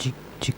Chick, chick.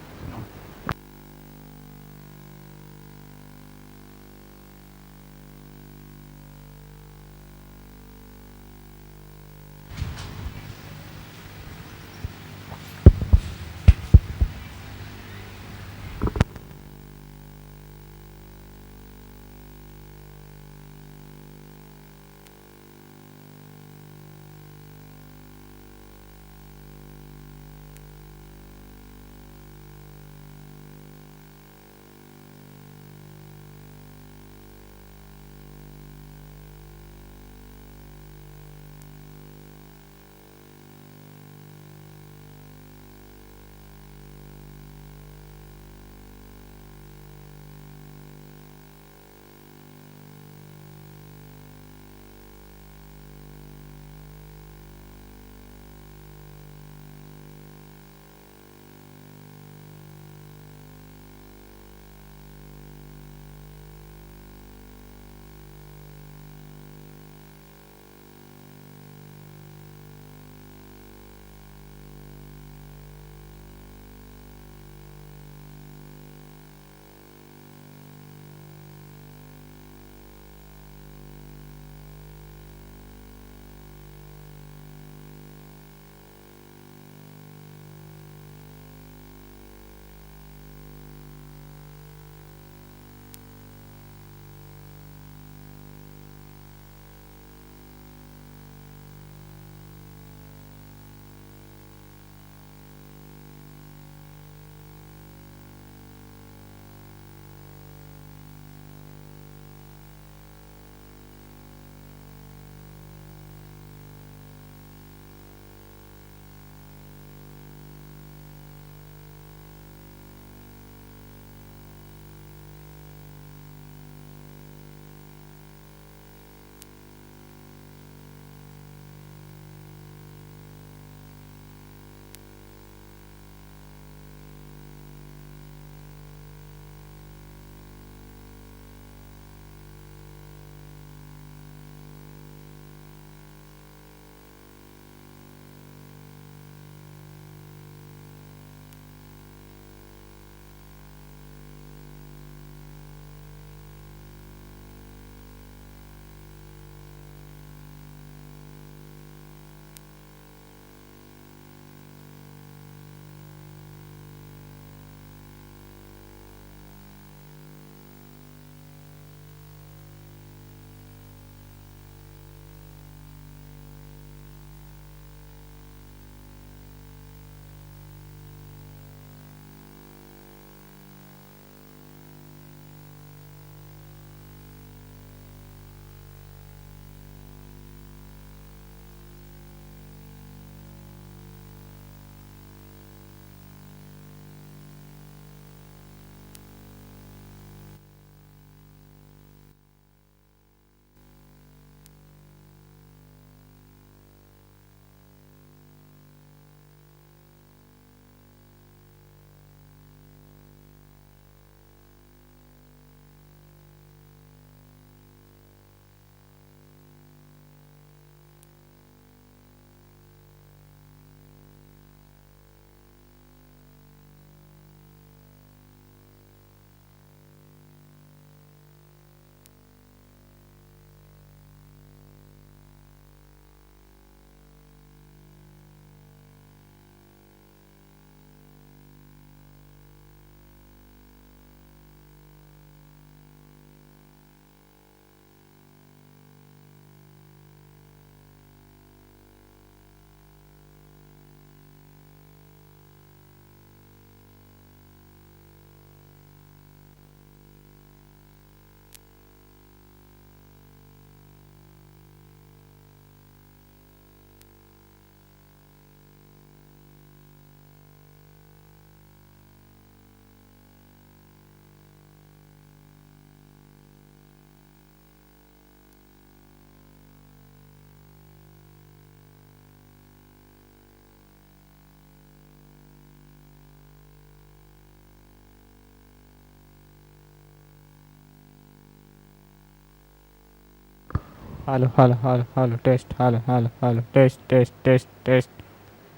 Hello, hello, hello, hello, test, hello, hello, hello, test, test, test, test,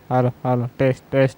hello, hello, test, test.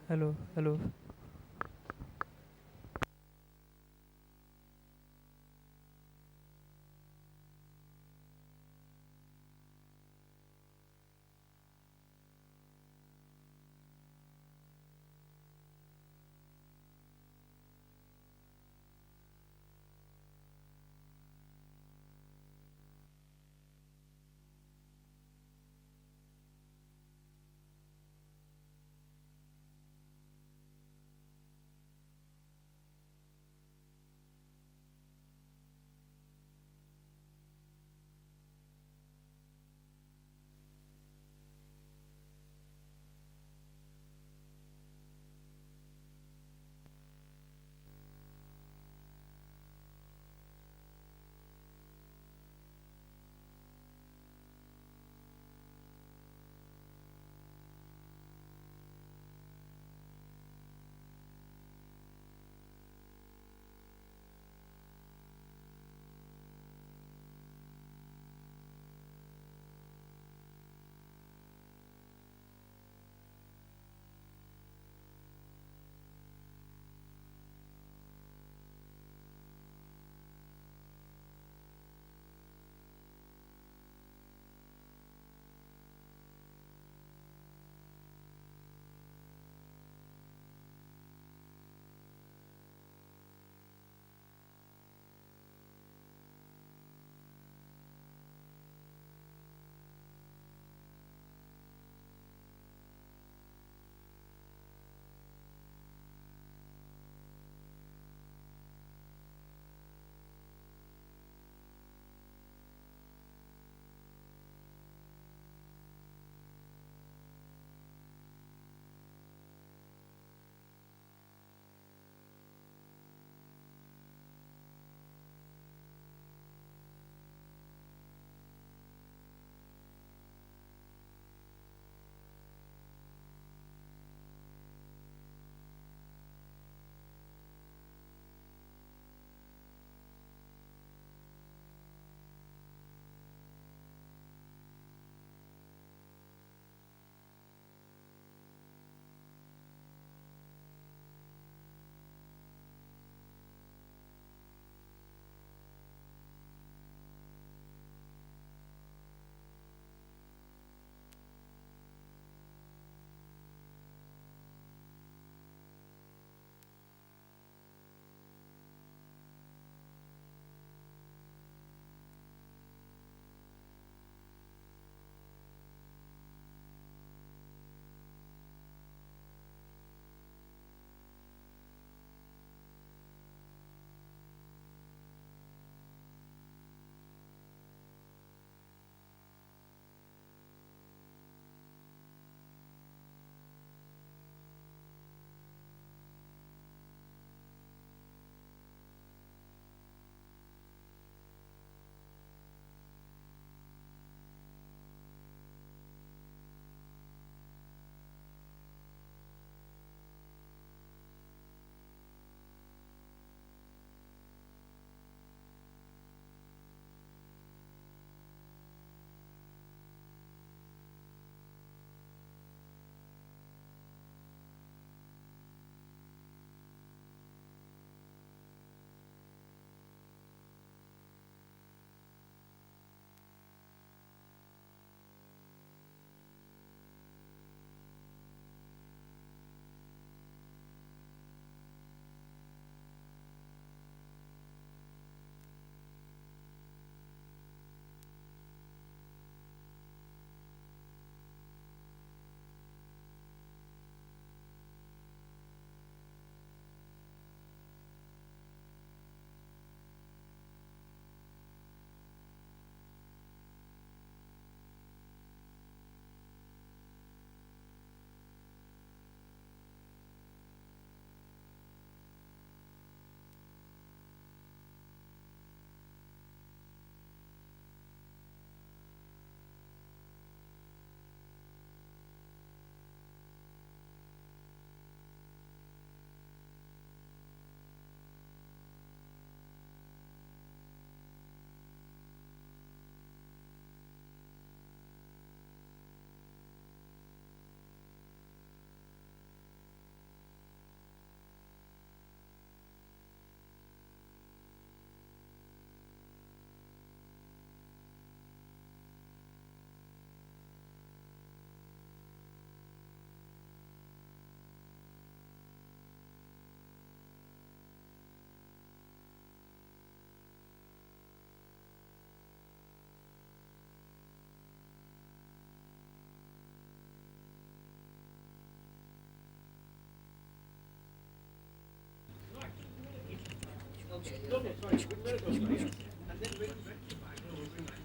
Hello, hello.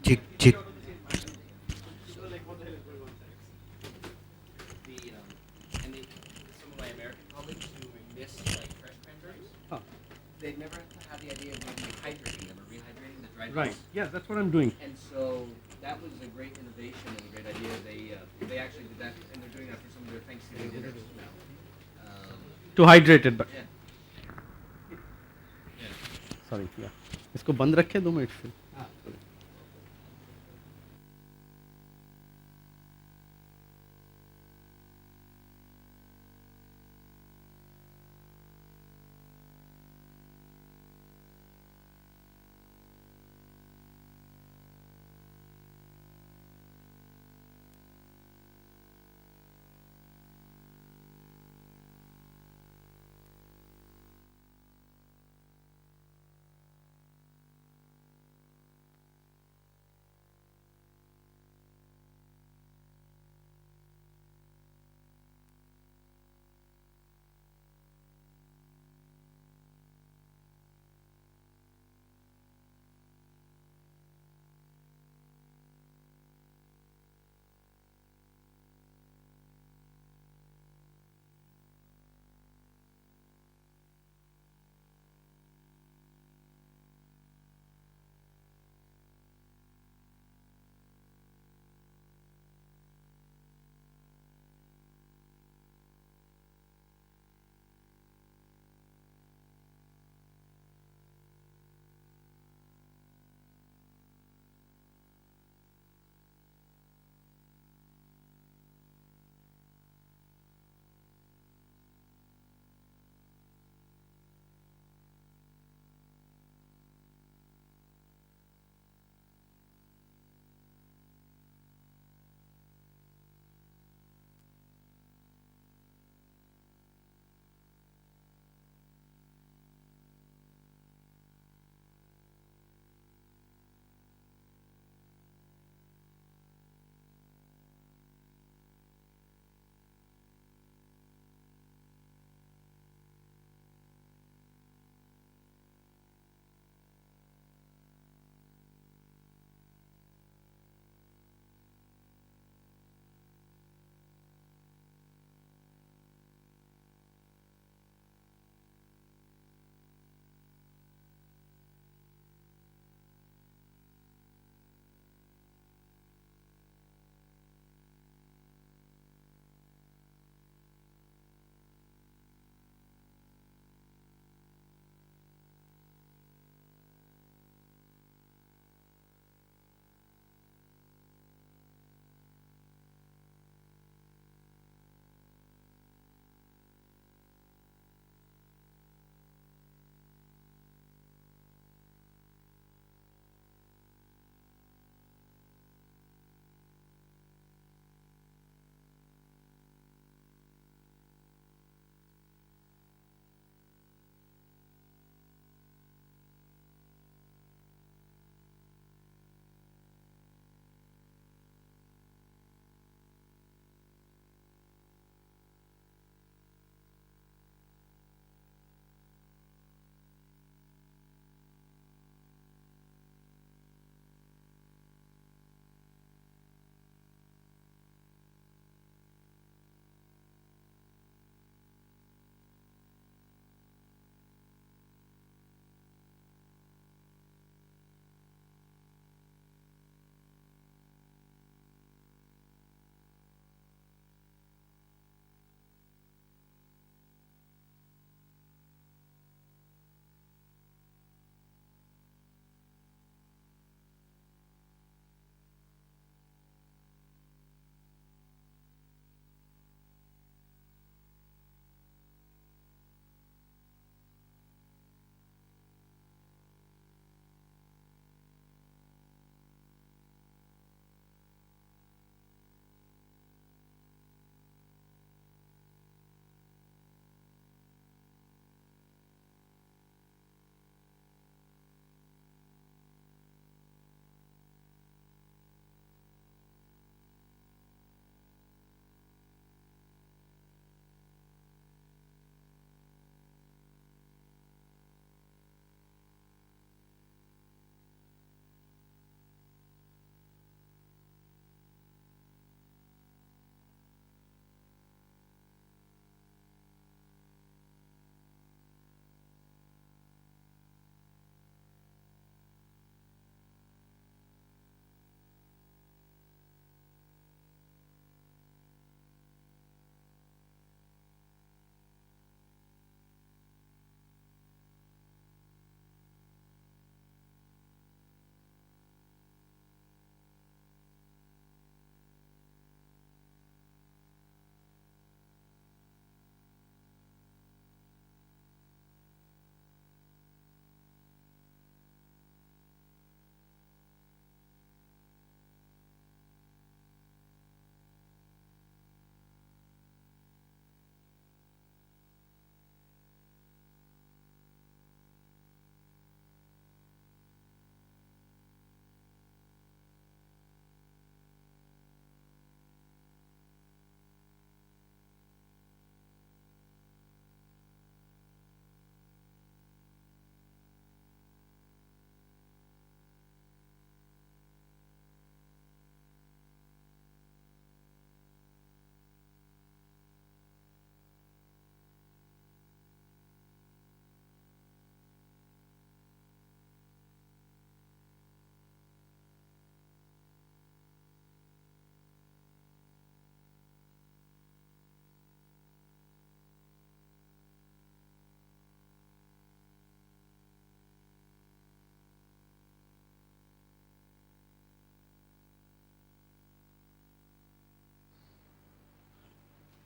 Chick, chick. And some of my American colleagues who miss like fresh cranberries, they've never had the idea of maybe hydrating them or rehydrating the dried Right. ones. Yeah, that's what I'm doing. And so that was a great innovation and a great idea. They actually did that, and they're doing that for some of their Thanksgiving dinners now. To hydrate it. But Yeah. sorry. Yeah. इसको बंद रखे 2 minute फिर.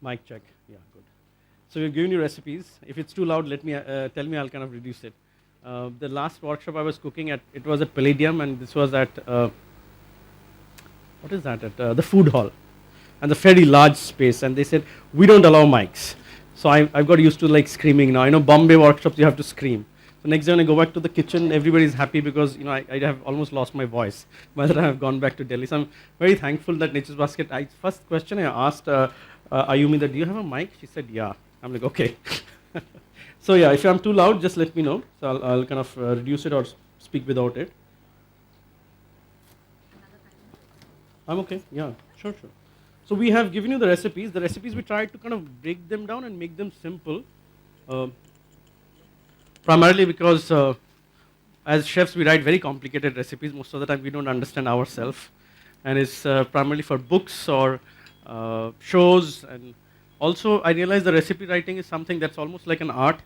Mic check. Yeah, good. So we're giving you recipes. If it's too loud, let me tell me. I'll kind of reduce it. The last workshop I was cooking at, it was at Palladium, and this was at what is that? At the food hall, and the fairly large space. And they said we don't allow mics. So I've got used to like screaming now. I know Bombay workshops you have to scream. So next day when I go back to the kitchen, everybody's happy because I have almost lost my voice by the time I've gone back to Delhi. So I'm very thankful that Nature's Basket. First question I asked Ayumi that, do you have a mic? She said yeah. I'm like okay. So yeah, if I'm too loud, just let me know. So I'll kind of reduce it or speak without it. I'm okay. Yeah, sure. So we have given you the recipes. The recipes we tried to kind of break them down and make them simple. Primarily because as chefs we write very complicated recipes. Most of the time we don't understand ourselves, and it's primarily for books or shows. And also I realize the recipe writing is something that's almost like an art,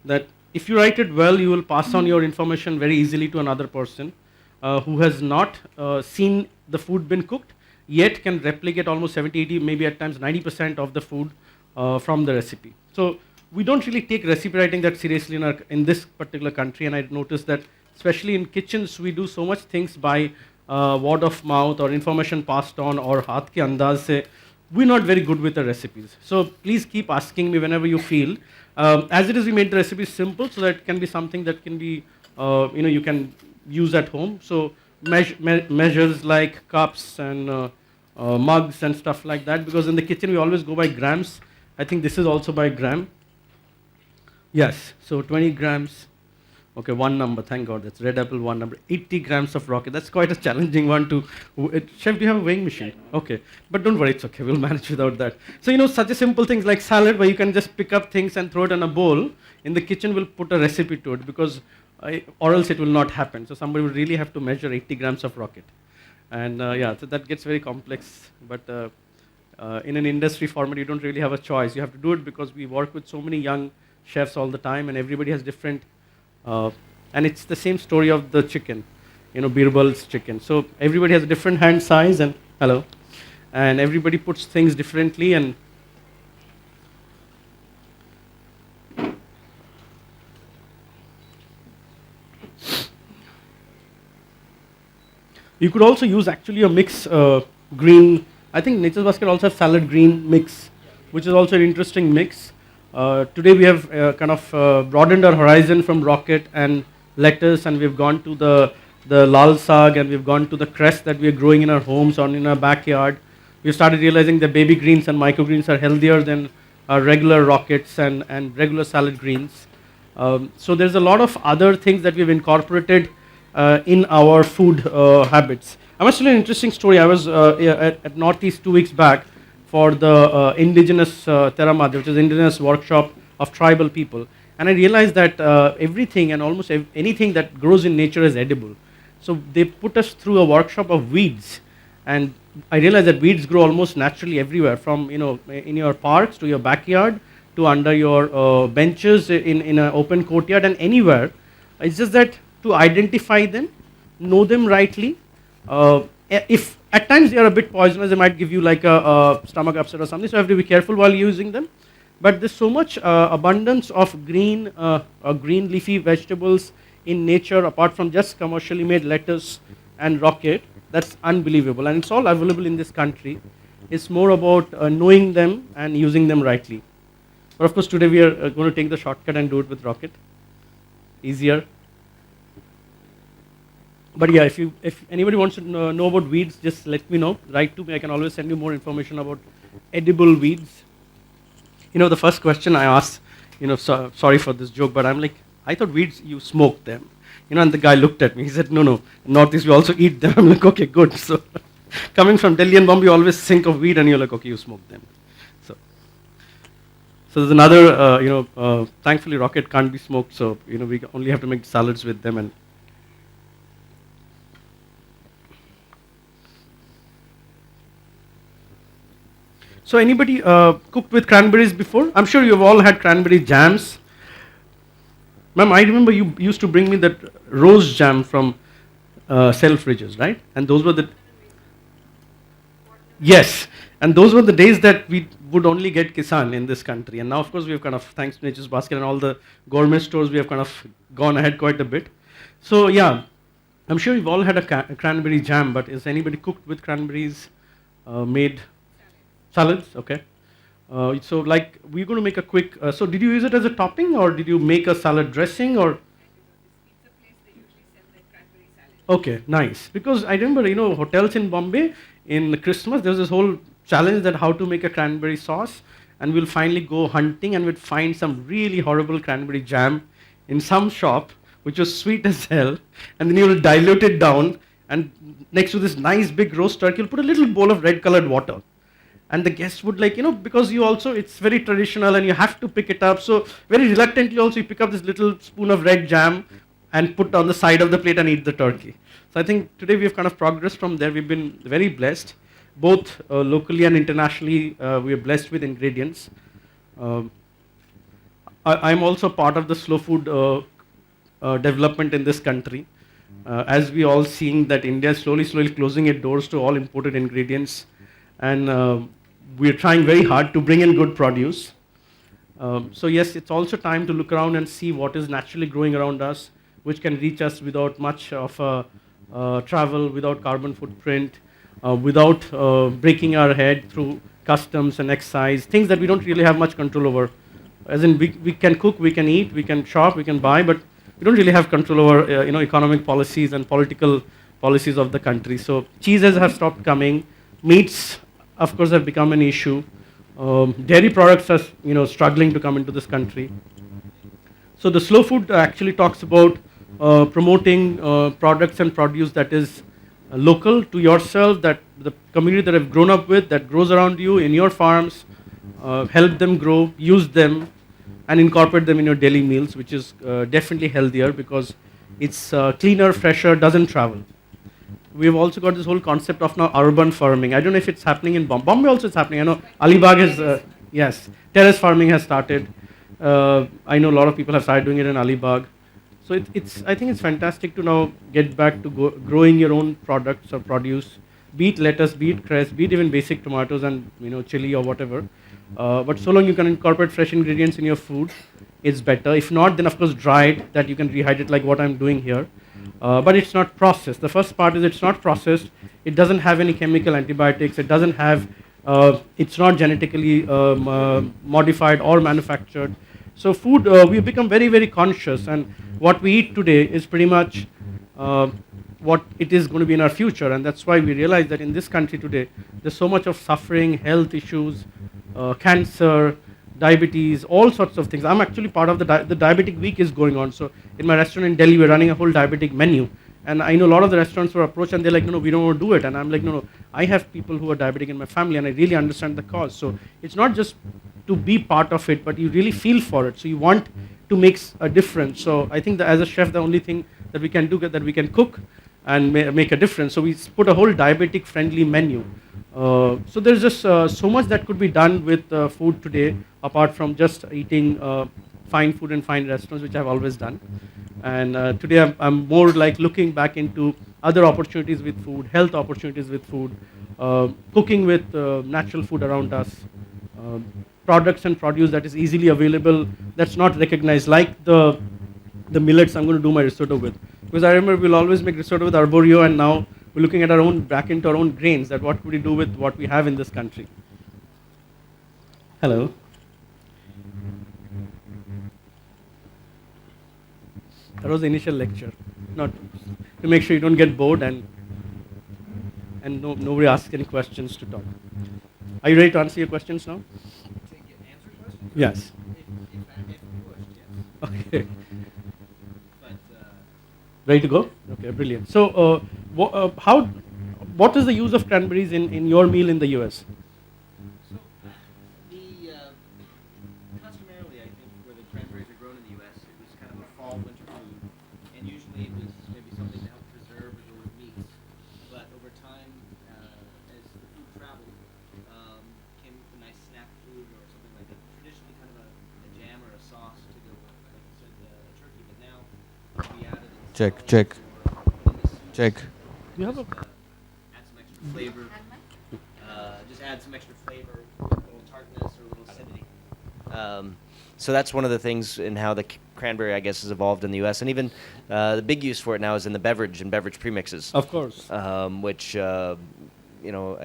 that if you write it well, you will pass on your information very easily to another person who has not seen the food been cooked, yet can replicate almost 70, 80, maybe at times 90% of the food from the recipe. So we don't really take recipe writing that seriously in this particular country, and I noticed that especially in kitchens we do so much things by word of mouth or information passed on or haath ke andaz se. We're not very good with the recipes. So please keep asking me whenever you feel. As it is, we made the recipes simple so that it can be something that can be, you can use at home. So measures like cups and mugs and stuff like that, because in the kitchen we always go by grams. I think this is also by gram. Yes, so 20 grams. Okay, one number, thank God, that's red apple, one number. 80 grams of rocket, that's quite a challenging one to. Chef, do you have a weighing machine? Okay, but don't worry, it's okay, we'll manage without that. So, such a simple things like salad where you can just pick up things and throw it in a bowl. In the kitchen, we'll put a recipe to it because, or else it will not happen. So, somebody will really have to measure 80 grams of rocket. And yeah, so that gets very complex. But in an industry format, you don't really have a choice. You have to do it because we work with so many young chefs all the time, and everybody has different, and it's the same story of the chicken, Birbal's chicken. So everybody has a different hand size, and hello, and everybody puts things differently, and you could also use actually a mix green. I think Nature's Basket also has salad green mix, which is also an interesting mix. Today we have kind of broadened our horizon from rocket and lettuce, and we've gone to the lal sag, and we've gone to the cress that we are growing in our homes or in our backyard. We've started realizing that baby greens and microgreens are healthier than our regular rockets and regular salad greens. So there's a lot of other things that we've incorporated in our food habits. I must tell you an interesting story. I was at Northeast 2 weeks back for the indigenous Theravada, which is indigenous workshop of tribal people. And I realized that everything and almost anything that grows in nature is edible. So they put us through a workshop of weeds, and I realized that weeds grow almost naturally everywhere, from in your parks to your backyard to under your benches in an open courtyard and anywhere. It's just that to identify them, know them rightly. If at times they are a bit poisonous, they might give you like a stomach upset or something, so you have to be careful while using them. But there's so much abundance of green leafy vegetables in nature, apart from just commercially made lettuce and rocket. That's unbelievable, and it's all available in this country. It's more about knowing them and using them rightly. But of course today we are going to take the shortcut and do it with rocket. Easier. But yeah, if anybody wants to know about weeds, just let me know. Write to me. I can always send you more information about edible weeds. The first question I asked, sorry for this joke, but I'm like, I thought weeds, you smoke them. And the guy looked at me. He said, no, Northeast we also eat them. I'm like, okay, good. So coming from Delhi and Bombay, you always think of weed and you're like, okay, you smoke them. So there's another, thankfully rocket can't be smoked, so we only have to make salads with them. And so anybody cooked with cranberries before? I'm sure you've all had cranberry jams. Ma'am, I remember you used to bring me that rose jam from Selfridges, right? And those were Yes, and those were the days that we would only get Kisan in this country. And now, of course, we have kind of, thanks to Nature's Basket and all the gourmet stores, we have kind of gone ahead quite a bit. So, yeah, I'm sure you've all had a cranberry jam, but is anybody cooked with cranberries, made salads? Okay. So, like, we're going to make a quick. So, did you use it as a topping, or did you make a salad dressing, or? Okay, nice. Because I remember, hotels in Bombay in Christmas, there was this whole challenge that how to make a cranberry sauce, and we'll finally go hunting and we'd find some really horrible cranberry jam in some shop, which was sweet as hell, and then you'll dilute it down, and next to this nice big roast turkey, you'll put a little bowl of red colored water. And the guests would like, because you also, it's very traditional and you have to pick it up. So very reluctantly also you pick up this little spoon of red jam and put on the side of the plate and eat the turkey. So I think today we have kind of progressed from there. We've been very blessed, both locally and internationally. We are blessed with ingredients. Um I'm also part of the slow food development in this country. As we all seeing that India is slowly closing its doors to all imported ingredients, and we're trying very hard to bring in good produce. So yes, it's also time to look around and see what is naturally growing around us, which can reach us without much of travel, without carbon footprint, without breaking our head through customs and excise, things that we don't really have much control over. As in, we can cook, we can eat, we can shop, we can buy, but we don't really have control over economic policies and political policies of the country. So cheeses have stopped coming, meats, of course, have become an issue. Dairy products are struggling to come into this country. So the slow food actually talks about promoting products and produce that is local to yourself, that the community that have grown up with, that grows around you in your farms, help them grow, use them, and incorporate them in your daily meals, which is definitely healthier because it's cleaner, fresher, doesn't travel. We've also got this whole concept of now urban farming. I don't know if it's happening in Bombay. Bombay also it's happening. I know Alibag is, yes, terrace farming has started. I know a lot of people have started doing it in Alibag. So I think it's fantastic to now get back to growing your own products or produce, be it lettuce, be it cress, be it even basic tomatoes and chili or whatever. But so long you can incorporate fresh ingredients in your food, it's better. If not, then of course dried, that you can rehydrate like what I'm doing here. But it's not processed. The first part is it's not processed. It doesn't have any chemical antibiotics. It doesn't have, it's not genetically modified or manufactured. So food, we've become very conscious, and what we eat today is pretty much what it is going to be in our future. And that's why we realize that in this country today, there's so much of suffering, health issues, cancer, diabetes, all sorts of things. I'm actually part of the diabetic week is going on. So in my restaurant in Delhi, we're running a whole diabetic menu. And I know a lot of the restaurants were approached and they're like, no, we don't want to do it. And I'm like, no, I have people who are diabetic in my family and I really understand the cause. So it's not just to be part of it, but you really feel for it. So you want to make a difference. So I think that as a chef, the only thing that we can do is that we can cook and make a difference. So we put a whole diabetic friendly menu. So there's just so much that could be done with food today, apart from just eating fine food in fine restaurants, which I've always done. And today I'm more like looking back into other opportunities with food, health opportunities with food, cooking with natural food around us, products and produce that is easily available, that's not recognized, like the millets I'm going to do my risotto with. Because I remember we'll always make risotto with arborio, and now we're looking at our own, back into our own grains, that what could we do with what we have in this country. Hello. That was the initial lecture, not to make sure you don't get bored and nobody asks any questions to talk. Are you ready to answer your questions now? Answer questions? Yes. If Okay. But Ready to go? Okay, brilliant. So, what is the use of cranberries in your meal in the US? so the customarily, I think, where the cranberries are grown in the U.S., it was kind of a fall winter food, and usually it was maybe something to help preserve or go with meats. But over time, as the food traveled, came a nice snack food or something like that. Traditionally, kind of a jam or a sauce to go with, like you said, a turkey. But now we added in Check, salads check. or in the soup, Check. You have a add some extra flavor. add some extra flavor, a little tartness or a little acidity. So that's one of the things in how the cranberry, I guess, has evolved in the U.S. And even the big use for it now is in the beverage and beverage premixes, Of course. which I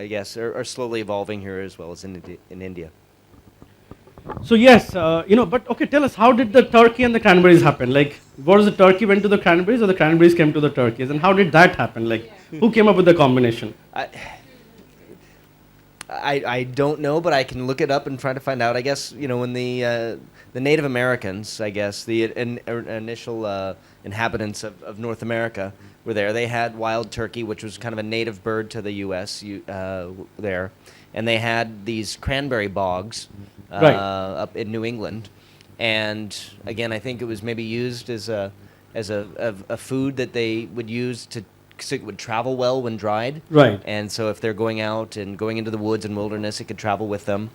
guess are slowly evolving here as well as in India. So yes, but okay, tell us, how did the turkey and the cranberries happen? Like, was the turkey went to the cranberries or the cranberries came to the turkeys? And how did that happen? Like, who came up with the combination? I don't know, but I can look it up and try to find out. I guess when the Native Americans, I guess the initial inhabitants of North America were there. They had wild turkey, which was kind of a native bird to the U.S. There, and they had these cranberry bogs Right. up in New England. And again, I think it was maybe used as a food that they would use to. Because it would travel well when dried. Right. And so if they're going out and going into the woods and wilderness, it could travel with them.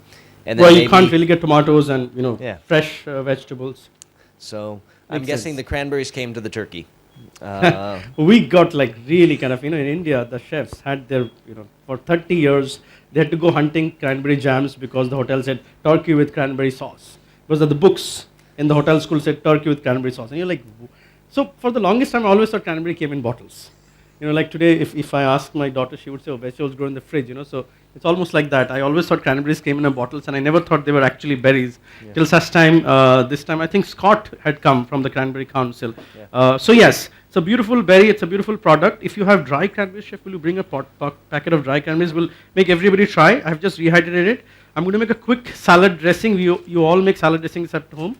And then Well, you can't really get tomatoes and Yeah. fresh vegetables. So I'm Makes guessing sense. the cranberries came to the turkey. We got like really kind of in India, the chefs had their for 30 years they had to go hunting cranberry jams because the hotel said turkey with cranberry sauce. Because the books in the hotel school said turkey with cranberry sauce, and you're like, so for the longest time I always thought cranberry came in bottles. Like today, if I ask my daughter, she would say, oh, vegetables grow in the fridge, so it's almost like that. I always thought cranberries came in bottles, and I never thought they were actually berries. Yeah. Till such time, this time, I think Scott had come from the Cranberry Council. Yeah. So yes, it's a beautiful berry, it's a beautiful product. If you have dry cranberries, chef, will you bring a packet of dry cranberries? We'll make everybody try. I've just rehydrated it. I'm going to make a quick salad dressing. You all make salad dressings at home.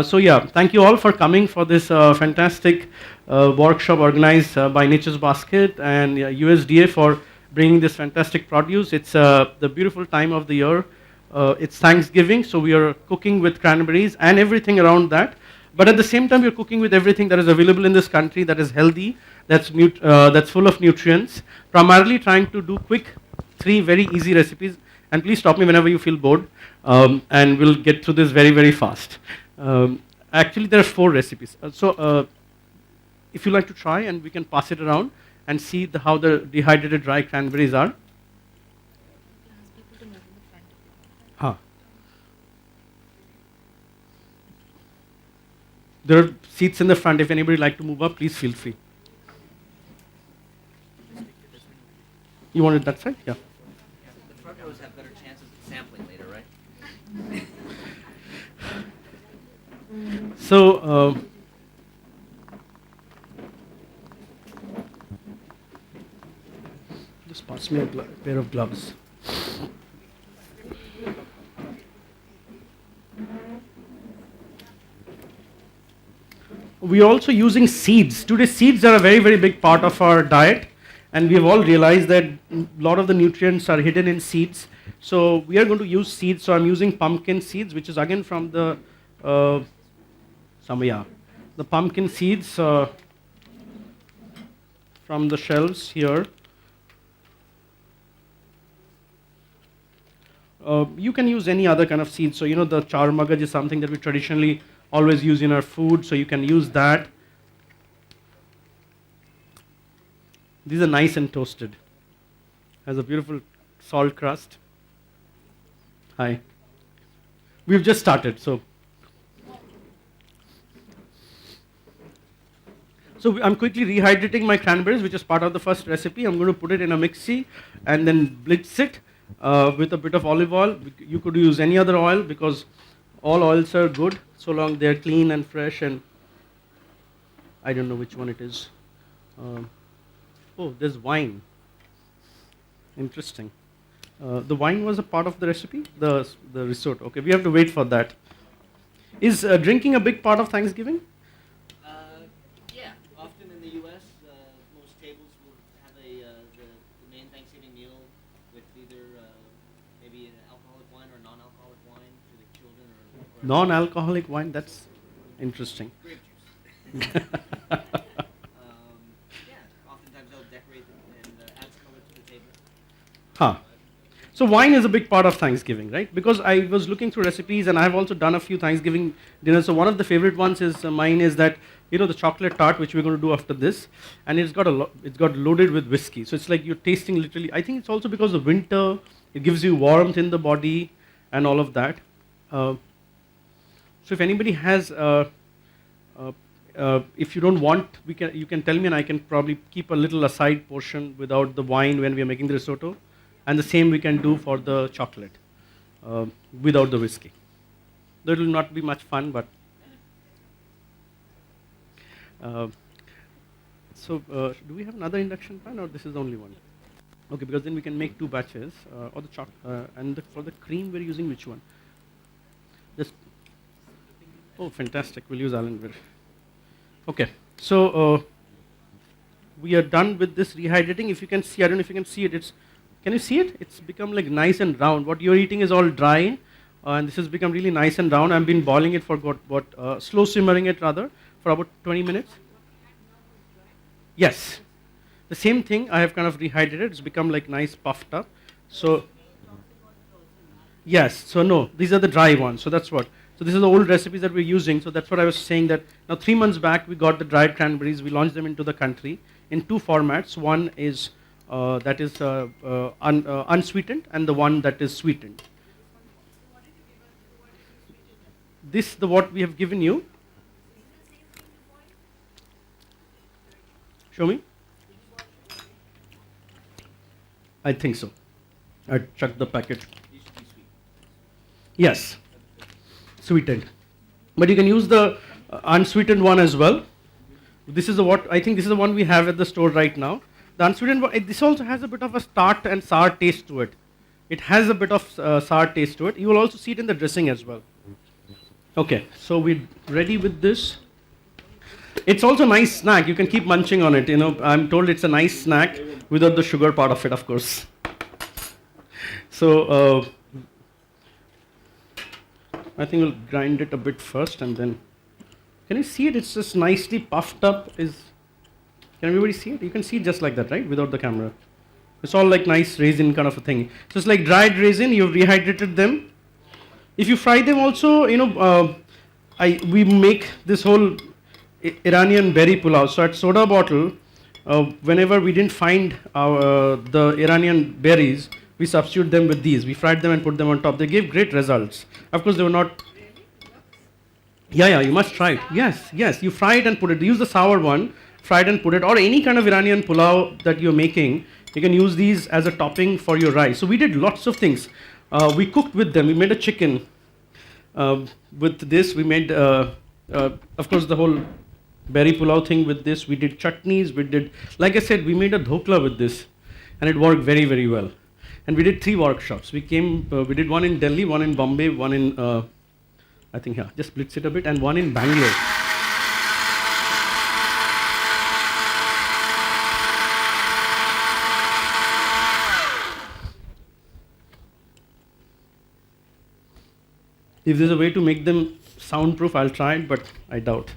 So yeah, thank you all for coming for this fantastic workshop organized by Nature's Basket and USDA for bringing this fantastic produce. It's the beautiful time of the year. It's Thanksgiving, so we are cooking with cranberries and everything around that. But at the same time, we're cooking with everything that is available in this country that is healthy, that's full of nutrients. Primarily trying to do quick 3 very easy recipes. And please stop me whenever you feel bored, and we'll get through this very, very fast. Actually, there are 4 recipes. If you like to try, and we can pass it around and see how the dehydrated dry cranberries are. Huh. There are seats in the front. If anybody would like to move up, please feel free. You wanted that side? Yeah. The front rows have better chances of sampling later, right? So, just pass me a pair of gloves. We are also using seeds. Today, seeds are a very, very big part of our diet, and we have all realized that a lot of the nutrients are hidden in seeds. So, we are going to use seeds. So, I'm using pumpkin seeds, which is again from the the pumpkin seeds from the shelves here. You can use any other kind of seeds. So, the char magaj is something that we traditionally always use in our food, so you can use that. These are nice and toasted. Has a beautiful salt crust. Hi. We've just started, so I'm quickly rehydrating my cranberries, which is part of the first recipe. I'm going to put it in a mixie and then blitz it with a bit of olive oil. You could use any other oil because all oils are good so long they're clean and fresh, and I don't know which one it is. Oh, there's wine. Interesting. The wine was a part of the recipe, the risotto. Okay, we have to wait for that. Is drinking a big part of Thanksgiving? Yeah. Often in the U.S., most tables will have the main Thanksgiving meal with either maybe an alcoholic wine or non-alcoholic wine for the children or Non-alcoholic wine, that's interesting. grape juice. Oftentimes they'll decorate and adds color to the table. Huh. So wine is a big part of Thanksgiving, right? Because I was looking through recipes and I have also done a few Thanksgiving dinners. So one of the favorite ones is mine is that the chocolate tart which we're going to do after this, and it's got loaded with whiskey. So it's like you're tasting literally. I think it's also because of winter. It gives you warmth in the body and all of that. So if anybody has, if you don't want, you can tell me and I can probably keep a little aside portion without the wine when we are making the risotto. And the same we can do for the chocolate without the whiskey. That will not be much fun, but do we have another induction pan, or this is the only one? Okay, because then we can make 2 batches. Or the for the cream we're using which one? Oh, fantastic! We'll use Allenware. Okay, so we are done with this rehydrating. If you can see, I don't know if you can see it. Can you see it? It's become like nice and round. What you're eating is all dry, and this has become really nice and round. I've been boiling it for slow simmering it rather for about 20 minutes. Yes, the same thing. I have kind of rehydrated. It's become like nice puffed up. So yes, so no, these are the dry ones. So that's what. So this is the old recipes that we're using. So that's what I was saying that now 3 months back we got the dried cranberries. We launched them into the country in 2 formats. One is that is unsweetened, and the one that is sweetened. What we have given you. Show me. I think so. I checked the packet. Yes, sweetened. But you can use the unsweetened one as well. This is the one we have at the store right now. The unsweetened one, this also has a bit of a tart and sour taste to it. It has a bit of sour taste to it. You will also see it in the dressing as well. Okay, so we're ready with this. It's also a nice snack. You can keep munching on it. I'm told it's a nice snack without the sugar part of it, of course. So I think we'll grind it a bit first, and then can you see it? It's just nicely puffed up. Can everybody see it? You can see it just like that, right? Without the camera. It's all like nice raisin kind of a thing. So it's like dried raisin. You've rehydrated them. If you fry them also, we make this whole Iranian berry pulao. So at Soda Bottle, whenever we didn't find the Iranian berries, we substitute them with these. We fried them and put them on top. They gave great results. Of course, they were not. Yeah, you must try it. Yes. You fry it and put it. Use the sour one. Fried and put it, or any kind of Iranian pulao that you're making, you can use these as a topping for your rice. So we did lots of things. We cooked with them. We made a chicken with this. We made, of course, the whole berry pulao thing with this. We did chutneys. Like I said, we made a dhokla with this, and it worked very, very well. And we did 3 workshops. We did one in Delhi, one in Bombay, one in, just blitz it a bit, and one in Bangalore. If there's a way to make them soundproof, I'll try it, but I doubt.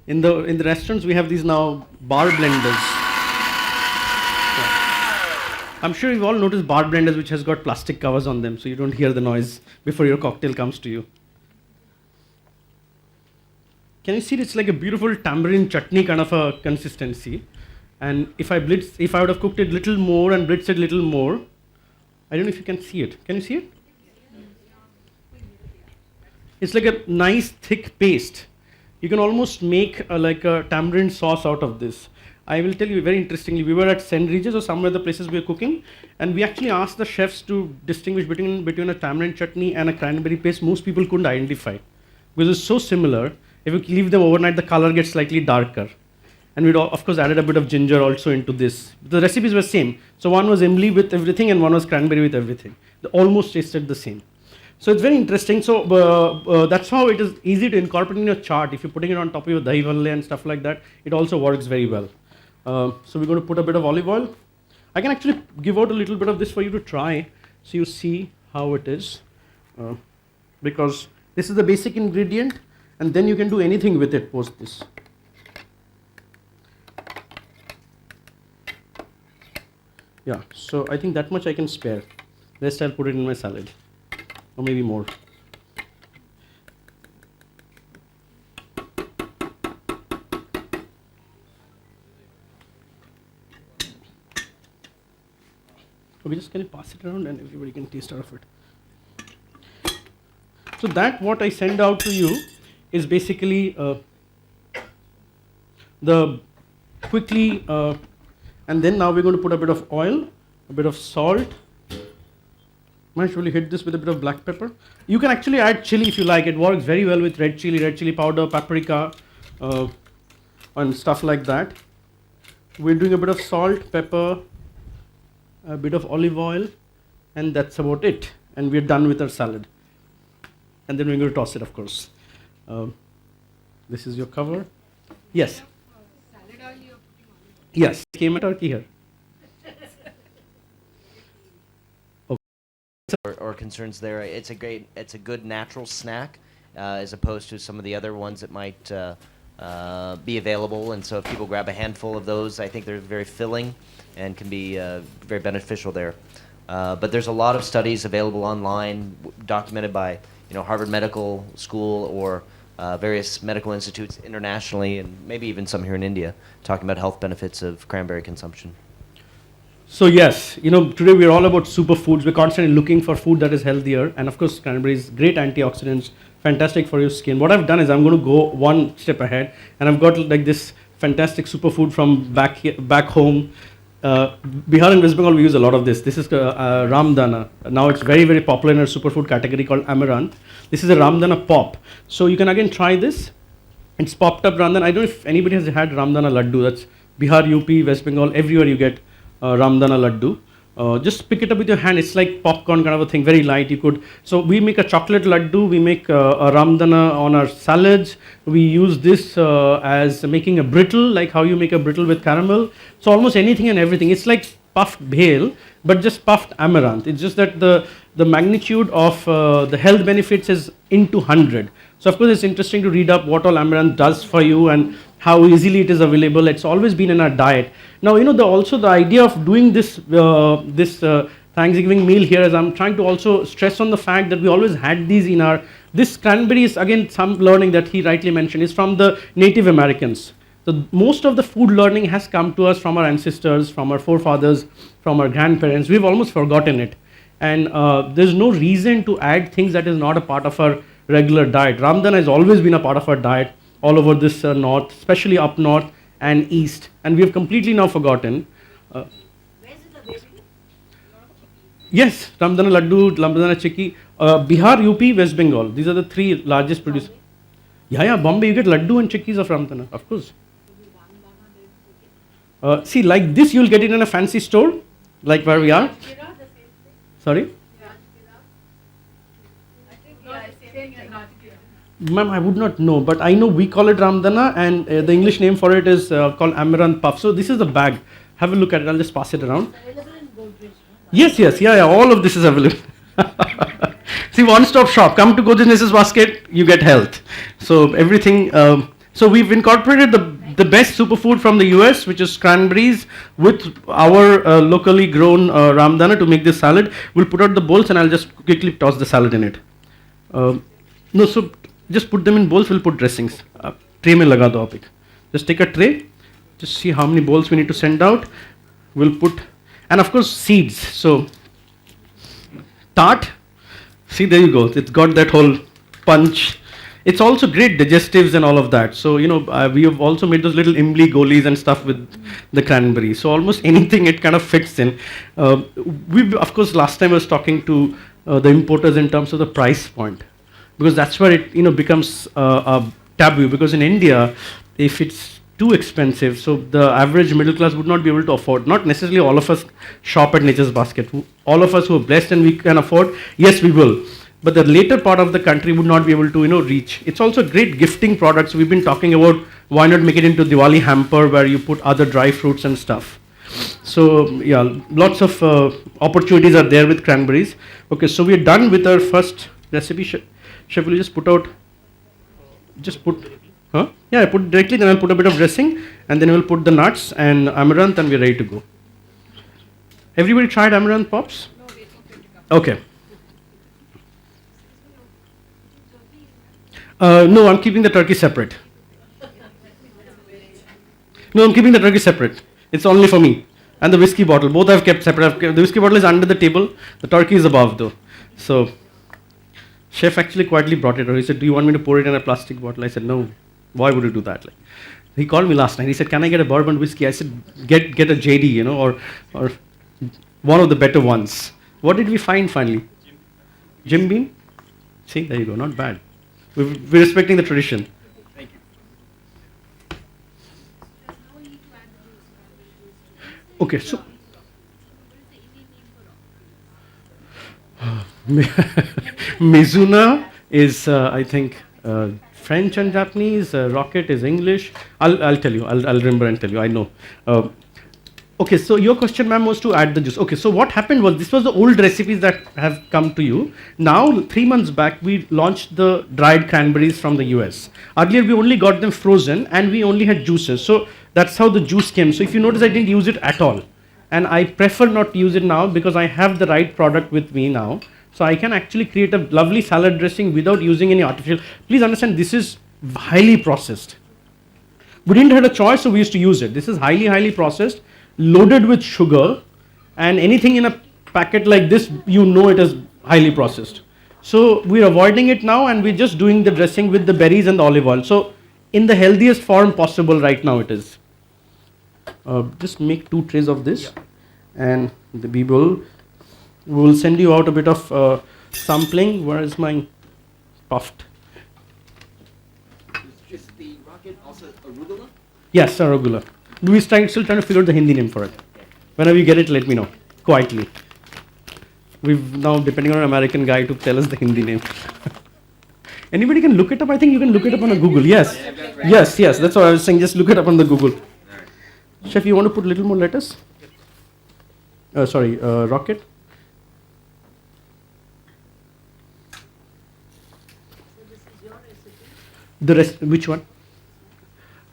In the restaurants, we have these now bar blenders. Yeah. I'm sure you've all noticed bar blenders which has got plastic covers on them, so you don't hear the noise before your cocktail comes to you. Can you see it? It's like a beautiful tamarind chutney kind of a consistency. And if I would have cooked it a little more and blitzed it a little more, I don't know if you can see it. Can you see it? It's like a nice thick paste. You can almost make like a tamarind sauce out of this. I will tell you very interestingly, we were at St. Regis or somewhere the places we were cooking, and we actually asked the chefs to distinguish between a tamarind chutney and a cranberry paste. Most people couldn't identify because it's so similar. If you leave them overnight, the color gets slightly darker. And we'd of course added a bit of ginger also into this. The recipes were same. So one was imli with everything and one was cranberry with everything. They almost tasted the same. So it's very interesting. So that's how it is easy to incorporate in your chart. If you're putting it on top of your dahi valle and stuff like that, it also works very well. So we're going to put a bit of olive oil. I can actually give out a little bit of this for you to try, so you see how it is. Because this is the basic ingredient, and then you can do anything with it post this. Yeah, so I think that much I can spare. Rest I'll put it in my salad, or maybe more. Okay, just can you pass it around and everybody can taste out of it. So that what I send out to you is basically the quickly, and then now we're going to put a bit of oil, a bit of salt. Might really hit this with a bit of black pepper. You can actually add chili if you like. It works very well with red chili powder, paprika, and stuff like that. We're doing a bit of salt, pepper, a bit of olive oil, and that's about it. And we're done with our salad. And then we're going to toss it, of course. This is your cover. Yes. Salad oil you're putting on it. Yes. Came at Turkey here. Or concerns there. It's a good natural snack, as opposed to some of the other ones that might be available. And so if people grab a handful of those, I think they're very filling and can be very beneficial there. But there's a lot of studies available online, documented by Harvard Medical School or various medical institutes internationally, and maybe even some here in India, talking about health benefits of cranberry consumption. So yes, today we're all about superfoods. We're constantly looking for food that is healthier, and of course, cranberries, great antioxidants, fantastic for your skin. What I've done is I'm going to go one step ahead, and I've got like this fantastic superfood from back home. Bihar and West Bengal, we use a lot of this. This is ramdana. Now it's very, very popular in a superfood category called amaranth. This is a ramdana pop. So you can again try this. It's popped up ramdana. I don't know if anybody has had ramdana laddu. That's Bihar, UP, West Bengal, everywhere you get ramdana laddu. Just pick it up with your hand. It's like popcorn kind of a thing, very light. So we make a chocolate laddu. We make a ramdana on our salads. We use this as making a brittle, like how you make a brittle with caramel. So almost anything and everything. It's like puffed bhel, but just puffed amaranth. It's just that the magnitude of the health benefits is into 100. So of course it's interesting to read up what all amaranth does for you and how easily it is available. It's always been in our diet. Now also the idea of doing this Thanksgiving meal here is I'm trying to also stress on the fact that we always had these in our. This cranberry is again some learning that he rightly mentioned is from the Native Americans. So most of the food learning has come to us from our ancestors, from our forefathers, from our grandparents. We've almost forgotten it, and there's no reason to add things that is not a part of our regular diet. Ramdana has always been a part of our diet all over this north, especially up north and east, and we have completely now forgotten. Where's it available? Yes, Ramdana laddu, Ramdana chikki, Bihar, UP, West Bengal. These are the three largest producers. Yeah, Bombay, you get laddu and chikkis of Ramdana, of course. See, like this, you'll get it in a fancy store, like where we are. Sorry? Ma'am, I would not know, but I know we call it Ramdana, and the English name for it is called amaranth puff. So this is the bag. Have a look at it. I'll just pass it around. Yes, yeah. All of this is available. See, one-stop shop. Come to Godrej Basket, you get health. So everything. So we've incorporated the best superfood from the US, which is cranberries, with our locally grown Ramdana to make this salad. We'll put out the bowls, and I'll just quickly toss the salad in it. So just put them in bowls. We'll put dressings. Tray mein laga do aap ek. Just take a tray. Just see how many bowls we need to send out. We'll put, and of course seeds. So tart. See, there you go. It's got that whole punch. It's also great digestives and all of that. So we have also made those little imli golis and stuff with the cranberry. So almost anything it kind of fits in. We of course last time I was talking to the importers in terms of the price point, because that's where it becomes a taboo, because in India if it's too expensive, so the average middle class would not be able to afford. Not necessarily all of us shop at Nature's Basket. All of us who are blessed and we can afford, yes we will, but the later part of the country would not be able to reach. It's also a great gifting product. So we've been talking about why not make it into Diwali hamper where you put other dry fruits and stuff. So yeah, lots of opportunities are there with cranberries. Okay, so we're done with our first recipe. Chef, will you just put out, I put it directly, then I'll put a bit of dressing, and then we'll put the nuts and amaranth, and we're ready to go. Everybody tried amaranth pops? No, wait for 20 cups. Okay. No, I'm keeping the turkey separate. No, I'm keeping the turkey separate. It's only for me. And the whiskey bottle. Both I've kept separate. The whiskey bottle is under the table. The turkey is above, though. So, chef actually quietly brought it over. He said, "Do you want me to pour it in a plastic bottle?" I said, "No. Why would you do that?" Like, he called me last night. He said, "Can I get a bourbon whiskey?" I said, "Get a JD, or one of the better ones." What did we find finally? Jim Beam. See, there you go. Not bad. We're respecting the tradition. Thank you. There's no need to add the juice, cranberry juice. Okay, so What is the Indian name for rocket? Mizuna is, I think, French and Japanese. Rocket is English. I'll tell you. I'll remember and tell you. I know. Okay, so your question, ma'am, was to add the juice. Okay, so what happened was this was the old recipes that have come to you. Now, 3 months back, we launched the dried cranberries from the US. Earlier, we only got them frozen and we only had juices. So that's how the juice came. So if you notice, I didn't use it at all. And I prefer not to use it now because I have the right product with me now. So I can actually create a lovely salad dressing without using any artificial. Please understand, this is highly processed. We didn't have a choice, so we used to use it. This is highly processed, loaded with sugar, and anything in a packet like this, you know it is highly processed. So we're avoiding it now, and we're just doing the dressing with the berries and the olive oil. So in the healthiest form possible right now it is. Just make 2 trays of this, and we will send you out a bit of sampling. Where is my puffed? Is just the rocket also arugula? Yes, arugula. We're still trying to figure out the Hindi name for it. Whenever you get it, let me know quietly. We've now depending on an American guy to tell us the Hindi name. Anybody can look it up. I think you can look it up on a Google. Yes, yes. That's what I was saying. Just look it up on the Google. Chef, you want to put a little more lettuce? Rocket. So this is your recipe. The rest, which one?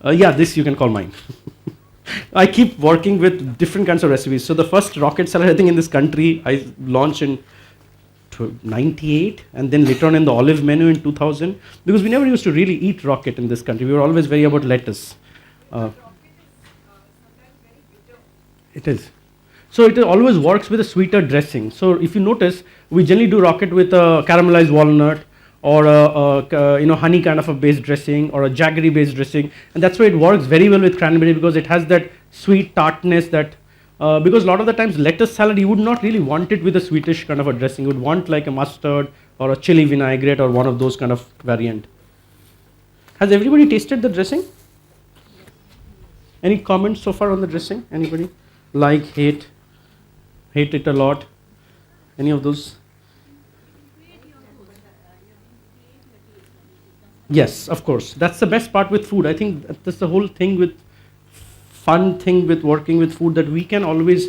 Yeah, this you can call mine. I keep working with different kinds of recipes. So the first rocket salad, I think in this country, I launched in 98, and then later on in the olive menu in 2000, because we never used to really eat rocket in this country. We were always very about lettuce. It is. So it always works with a sweeter dressing. So if you notice, we generally do rocket with a caramelized walnut or a honey kind of a based dressing or a jaggery based dressing, and that's why it works very well with cranberry, because it has that sweet tartness that because a lot of the times lettuce salad you would not really want it with a sweetish kind of a dressing. You would want like a mustard or a chili vinaigrette or one of those kind of variant. Has everybody tasted the dressing? Any comments so far on the dressing? Anybody? Like, hate it a lot? Any of those? Yes, of course. That's the best part with food. I think that's the whole thing with fun thing with working with food, that we can always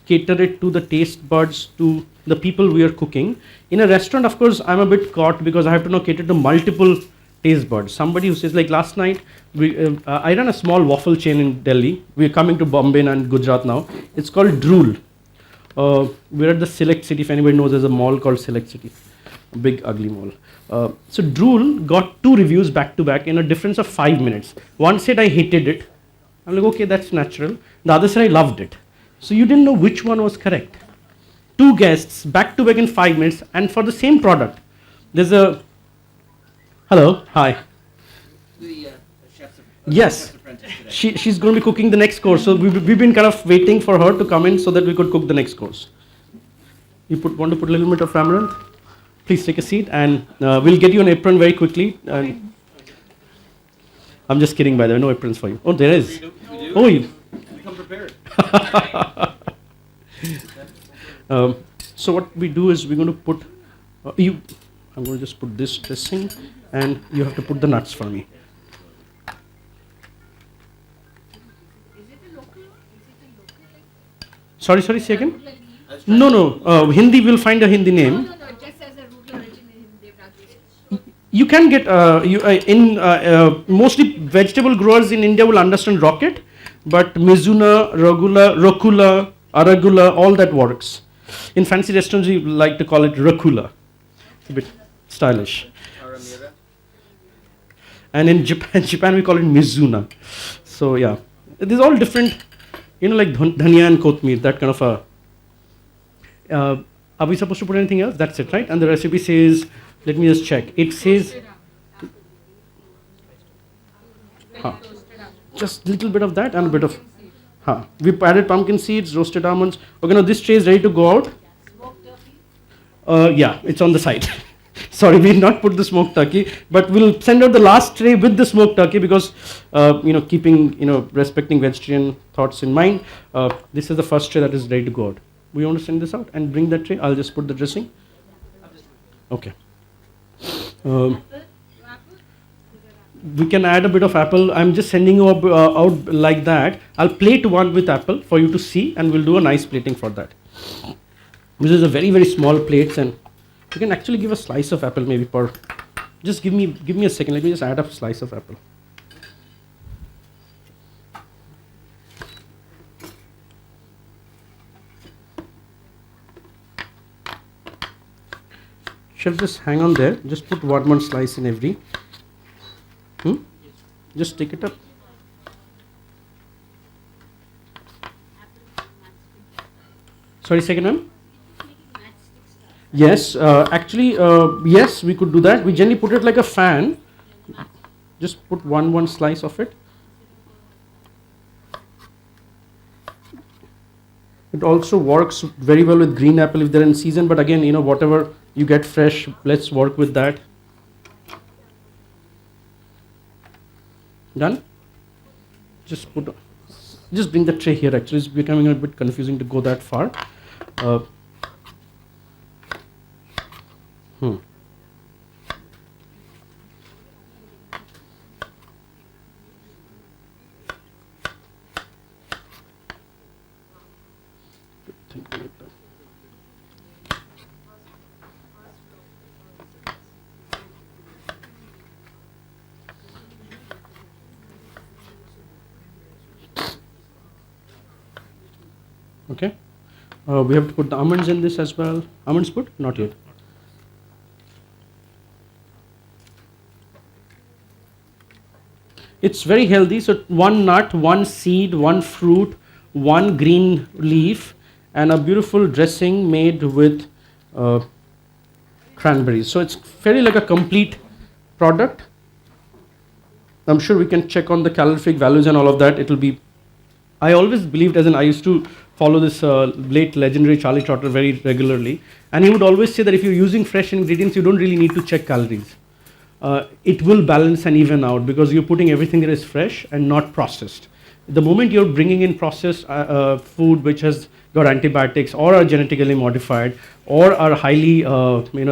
cater it to the taste buds, to the people we are cooking. In a restaurant, of course, I'm a bit caught because I have to now cater to multiple taste buds. Somebody who says, like last night, I run a small waffle chain in Delhi. We're coming to Bombay and Gujarat now. It's called Drool. We're at the Select City. If anybody knows, there's a mall called Select City, a big ugly mall. So Drool got 2 reviews back to back in a difference of 5 minutes. One said I hated it. I'm like, okay, that's natural. The other said I loved it. So you didn't know which one was correct. 2 guests back to back in 5 minutes, and for the same product. There's a hello, hi. The chef's Yes, apprentice today. she's going to be cooking the next course. So we've been kind of waiting for her to come in so that we could cook the next course. You want to put a little bit of amaranth? Please take a seat, and we'll get you an apron very quickly. And I'm just kidding, by the way, no aprons for you. Oh, there is. We do? Oh, you. We come prepared. So what we do is we're going to put I'm going to just put this dressing, and you have to put the nuts for me. Is it a local? Is it a local like Sorry, say again. Rugla leaf? That's No. Hindi, we'll find a Hindi name. No, it just says a Rugla origin in Devdagri. You can get mostly vegetable growers in India will understand rocket, but Mizuna, Rokula, Arugula, all that works. In fancy restaurants, we like to call it rucola. It's a bit stylish. Aramira. And in Japan, Japan we call it mizuna. So yeah, these all different, like dhania and kothmir, that kind of a. Are we supposed to put anything else? That's it, right? And the recipe says, let me just check. It says just little bit of that and a bit of. We added pumpkin seeds, roasted almonds. Okay, now this tray is ready to go out. Yeah, it's on the side. Sorry, we'll not put the smoked turkey, but we'll send out the last tray with the smoked turkey because, keeping, respecting vegetarian thoughts in mind, this is the first tray that is ready to go out. We want to send this out and bring that tray. I'll just put the dressing. Okay. We can add a bit of apple. I'm just sending you out like that. I'll plate one with apple for you to see, and we'll do a nice plating for that. This is a very, very small plates, and you can actually give a slice of apple maybe per. Just give me a second. Let me just add a slice of apple. Chef, just hang on there. Just put one slice in every. Just take it up. Sorry, second one. Yes, actually, yes, we could do that. We generally put it like a fan. Just put one slice of it. It also works very well with green apple if they're in season. But again, whatever you get fresh, let's work with that. Done? Just bring the tray here. Actually, it's becoming a bit confusing to go that far. Okay. We have to put the almonds in this as well. Almonds put? Not yet. It's very healthy. So one nut, one seed, one fruit, one green leaf, and a beautiful dressing made with cranberries. So it's fairly like a complete product. I'm sure we can check on the calorific values and all of that. It'll be. I always believed, I used to follow this late legendary Charlie Trotter very regularly, and he would always say that if you're using fresh ingredients, you don't really need to check calories. It will balance and even out because you're putting everything that is fresh and not processed. The moment you're bringing in processed food which has got antibiotics or are genetically modified or are highly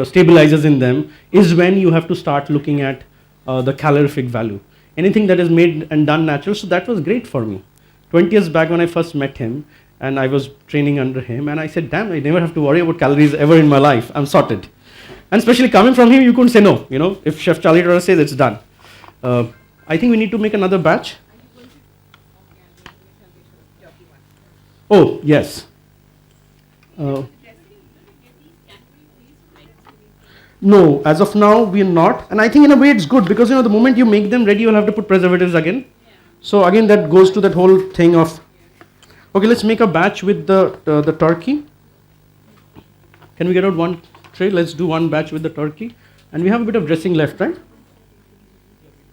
stabilizers in them is when you have to start looking at the calorific value. Anything that is made and done natural, so that was great for me. 20 years back when I first met him and I was training under him, and I said, damn, I never have to worry about calories ever in my life. I'm sorted. And especially coming from him, you couldn't say no. If Chef Charlie Trotter says it's done. I think we need to make another batch. Oh, yes. No, as of now, we are not. And I think in a way it's good because, the moment you make them ready, you'll have to put preservatives again. So again, that goes to that whole thing of, okay, let's make a batch with the turkey. Can we get out one tray? Let's do one batch with the turkey. And we have a bit of dressing left, right?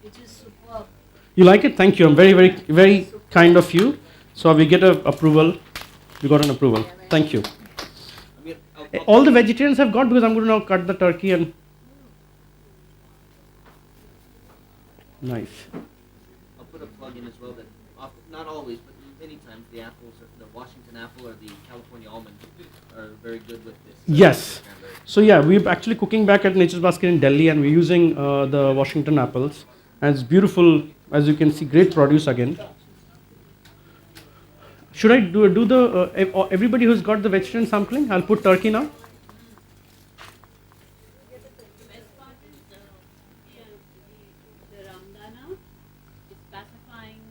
It is superb. You like it? Thank you. I'm very, very, very kind of you. So we get an approval. We got an approval. Thank you. All the vegetarians have got, because I'm going to now cut the turkey and. Nice. I'll put a plug in as well that not always, but many times the apples, the Washington apple or the California almond are very good with this. Yes. So yeah, we're actually cooking back at Nature's Basket in Delhi, and we're using the Washington apples, and it's beautiful, as you can see, great produce again. Should I do the everybody who's got the vegetarian sampling? I'll put turkey now. The best part is the ramdana is pacifying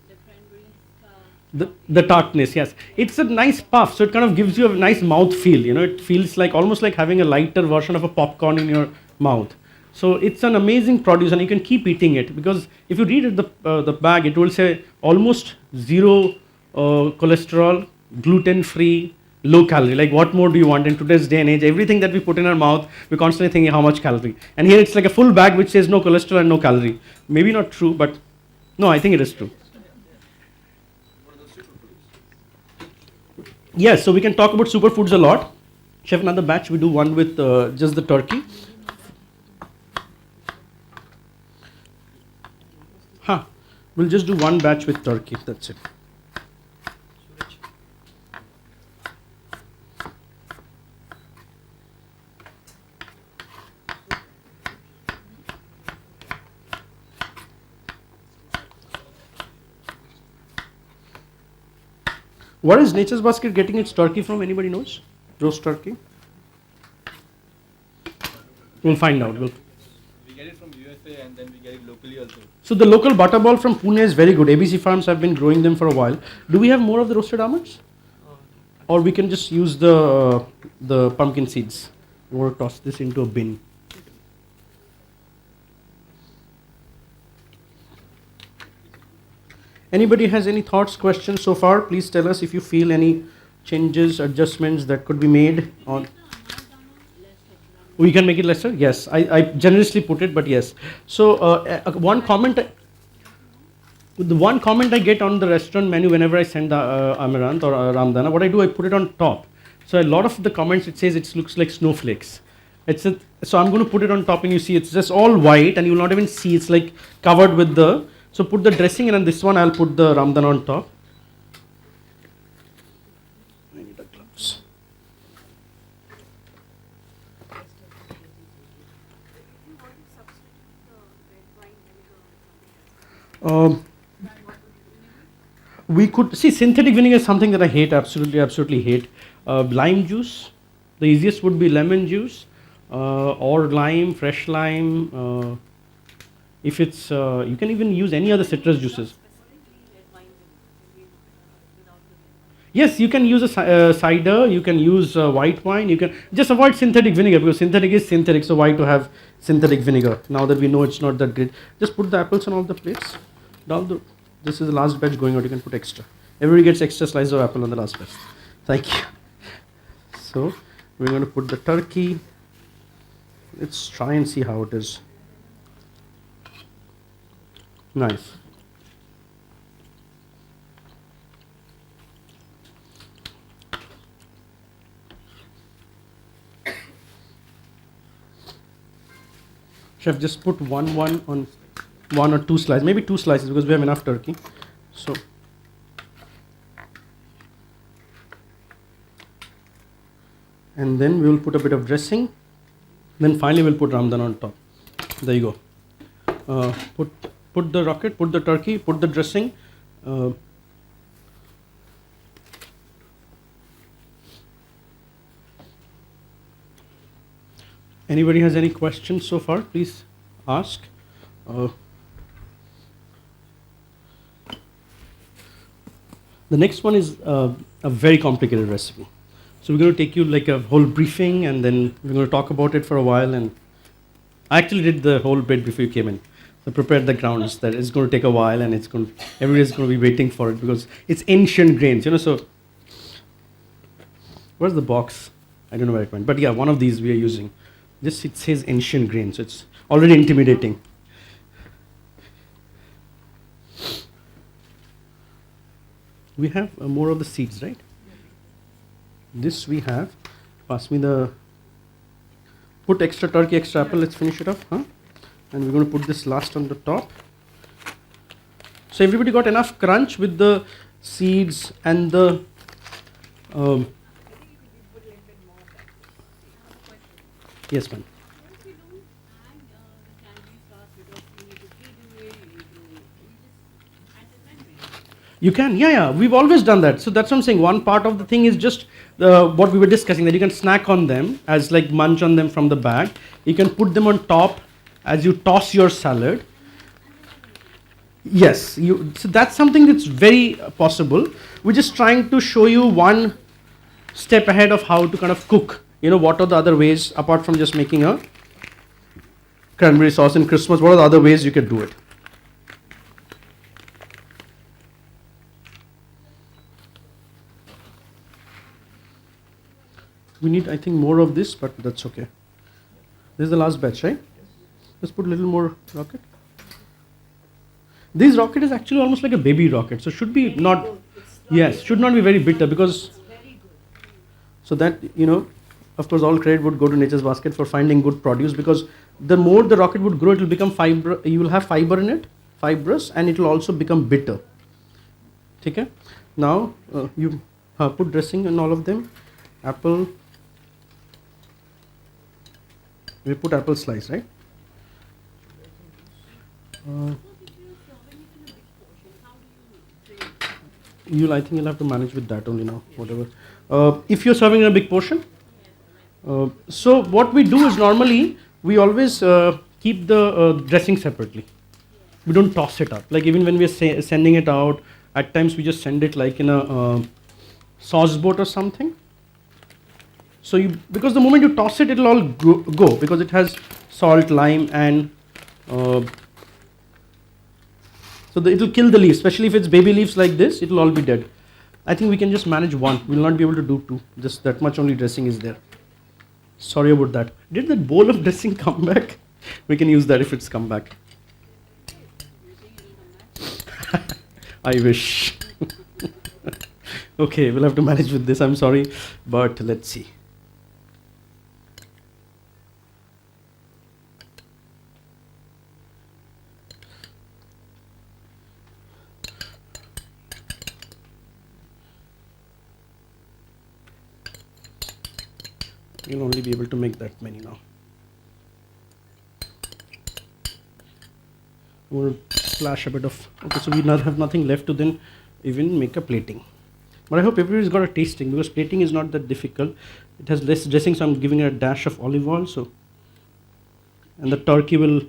different breeds. The tartness, yes. It's a nice puff, so it kind of gives you a nice mouth feel. It feels like almost like having a lighter version of a popcorn in your mouth. So it's an amazing produce, and you can keep eating it because if you read the bag, it will say almost zero cholesterol, gluten free, low calorie. Like what more do you want in today's day and age? Everything that we put in our mouth, we're constantly thinking how much calorie. And here it's like a full bag which says no cholesterol and no calorie. Maybe not true, but no, I think it is true. Yes, so we can talk about superfoods a lot. Chef, another batch, we do one with just the turkey. We'll just do one batch with turkey, that's it. What is Nature's Basket getting its turkey from? Anybody knows? Roast turkey? We'll find out. We get it from USA and then we get it locally also. So the local butterball from Pune is very good. ABC Farms have been growing them for a while. Do we have more of the roasted almonds? Or we can just use the pumpkin seeds. Or toss this into a bin. Anybody has any thoughts, questions so far? Please tell us if you feel any changes, adjustments that could be made on. We can make it lesser? Yes, I generously put it, but yes. So one comment I get on the restaurant menu whenever I send Amaranth or Ramdana, what I do, I put it on top. So a lot of the comments, it says it looks like snowflakes. So I'm going to put it on top, and you see it's just all white, and you will not even see, it's like covered with the. So put the dressing in, and this one I'll put the Ramdana on top. I need the gloves. We could see synthetic vinegar is something that I hate, absolutely hate. Lime juice, the easiest would be lemon juice or lime, fresh lime. If it's, you can even use any other citrus juices. Yes, you can use a cider, you can use white wine, you can just avoid synthetic vinegar because synthetic is synthetic, so why to have synthetic vinegar? Now that we know it's not that great. Just put the apples on all the plates. This is the last batch going out, you can put extra. Everybody gets extra slice of apple on the last batch. Thank you. So, we're going to put the turkey. Let's try and see how it is. Nice. Chef, just put one on one or two slices, maybe two slices because we have enough turkey. So, and then we will put a bit of dressing. Then finally we'll put Ramdan on top. There you go. Put the rocket, put the turkey, put the dressing. Anybody has any questions so far? Please ask. The next one is a very complicated recipe. So we're going to take you like a whole briefing, and then we're going to talk about it for a while. And I actually did the whole bit before you came in. So prepared the grounds that it's going to take a while, and everybody's going to be waiting for it because it's ancient grains, So where's the box? I don't know where it went, but yeah, one of these we are using. This it says ancient grains, so it's already intimidating. We have more of the seeds, right? This we have. Pass me the. Put extra turkey, extra apple. Let's finish it off, huh? And we're going to put this last on the top. So everybody got enough crunch with the seeds and the. Yes, ma'am. You can, yeah. We've always done that. So that's what I'm saying. One part of the thing is just what we were discussing, that you can snack on them as like munch on them from the bag. You can put them on top as you toss your salad. Yes, so that's something that's very possible. We're just trying to show you one step ahead of how to kind of cook. What are the other ways apart from just making a cranberry sauce in Christmas? What are the other ways you could do it? We need, I think, more of this, but that's okay. This is the last batch, right? Let's put a little more rocket. This rocket is actually almost like a baby rocket, so should be not. Yes, should not be very bitter because. So that of course, all credit would go to Nature's Basket for finding good produce, because the more the rocket would grow, it will become fiber. You will have fiber in it, fibrous, and it will also become bitter. Okay. Now you put dressing on all of them. Apple. We put apple slice, right? I think you'll have to manage with that only now. Whatever. If you're serving in a big portion. So what we do is normally we always keep the dressing separately. We don't toss it up. Like even when we are sending it out, at times we just send it like in a sauce boat or something. So because the moment you toss it, it'll all go because it has salt, lime, and so it'll kill the leaves. Especially if it's baby leaves like this, it'll all be dead. I think we can just manage one. We'll not be able to do two. Just that much only dressing is there. Sorry about that. Did that bowl of dressing come back? We can use that if it's come back. I wish. Okay, we'll have to manage with this. I'm sorry, but let's see. You'll only be able to make that many now. We'll splash a bit of. Okay, so we have nothing left to then even make a plating. But I hope everybody's got a tasting, because plating is not that difficult. It has less dressing, so I'm giving it a dash of olive oil. So, and the turkey will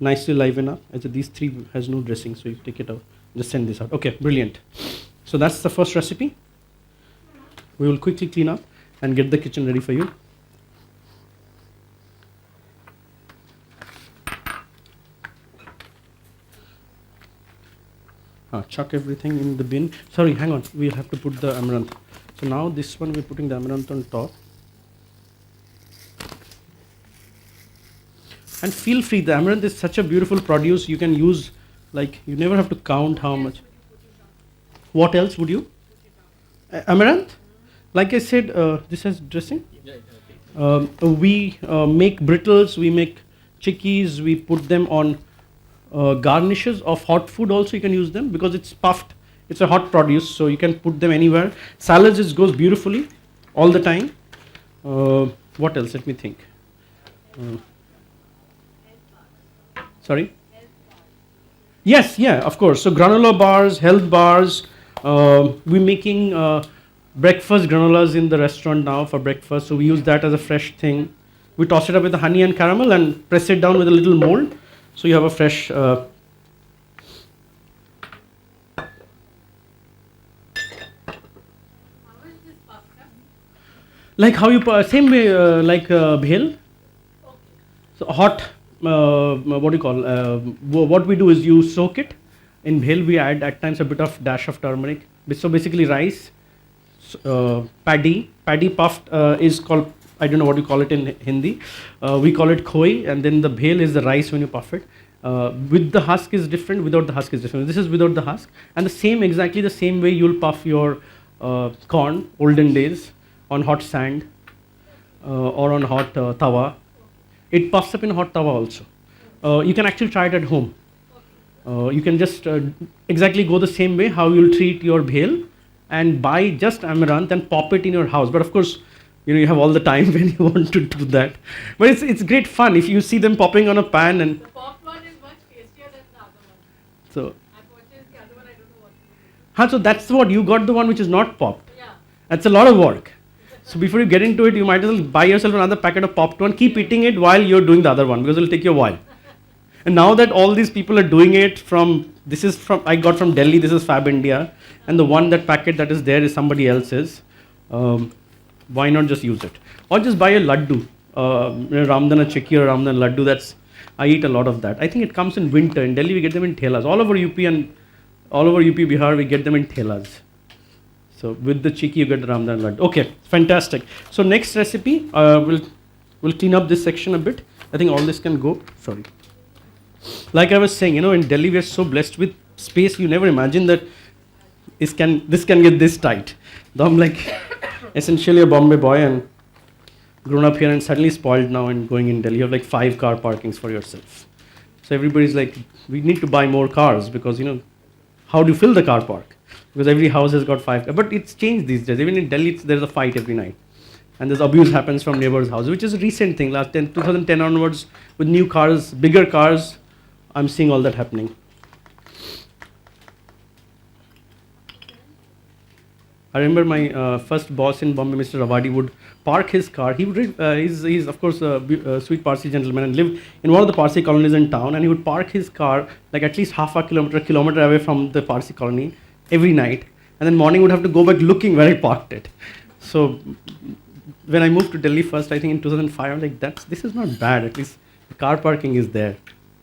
nicely liven up. As these three has no dressing, so you take it out. Just send this out. Okay, brilliant. So that's the first recipe. We will quickly clean up and get the kitchen ready for you. Chuck everything in the bin. Sorry, hang on. We'll have to put the amaranth. So now this one we're putting the amaranth on top. And feel free. The amaranth is such a beautiful produce. You can use, like, you never have to count how much. What else would you? Amaranth? Like I said, this has dressing. We make brittles. We make chickies. We put them on garnishes of hot food. Also you can use them because it's puffed. It's a hot produce, so you can put them anywhere. Salads, it goes beautifully all the time. What else? Let me think. Sorry? Yes, yeah, of course. So granola bars, health bars. We're making breakfast granolas in the restaurant now for breakfast. So we use that as a fresh thing. We toss it up with the honey and caramel and press it down with a little mold. So you have a fresh. Like how you same way like bhel. So hot. What do you call? What we do is you soak it. In bhel we add at times a bit of dash of turmeric. So basically rice, paddy puffed is called. I don't know what you call it in Hindi. We call it khoi, and then the bhel is the rice when you puff it. With the husk is different, without the husk is different. This is without the husk, and exactly the same way you'll puff your corn, olden days, on hot sand or on hot tawa. It puffs up in hot tawa also. You can actually try it at home. You can just exactly go the same way how you'll treat your bhel and buy just amaranth and pop it in your house. But of course, you have all the time when you want to do that. But it's great fun if you see them popping on a pan. And The popped one is much tastier than the other one. so, Unfortunately, the other one I don't know what to do. so that's what you got, the one which is not popped. Yeah. That's a lot of work. So before you get into it, you might as well buy yourself another packet of popped one. Keep eating it while you're doing the other one because it'll take you a while. And now that all these people are doing it I got from Delhi, this is Fab India, and the one that packet that is there is somebody else's. Why not just use it? Or just buy a laddu, Ramdana chikki or Ramdana laddu. I eat a lot of that. I think it comes in winter. In Delhi, we get them in thelas. All over UP, Bihar, we get them in thelas. So with the chikki, you get the Ramdana laddu. Okay, fantastic. So next recipe, we'll clean up this section a bit. I think all this can go. Sorry. Like I was saying, in Delhi, we are so blessed with space. You never imagine that this can get this tight. Though I'm like essentially a Bombay boy and grown up here and suddenly spoiled now and going in Delhi. You have like 5 car parkings for yourself. So everybody's like, we need to buy more cars because, how do you fill the car park? Because every house has got 5 cars. But it's changed these days. Even in Delhi, there's a fight every night. And there's abuse happens from neighbors' houses, which is a recent thing. 2010 onwards, with new cars, bigger cars, I'm seeing all that happening. I remember my first boss in Bombay, Mr. Rawadi, would park his car. He would, he's of course a sweet Parsi gentleman and lived in one of the Parsi colonies in town. And he would park his car like at least half a kilometer away from the Parsi colony every night. And then morning would have to go back looking where he parked it. So when I moved to Delhi first, I think in 2005, I'm like, this is not bad. At least the car parking is there.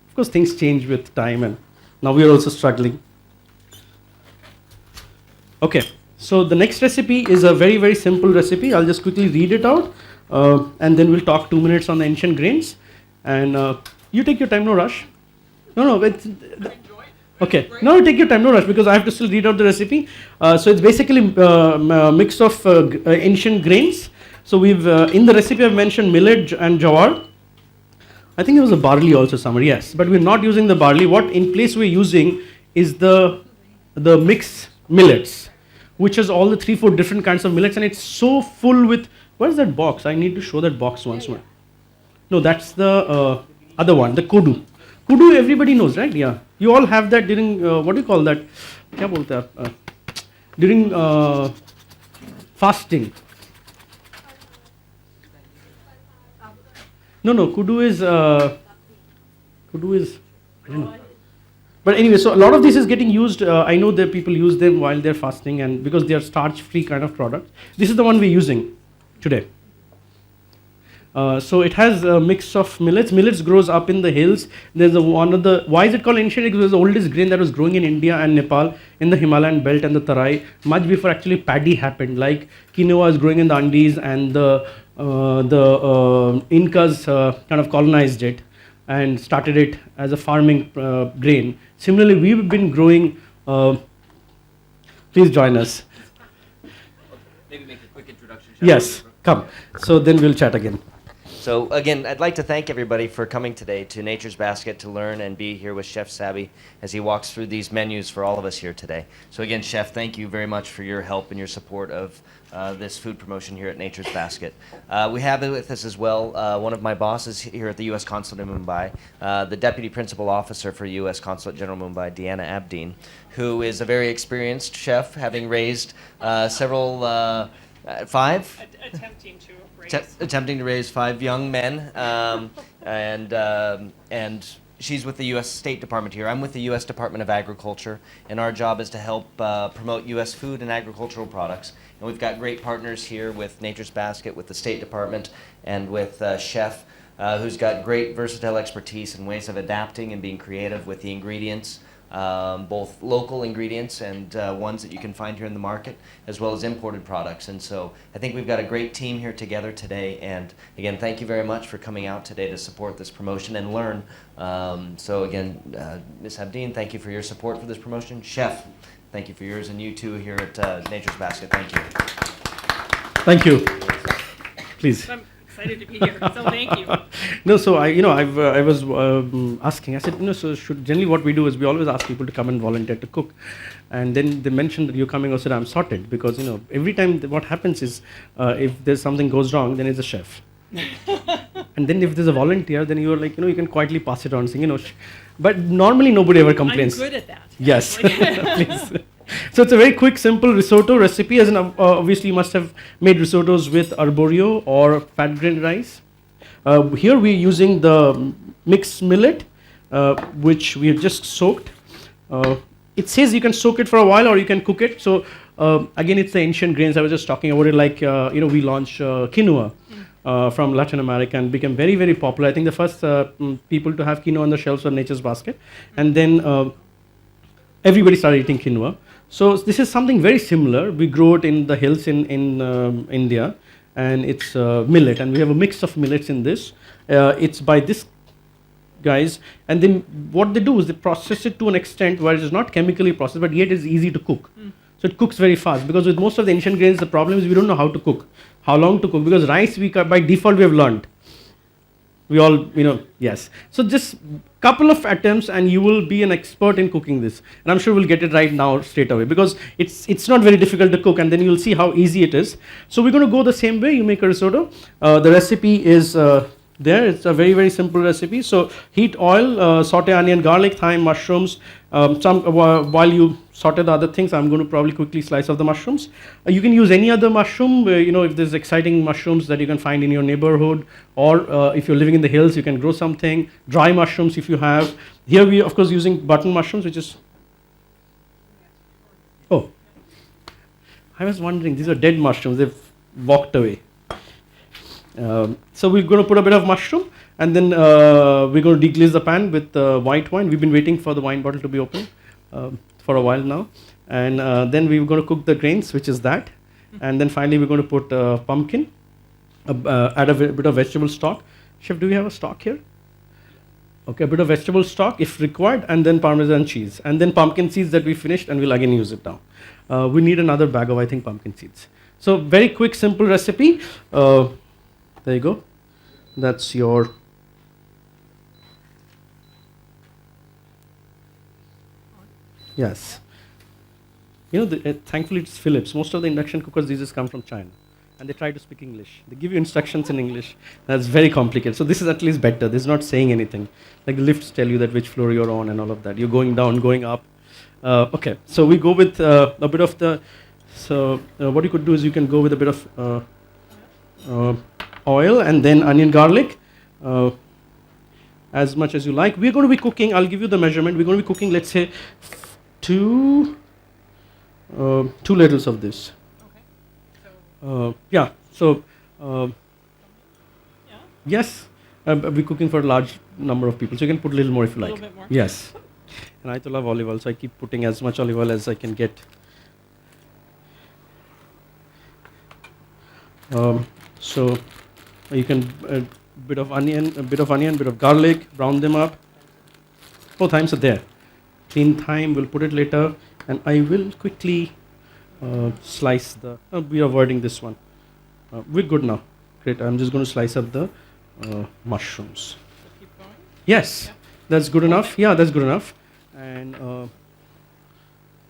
Of course, things change with time, and now we are also struggling. Okay. So the next recipe is a very, very simple recipe. I'll just quickly read it out, and then we'll talk 2 minutes on the ancient grains. And you take your time, no rush. No, it's... Okay, no, take your time, no rush, because I have to still read out the recipe. So it's basically a mix of ancient grains. So we've, in the recipe I've mentioned millet and jawar. I think there was a barley also somewhere, yes. But we're not using the barley. What in place we're using is the mixed millets, which has all the 3-4 different kinds of millets, and it's so full with, where's that box? I need to show that box once more. No, that's the other one, the kodu. Kodu everybody knows, right? Yeah. You all have that during, what do you call that? Kya bolte hai? During fasting. No, kudu is, I don't know. But anyway, so a lot of this is getting used. I know that people use them while they're fasting, and because they are starch-free kind of product. This is the one we're using today. So it has a mix of millets. Millets grows up in the hills. There's why is it called ancient? Because it was the oldest grain that was growing in India and Nepal, in the Himalayan belt and the Tarai, much before actually paddy happened. Like quinoa is growing in the Andes, and the Incas kind of colonized it and started it as a farming grain. Similarly, we've been growing, please join us. Maybe make a quick introduction. Yes, come. So then we'll chat again. So again, I'd like to thank everybody for coming today to Nature's Basket to learn and be here with Chef Sabi as he walks through these menus for all of us here today. So again, Chef, thank you very much for your help and your support of this food promotion here at Nature's Basket. We have with us as well one of my bosses here at the U.S. Consulate in Mumbai, the Deputy Principal Officer for U.S. Consulate General Mumbai, Deanna Abdeen, who is a very experienced chef, having raised several, 5? Attempting to raise. Attempting to raise 5 young men, and she's with the U.S. State Department here. I'm with the U.S. Department of Agriculture, and our job is to help promote U.S. food and agricultural products. And we've got great partners here with Nature's Basket, with the State Department, and with Chef, who's got great versatile expertise and ways of adapting and being creative with the ingredients. Both local ingredients and ones that you can find here in the market, as well as imported products. And so I think we've got a great team here together today. And again, thank you very much for coming out today to support this promotion and learn. So again, Ms. Abdeen, thank you for your support for this promotion. Chef, thank you for yours, and you too here at Nature's Basket. Thank you. Thank you. Please. I'm excited to be here, so thank you. No, so I was asking. I said, so generally what we do is we always ask people to come and volunteer to cook, and then they mentioned that you're coming. I said, I'm sorted, because every time what happens is if there's something goes wrong, then it's a chef, and then if there's a volunteer, then you're like you can quietly pass it on, saying but normally nobody ever complains. I'm good at that. Yes, please. So it's a very quick, simple risotto recipe. As obviously, you must have made risottos with arborio or fat grain rice. Here we're using the mixed millet, which we have just soaked. It says you can soak it for a while or you can cook it. So again, it's the ancient grains. I was just talking about it. Like we launched quinoa from Latin America and became very, very popular. I think the first people to have quinoa on the shelves were Nature's Basket, and then everybody started eating quinoa. So this is something very similar. We grow it in the hills in India, and it's millet, and we have a mix of millets in this. It's by this guys, and then what they do is they process it to an extent where it is not chemically processed, but yet it's easy to cook. So it cooks very fast, because with most of the ancient grains, the problem is we don't know how to cook, how long to cook, because rice by default we have learned. We all, yes. So just couple of attempts and you will be an expert in cooking this. And I'm sure we'll get it right now straight away, because it's not very difficult to cook, and then you'll see how easy it is. So we're going to go the same way you make a risotto. The recipe is there. It's a very, very simple recipe. So heat oil, saute onion, garlic, thyme, mushrooms. While you saute the other things, I'm going to probably quickly slice off the mushrooms. You can use any other mushroom, if there's exciting mushrooms that you can find in your neighborhood, or if you're living in the hills, you can grow something. Dry mushrooms if you have. Here we are, of course, using button mushrooms, which is, oh, I was wondering, these are dead mushrooms, they've walked away. So we're going to put a bit of mushroom, and then we're going to deglaze the pan with white wine. We've been waiting for the wine bottle to be open for a while now. And then we're going to cook the grains, which is that. And then finally we're going to put pumpkin, add a bit of vegetable stock. Chef, do we have a stock here? Okay, a bit of vegetable stock if required, and then Parmesan cheese. And then pumpkin seeds that we finished, and we'll again use it now. We need another bag of, I think, pumpkin seeds. So very quick, simple recipe. There you go. That's your yes. Thankfully it's Philips. Most of the induction cookers these days come from China, and they try to speak English. They give you instructions in English. That's very complicated. So this is at least better. This is not saying anything. Like the lifts tell you that which floor you're on and all of that. You're going down, going up. Okay. So we go with a bit of the. So what you could do is you can go with a bit of oil, and then onion, garlic, as much as you like. We're going to be cooking, I'll give you the measurement, we're going to be cooking, let's say, two ladles of this. Okay. Yeah, so, yes, we're cooking for a large number of people, so you can put a little more if you like. A little bit more. Yes. And I love olive oil, so I keep putting as much olive oil as I can get. So you can bit of onion, bit of garlic, brown them up. Oh, thymes are there. Clean thyme, we'll put it later, and I will quickly slice the. We are avoiding this one. We're good now. Great. I'm just going to slice up the mushrooms. So keep going. Yes, that's good enough. Yeah, that's good enough. And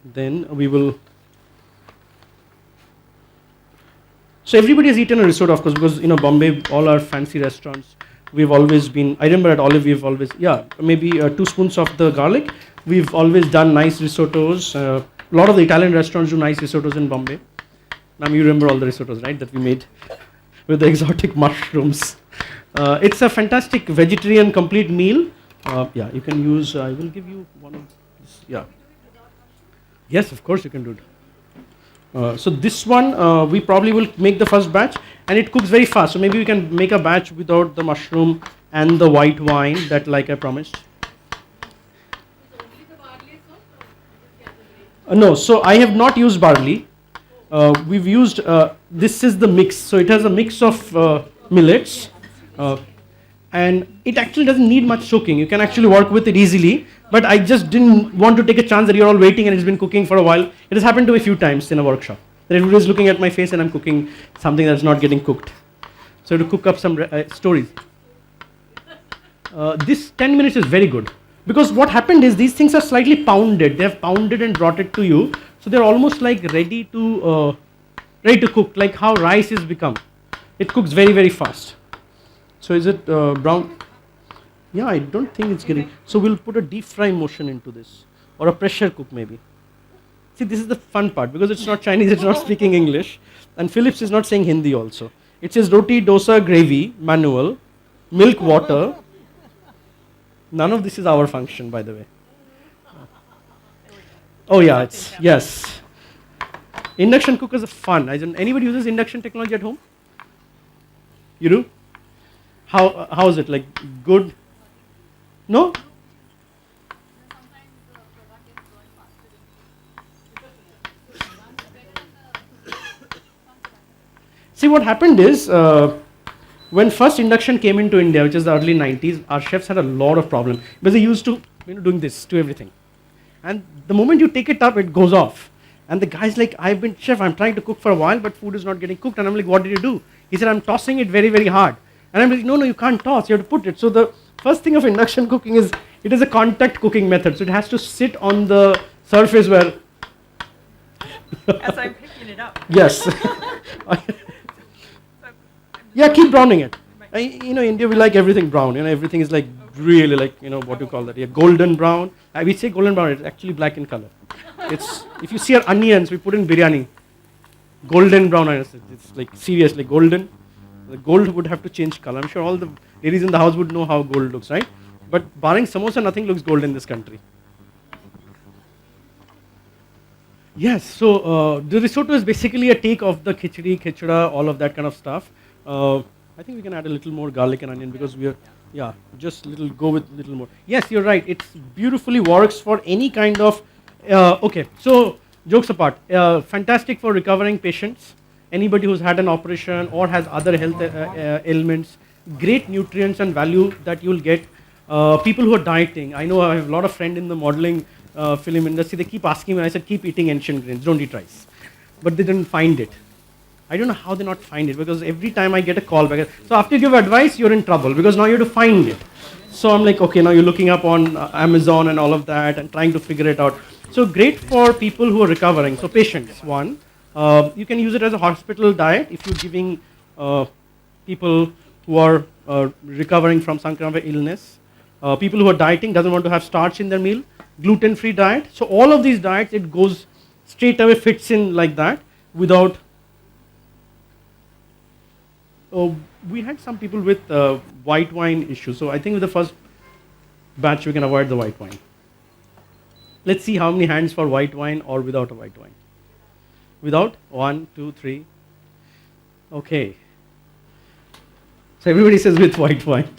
then we will. So everybody has eaten a risotto, of course, because Bombay, all our fancy restaurants, we've always been. I remember at Olive, we've always maybe 2 spoons of the garlic. We've always done nice risottos. A lot of the Italian restaurants do nice risottos in Bombay. Now you remember all the risottos, right, that we made with the exotic mushrooms. It's a fantastic vegetarian complete meal. Yeah, you can use. I will give you one of this. Yeah. Yes, of course you can do it. So this one, we probably will make the first batch, and it cooks very fast. So maybe we can make a batch without the mushroom and the white wine, that like I promised. Only the barley sauce, or is it the other grain? No, so I have not used barley. We've used, this is the mix. So it has a mix of millets. And it actually doesn't need much soaking. You can actually work with it easily. But I just didn't want to take a chance that you're all waiting and it's been cooking for a while. It has happened to me a few times in a workshop. That everybody's looking at my face and I'm cooking something that's not getting cooked. So to cook up some stories. This 10 minutes is very good. Because what happened is these things are slightly pounded. They have pounded and brought it to you. So they're almost like ready to cook, like how rice has become. It cooks very, very fast. So is it brown? Yeah, I don't think it's getting. So we'll put a deep fry motion into this, or a pressure cook maybe. See, this is the fun part, because it's not Chinese, it's not speaking English, and Philips is not saying Hindi also. It says roti, dosa, gravy, manual, milk, water. None of this is our function, by the way. Oh yeah, it's yes. Induction cookers are fun. Anybody uses induction technology at home? You do? How is it? Like good? No? See, what happened is when first induction came into India, which is the early 90s, our chefs had a lot of problem because they used to doing this to everything. And the moment you take it up, it goes off. And the guy's like, I've been chef, I'm trying to cook for a while, but food is not getting cooked. And I'm like, what did you do? He said, I'm tossing it very, very hard. And I'm like, no, you can't toss, you have to put it. So the first thing of induction cooking is, it is a contact cooking method. So it has to sit on the surface where... As I'm picking it up. Yes. Yeah, keep browning it. India, we like everything brown. Everything is like really like, what do you call that? Yeah, golden brown. We say golden brown, it's actually black in color. It's, if you see our onions, we put in biryani. Golden brown onions. It's like seriously golden. The gold would have to change color. I'm sure all the ladies in the house would know how gold looks, right? But barring samosa, nothing looks gold in this country. Yes, so the risotto is basically a take of the khichdi, khichda, all of that kind of stuff. I think we can add a little more garlic and onion because we are, just go with a little more. Yes, you're right. It beautifully works for any kind of, okay, so jokes apart, fantastic for recovering patients, anybody who's had an operation or has other health ailments, great nutrients and value that you'll get. People who are dieting, I know I have a lot of friends in the modeling film industry, they keep asking me, I said, keep eating ancient grains, don't eat rice. But they didn't find it. I don't know how they not find it because every time I get a call back. So after you give advice, you're in trouble because now you have to find it. So I'm like, okay, now you're looking up on Amazon and all of that and trying to figure it out. So great for people who are recovering. So patients, one, you can use it as a hospital diet if you're giving people who are recovering from some kind of illness. People who are dieting, doesn't want to have starch in their meal, gluten-free diet. So all of these diets, it goes straight away, fits in like that without. We had some people with white wine issues. So I think with the first batch, we can avoid the white wine. Let's see how many hands for white wine or without a white wine. Without? 1, 2, 3. Okay. So everybody says with white wine.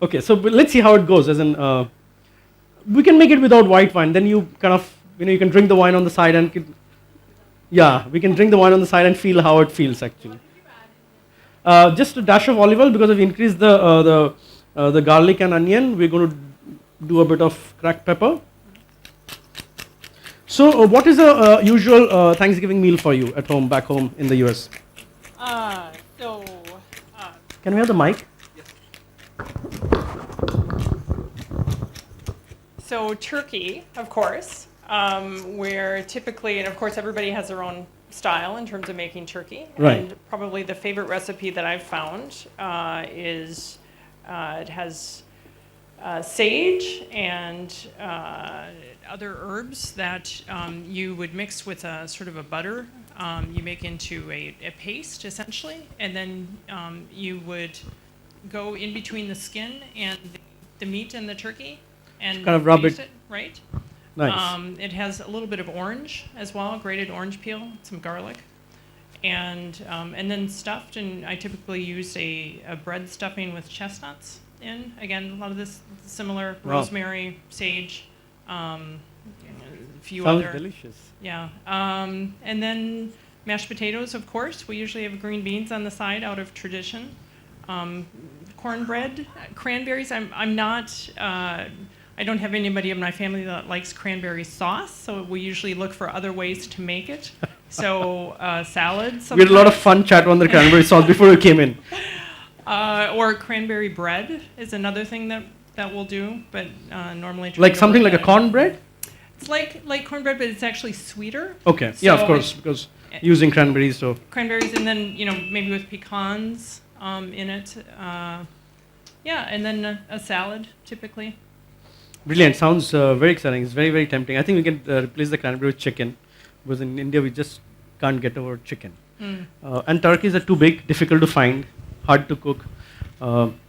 Okay, so let's see how it goes. As in, we can make it without white wine. Then you kind of, you can drink the wine on the side and, we can drink the wine on the side and feel how it feels actually. Just a dash of olive oil because we've increased the garlic and onion. We're going to do a bit of cracked pepper. So what is a usual Thanksgiving meal for you at home, back home in the US? Can we have the mic? So turkey, of course, where typically, and of course everybody has their own style in terms of making turkey. Right. And probably the favorite recipe that I've found is it has sage and other herbs that you would mix with a sort of a butter. You make into a paste essentially, and then you would go in between the skin and the meat and the turkey and kind of rub use it. Right. Nice. It has a little bit of orange as well, grated orange peel, some garlic, and then stuffed. And I typically use a bread stuffing with chestnuts in. Again, a lot of this similar rosemary, sage, a few Sounds other. delicious. Yeah, and then mashed potatoes, of course. We usually have green beans on the side out of tradition. Cornbread, cranberries. I'm not. I don't have anybody in my family that likes cranberry sauce, so we usually look for other ways to make it. So salads. We had a lot of fun chat on the cranberry sauce before we came in. Or cranberry bread is another thing that we'll do, but normally. Like something like a cornbread? It's like cornbread, but it's actually sweeter. Okay. So Yeah, of course, because using cranberries, so. Cranberries, and then maybe with pecans in it. Yeah, and then a salad typically. Brilliant. Sounds very exciting. It's very, very tempting. I think we can replace the cranberry with chicken, because in India we just can't get over chicken. And turkeys are too big, difficult to find, hard to cook.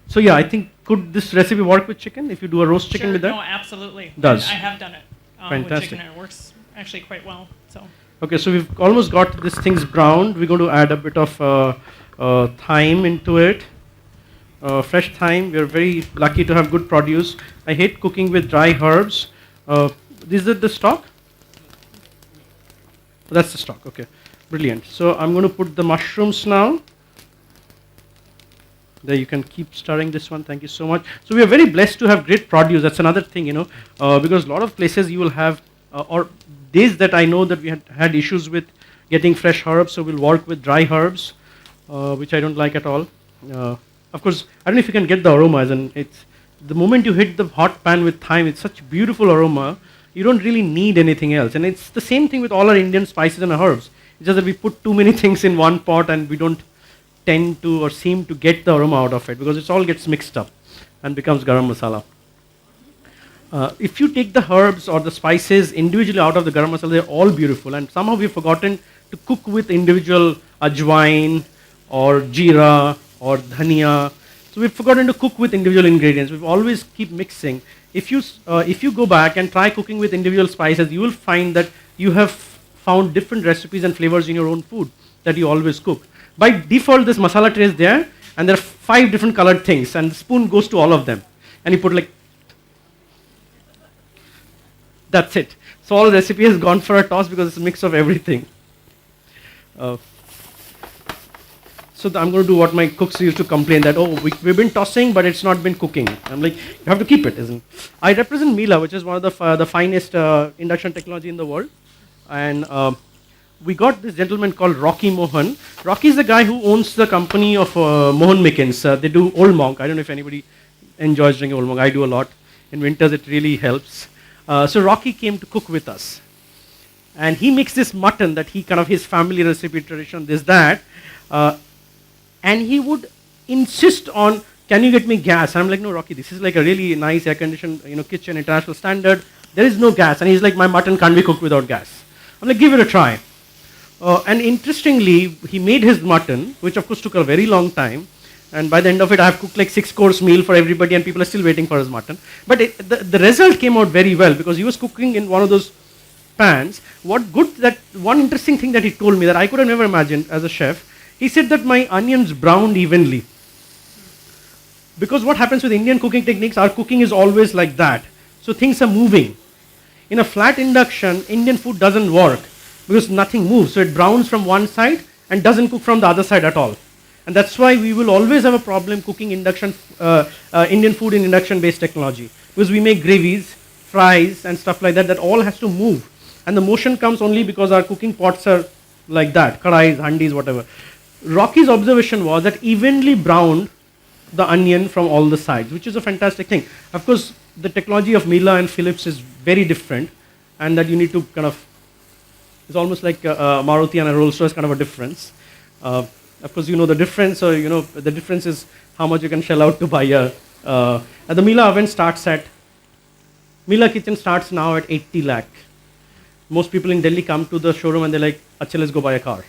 So yeah, I think could this recipe work with chicken if you do a roast chicken Sure, with that? no, absolutely. Does. And I have done it with Fantastic. chicken, and it works actually quite well. So. Okay, so we've almost got this things browned. We're going to add a bit of thyme into it. Fresh thyme. We're very lucky to have good produce. I hate cooking with dry herbs. Is it the stock? That's the stock. Okay, brilliant. So I'm going to put the mushrooms now. There, you can keep stirring this one. Thank you so much. So we are very blessed to have great produce. That's another thing, because a lot of places you will have, or days that I know that we had issues with getting fresh herbs. So we'll work with dry herbs, which I don't like at all. Of course, I don't know if you can get the aromas, and it's the moment you hit the hot pan with thyme, it's such beautiful aroma. You don't really need anything else, and it's the same thing with all our Indian spices and herbs. It's just that we put too many things in one pot, and we don't tend to or seem to get the aroma out of it because it all gets mixed up and becomes garam masala. If you take the herbs or the spices individually out of the garam masala, they're all beautiful, and somehow we've forgotten to cook with individual ajwain or jeera or dhania. So we've forgotten to cook with individual ingredients. We've always keep mixing. If you go back and try cooking with individual spices, you will find that you have found different recipes and flavors in your own food that you always cook. By default, this masala tray is there, and there are 5 different colored things, and the spoon goes to all of them. And you put like, that's it. So all the recipe has gone for a toss because it's a mix of everything. So I'm going to do what my cooks used to complain that, oh, we've been tossing, but it's not been cooking. I'm like, you have to keep it, isn't it? I represent Mila, which is one of the finest induction technology in the world. And we got this gentleman called Rocky Mohan. Rocky is the guy who owns the company of Mohan Mickens. They do Old Monk. I don't know if anybody enjoys drinking Old Monk. I do a lot. In winters, it really helps. So Rocky came to cook with us. And he makes this mutton that his family recipe tradition, this, that. And he would insist on, can you get me gas? I'm like, no, Rocky, this is like a really nice air-conditioned kitchen, international standard. There is no gas. And he's like, my mutton can't be cooked without gas. I'm like, give it a try. And interestingly, he made his mutton, which of course took a very long time. And by the end of it, I have cooked like 6-course meal for everybody, and people are still waiting for his mutton. But the result came out very well because he was cooking in one of those pans. One interesting thing that he told me that I could have never imagined as a chef, he said that my onions browned evenly. Because what happens with Indian cooking techniques, our cooking is always like that. So things are moving. In a flat induction, Indian food doesn't work because nothing moves. So it browns from one side and doesn't cook from the other side at all. And that's why we will always have a problem cooking Indian food in induction-based technology. Because we make gravies, fries, and stuff like that all has to move. And the motion comes only because our cooking pots are like that, kadais, handis, whatever. Rocky's observation was that evenly browned the onion from all the sides, which is a fantastic thing. Of course, the technology of Miele and Philips is very different, and that you need to it's almost like a Maruti and a Rolls Royce kind of a difference. Of course, you know the difference, so the difference is how much you can shell out to buy a. The Miele oven Miele kitchen starts now at 80 lakh. Most people in Delhi come to the showroom and they're like, "Acha, let's go buy a car,"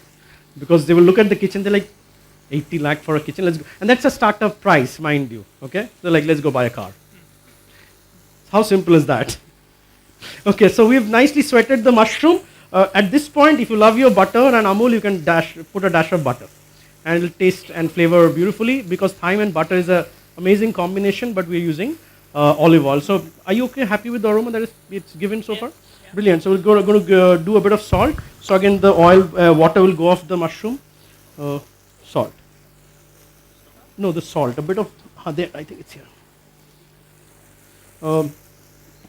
because they will look at the kitchen, they're like, 80 lakh for a kitchen, let's go. And that's a startup price, mind you. Okay, they're like, let's go buy a car. How simple is that? Okay, so we've nicely sweated the mushroom. At this point, if you love your butter and amul, you can put a dash of butter, and it'll taste and flavor beautifully because thyme and butter is an amazing combination. But we're using olive oil. So, are you okay? Happy with the aroma that it's given so far? Yeah. Brilliant. So we're going to do a bit of salt. So again, the water will go off the mushroom. Salt. No, the salt. A bit of there. I think it's here.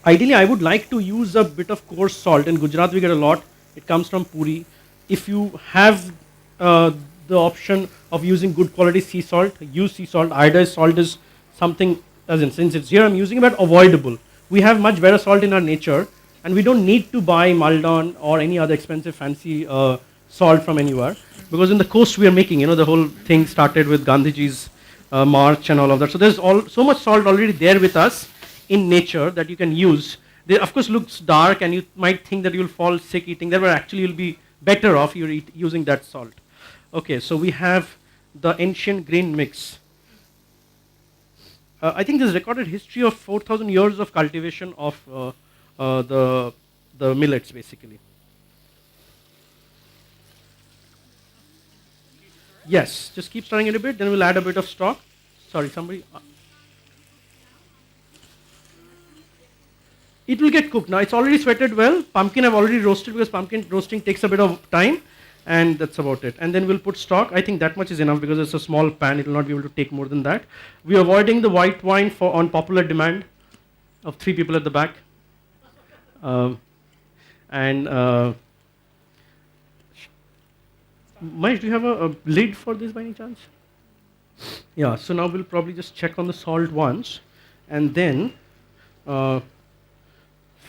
Ideally, I would like to use a bit of coarse salt. In Gujarat, we get a lot. It comes from Puri. If you have the option of using good quality sea salt, use sea salt. Iodized salt is something, since it's here, I'm using it, but avoidable. We have much better salt in our nature, and we don't need to buy Maldon or any other expensive fancy salt from anywhere. Because in the coast we are making, the whole thing started with Gandhiji's march and all of that. So there's so much salt already there with us in nature that you can use. They of course looks dark and you might think that you'll fall sick eating that, but actually you'll be better off using that salt. Okay, so we have the ancient grain mix. I think there's recorded history of 4,000 years of cultivation of the millets, basically. Yes, just keep stirring it a bit, then we'll add a bit of stock. Sorry, somebody. It will get cooked. Now it's already sweated well. Pumpkin I've already roasted because pumpkin roasting takes a bit of time, and that's about it. And then we'll put stock. I think that much is enough because it's a small pan. It will not be able to take more than that. We're avoiding the white wine for on popular demand of 3 people at the back. Mahesh, do you have a lid for this by any chance? Yeah, so now we'll probably just check on the salt once, and then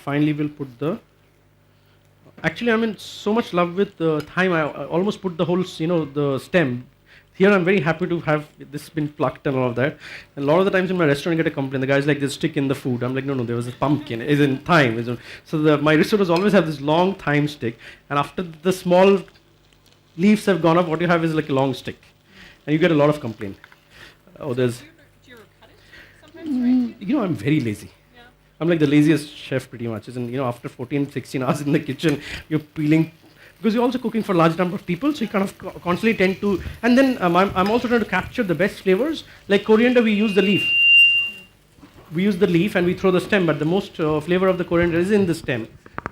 finally we'll put the. Actually, I'm in so much love with the thyme. I almost put the whole, the stem. Here, I'm very happy to have this been plucked and all of that. And a lot of the times in my restaurant, I get a complaint. The guys like, they stick in the food. I'm like, no, there was a pumpkin. Is in thyme. So my risottos always have this long thyme stick. And after the small leaves have gone up, what you have is like a long stick. And you get a lot of complaint. Oh, there's. Do you cut it sometimes, right? I'm very lazy. Yeah. I'm like the laziest chef pretty much. And after 14, 16 hours in the kitchen, you're peeling, because you're also cooking for a large number of people, so you kind of constantly tend to, and then I'm also trying to capture the best flavors. Like coriander, we use the leaf. We use the leaf and we throw the stem, but the most flavor of the coriander is in the stem.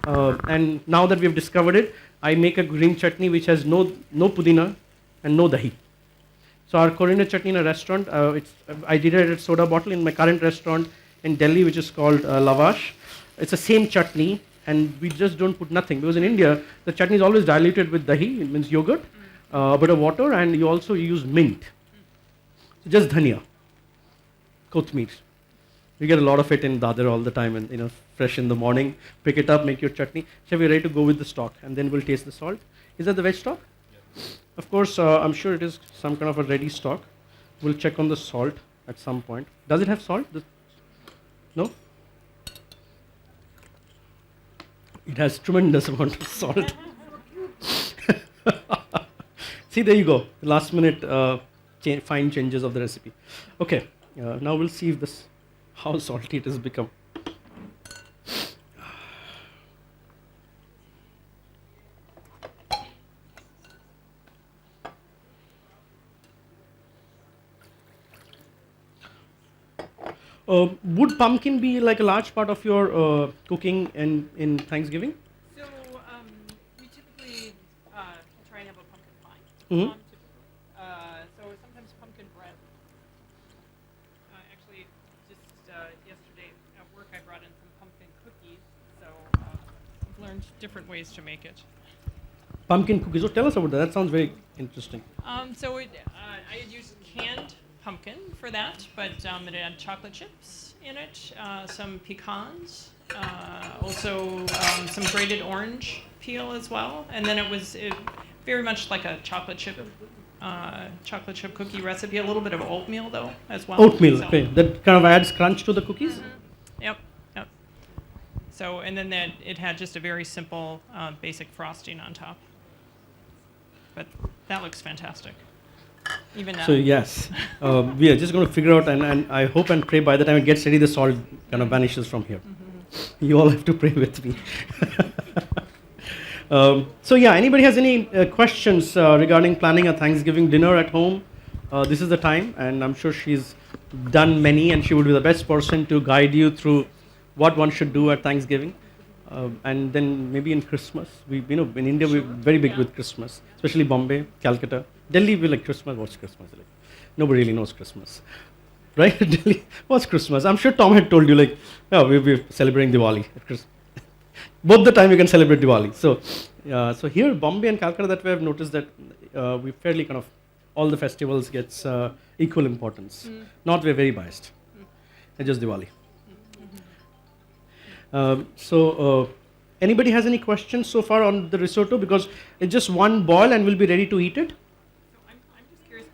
And now that we've discovered it, I make a green chutney which has no pudina and no dahi. So our coriander chutney in a restaurant, I did it at soda bottle in my current restaurant in Delhi, which is called Lavash. It's the same chutney, and we just don't put nothing, because in India the chutney is always diluted with dahi, it means yogurt, a bit of water, and you also use mint. So just dhania, kothmeer. You get a lot of it in Dadar all the time, and fresh in the morning. Pick it up, make your chutney. Chef, we're ready to go with the stock, and then we'll taste the salt. Is that the veg stock? Of course, I'm sure it is some kind of a ready stock. We'll check on the salt at some point. Does it have salt? No? It has tremendous amount of salt. See, there you go. Last minute fine changes of the recipe. Okay, now we'll see if how salty it has become. Would pumpkin be like a large part of your cooking in Thanksgiving? So we typically try and have a pumpkin pie. Mhm. So sometimes pumpkin bread. Actually, just yesterday at work, I brought in some pumpkin cookies. So I've learned different ways to make it. Pumpkin cookies. So tell us about that. That sounds very interesting. So I had used canned pumpkin for that, but it had chocolate chips in it, some pecans, also some grated orange peel as well, and then it was very much like a chocolate chip cookie recipe. A little bit of oatmeal though as well. Oatmeal. So, Okay. That kind of adds crunch to the cookies. Yep. So and then it had just a very simple basic frosting on top. But that looks fantastic. Even now. So yes, we are just going to figure out, and I hope and pray by the time it gets ready, the salt kind of vanishes from here. You all have to pray with me. So yeah, anybody has any questions regarding planning a Thanksgiving dinner at home? This is the time, and I'm sure she's done many, and she would be the best person to guide you through what one should do at Thanksgiving. And then maybe in Christmas, in India we're very big with Christmas, especially Bombay, Calcutta. Delhi, we like Christmas. What's Christmas? Like, nobody really knows Christmas, right? Delhi, what's Christmas? I'm sure Tom had told you, like, we're celebrating Diwali at Christmas. Both the time you can celebrate Diwali. So here, Bombay and Calcutta, that way I've noticed that we fairly kind of, all the festivals gets equal importance. Not we're very biased. It's just Diwali. Anybody has any questions so far on the risotto? Because it's just one boil and we'll be ready to eat it. So I'm just curious.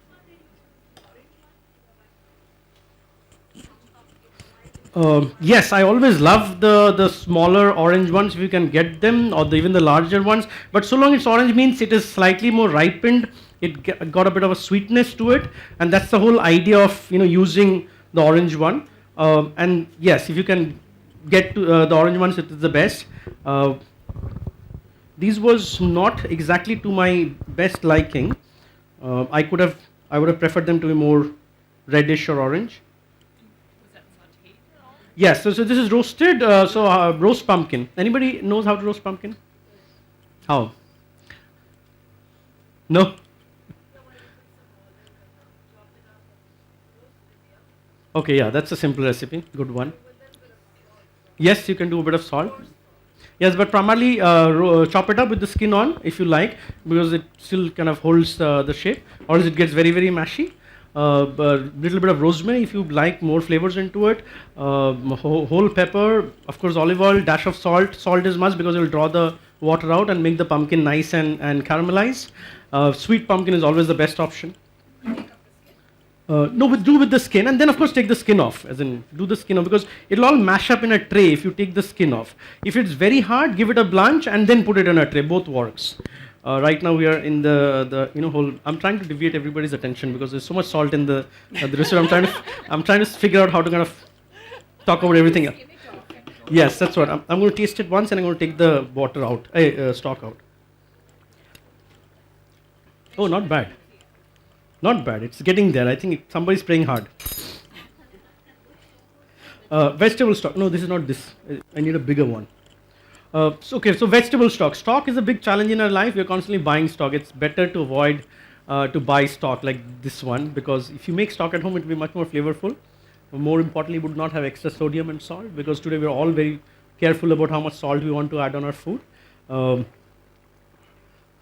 Yes, I always love the smaller orange ones if you can get them, or even the larger ones. But so long it's orange means it is slightly more ripened. It got a bit of a sweetness to it, and that's the whole idea of using the orange one. And yes, if you can get to the orange ones, it is the best. These was not exactly to my best liking. I would have preferred them to be more reddish or orange. Was that sauteed at all? Yes, so this is roasted, roast pumpkin. Anybody knows how to roast pumpkin? How? No? Okay, yeah, that's a simple recipe, good one. Yes, you can do a bit of salt. Yes, but primarily chop it up with the skin on if you like, because it still kind of holds the shape, or else it gets very, very mashy. Little bit of rosemary if you like more flavors into it. Whole pepper, of course, olive oil, dash of salt. Salt is must because it will draw the water out and make the pumpkin nice and caramelize. Sweet pumpkin is always the best option. No, do with the skin, and then of course take the skin off, as in do the skin off, because it'll all mash up in a tray if you take the skin off. If it's very hard, give it a blanch and then put it in a tray. Both works. Right now we are in the whole. I'm trying to deviate everybody's attention because there's so much salt in the recipe. I'm trying to figure out how to kind of talk about everything else. Yes, that's what I'm going to taste it once, and I'm going to take the water out, stock out. Oh, not bad. Not bad. It's getting there. I think somebody's praying hard. Vegetable stock. No, this is not this. I need a bigger one. So vegetable stock. Stock is a big challenge in our life. We're constantly buying stock. It's better to avoid to buy stock like this one, because if you make stock at home, it will be much more flavorful. More importantly, it would not have extra sodium and salt, because today we're all very careful about how much salt we want to add on our food.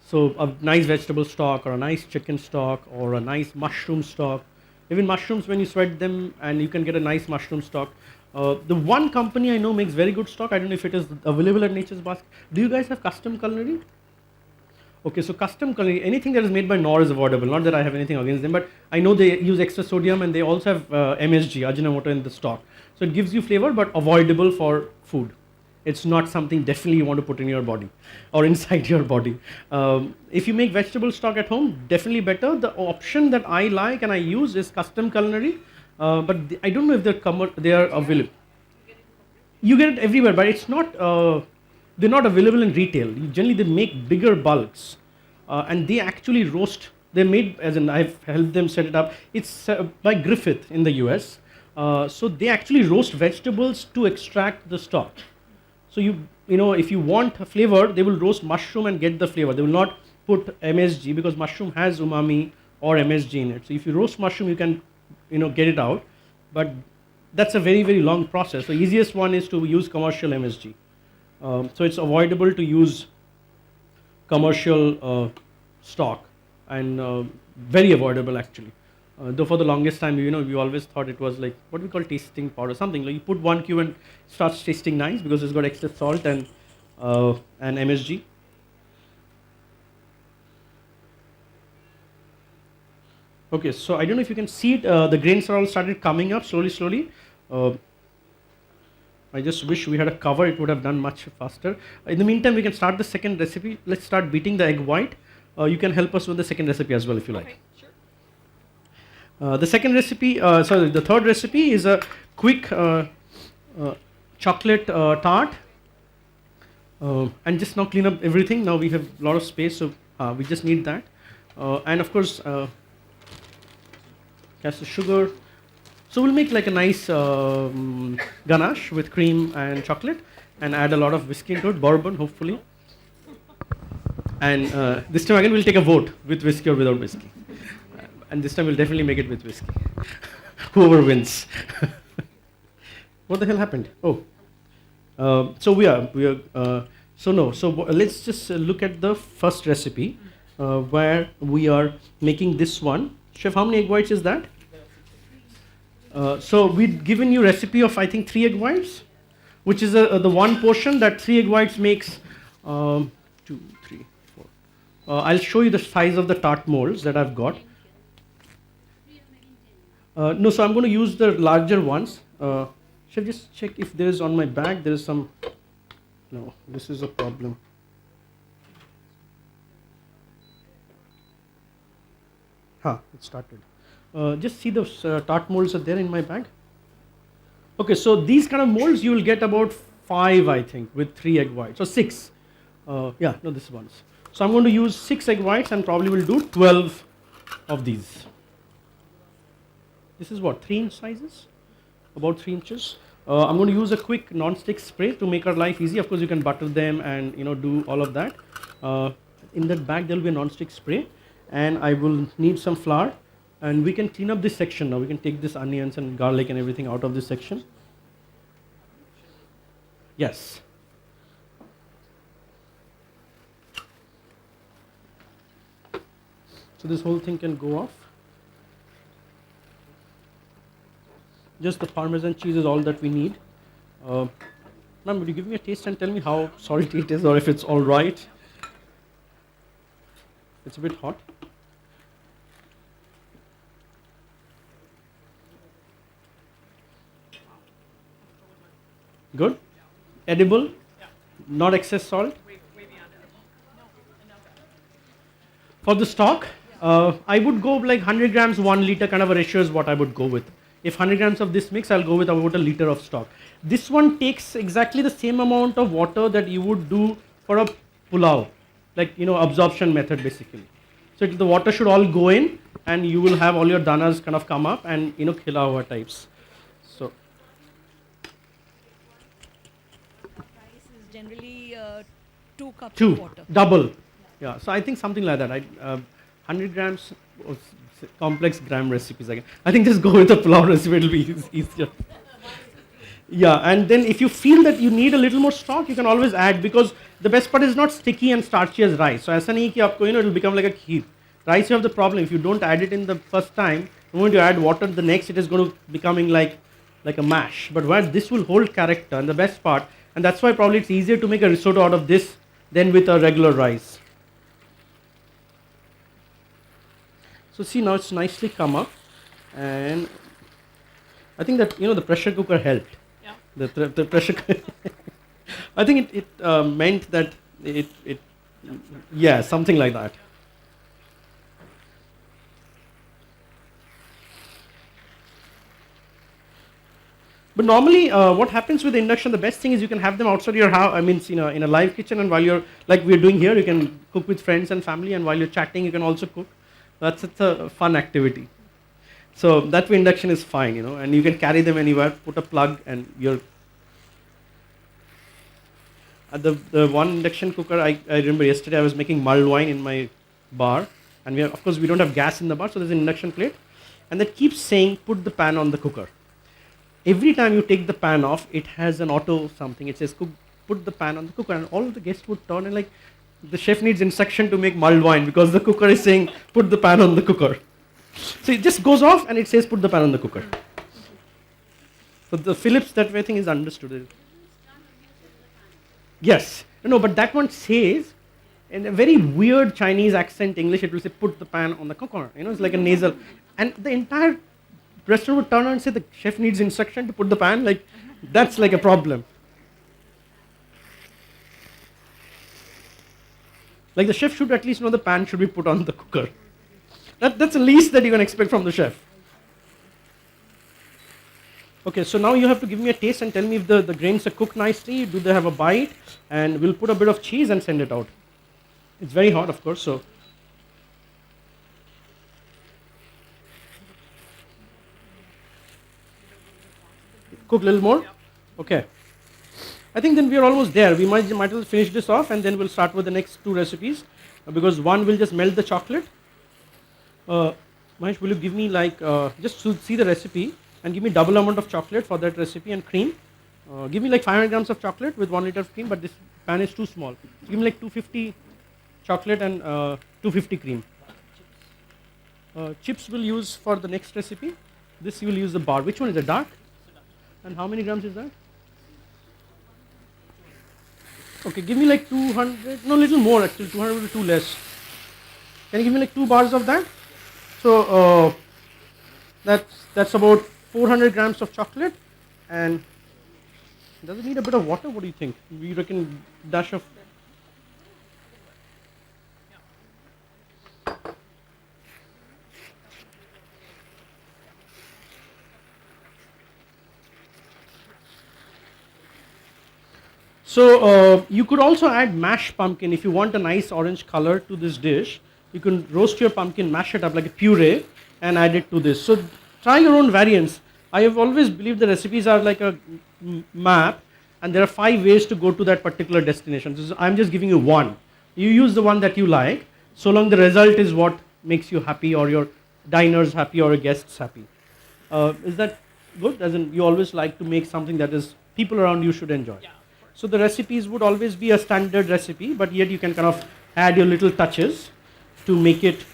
So a nice vegetable stock, or a nice chicken stock, or a nice mushroom stock. Even mushrooms, when you sweat them, and you can get a nice mushroom stock. The one company I know makes very good stock. I don't know if it is available at Nature's Basket. Do you guys have custom culinary? Okay, so custom culinary, anything that is made by Knorr is avoidable. Not that I have anything against them, but I know they use extra sodium, and they also have MSG, Ajinomoto, in the stock. So it gives you flavor, but avoidable for food. It's not something definitely you want to put in your body or inside your body. If you make vegetable stock at home, definitely better. The option that I like and I use is custom culinary, but I don't know if they are available. You get it everywhere, but it's not. They're not available in retail. Generally, they make bigger bulks, and they actually roast. They made, as in I've helped them set it up. It's by Griffith in the US. So they actually roast vegetables to extract the stock. So if you want a flavor, they will roast mushroom and get the flavor. They will not put MSG, because mushroom has umami or MSG in it. So if you roast mushroom, you can get it out, but that's a very, very long process. So easiest one is to use commercial MSG. So it's avoidable to use commercial stock, and very avoidable actually. Though for the longest time, we always thought it was like what we call tasting powder, something like you put 1 cube and it starts tasting nice because it's got extra salt and MSG. Okay, so I don't know if you can see it. The grains are all started coming up slowly. I just wish we had a cover. It would have done much faster. In the meantime, we can start the second recipe. Let's start beating the egg white. You can help us with the second recipe as well if you like. Okay, sure. The third recipe is a quick chocolate tart. And just now clean up everything. Now we have a lot of space, so we just need that. And of course, caster sugar. So we'll make like a nice ganache with cream and chocolate, and add a lot of whiskey into it, bourbon hopefully. And this time again we'll take a vote with whiskey or without whiskey. And this time we'll definitely make it with whiskey. Whoever wins. What the hell happened? Oh. So let's just look at the first recipe where we are making this one. Chef, how many egg whites is that? So we've given you recipe of I think 3 egg whites, which is the one portion that 3 egg whites makes 2, 3, 4. I'll show you the size of the tart molds that I've got. No, so I'm going to use the larger ones. Should I just check if there is on my bag, there is some, no, this is a problem. It started. Just see those tart molds are there in my bag. Okay, so these kind of molds you will get about 5, I think, with 3 egg whites, or 6. Yeah, no, this ones. So I'm going to use 6 egg whites and probably will do 12 of these. This is what, 3-inch sizes? About 3 inches. I'm going to use a quick non-stick spray to make our life easy. Of course, you can butter them and do all of that. In that bag, there will be a non-stick spray, and I will need some flour. And we can clean up this section now. We can take this onions and garlic and everything out of this section. Yes. So this whole thing can go off. Just the Parmesan cheese is all that we need. Ma'am, would you give me a taste and tell me how salty it is or if it's all right? It's a bit hot. Good? Edible? Not excess salt? For the stock, I would go like 100 grams, 1 liter kind of a ratio is what I would go with. If 100 grams of this mix, I'll go with about a liter of stock. This one takes exactly the same amount of water that you would do for a pulao, like absorption method basically. So the water should all go in, and you will have all your danas kind of come up and khilawa types. So Rice is generally 2 cups two, of water. double. Yeah, so I think something like that. 100 grams complex gram recipes again. I think just go with the pulao recipe, it'll be easier. Yeah, and then if you feel that you need a little more stock, you can always add, because the best part is not sticky and starchy as rice. So aisa nahi ki aapko, it'll become like a kheer. Rice, you have the problem. If you don't add it in the first time, the moment you add water, the next it is going to becoming like a mash. But where this will hold character, and the best part, and that's why probably it's easier to make a risotto out of this than with a regular rice. So see, now it's nicely come up, and I think that the pressure cooker helped. Yeah. The pressure cooker. I think it meant that it yeah, something like that. But normally, what happens with induction? The best thing is you can have them outside your house. I mean, in a live kitchen, and while you're like we're doing here, you can cook with friends and family, and while you're chatting, you can also cook. It's a fun activity. So that way induction is fine, and you can carry them anywhere. Put a plug, and you're. The one induction cooker, I remember yesterday I was making mulled wine in my bar, and of course we don't have gas in the bar, so there's an induction plate, and that keeps saying put the pan on the cooker. Every time you take the pan off, it has an auto something. It says put the pan on the cooker, and all of the guests would turn and like, the chef needs instruction to make mulled wine because the cooker is saying put the pan on the cooker. So it just goes off and it says put the pan on the cooker. So the Philips that way thing is understood. Yes, no, but that one says in a very weird Chinese accent English, it will say put the pan on the cooker. It's like a nasal, and the entire restaurant would turn around and say the chef needs instruction to put the pan. Like that's like a problem. Like the chef should at least know the pan should be put on the cooker. That's the least that you can expect from the chef. Okay, so now you have to give me a taste and tell me if the grains are cooked nicely, do they have a bite, and we'll put a bit of cheese and send it out. It's very hot, of course, so. Cook a little more? Okay. I think then we are almost there. We might as well finish this off, and then we'll start with the next 2 recipes, because one will just melt the chocolate. Mahesh, will you give me just to see the recipe, and give me double amount of chocolate for that recipe and cream. Give me like 500 grams of chocolate with 1 liter of cream, but this pan is too small. So give me like 250 chocolate and 250 cream. Chips we'll use for the next recipe. This you will use the bar. Which one is the dark? And how many grams is that? Okay, give me like 200, no, little more actually, 200 will be too less. Can you give me like 2 bars of that? So that's about 400 grams of chocolate. And does it need a bit of water? What do you think? You reckon dash of? So you could also add mashed pumpkin if you want a nice orange color to this dish. You can roast your pumpkin, mash it up like a puree, and add it to this. So try your own variants. I have always believed the recipes are like a map, and there are 5 ways to go to that particular destination. So I'm just giving you one. You use the one that you like, so long the result is what makes you happy, or your diners happy, or your guests happy. Is that good? As in, you always like to make something that is people around you should enjoy. Yeah. So the recipes would always be a standard recipe, but yet you can kind of add your little touches to make it.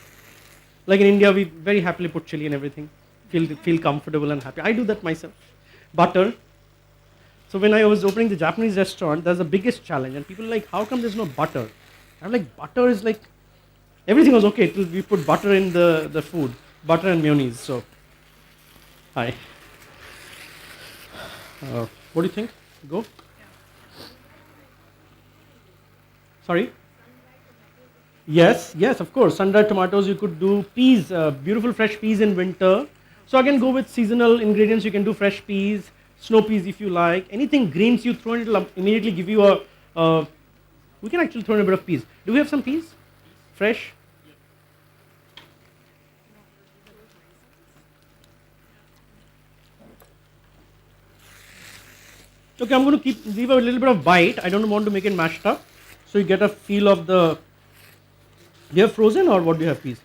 Like in India, we very happily put chili and everything. Feel comfortable and happy. I do that myself. Butter. So when I was opening the Japanese restaurant, that's the biggest challenge, and people are like, how come there's no butter? I'm like, butter is like, everything was okay till we put butter in the food, butter and mayonnaise. So, hi. What do you think? Go. Sorry? Yes, yes, of course. Sun-dried tomatoes, you could do peas, beautiful fresh peas in winter. So again, go with seasonal ingredients. You can do fresh peas, snow peas if you like. Anything greens you throw in, it'll immediately give you we can actually throw in a bit of peas. Do we have some peas? Fresh? Okay, I'm going to leave a little bit of bite. I don't want to make it mashed up. So you get a feel of the. Do you have frozen or what do you have, peas?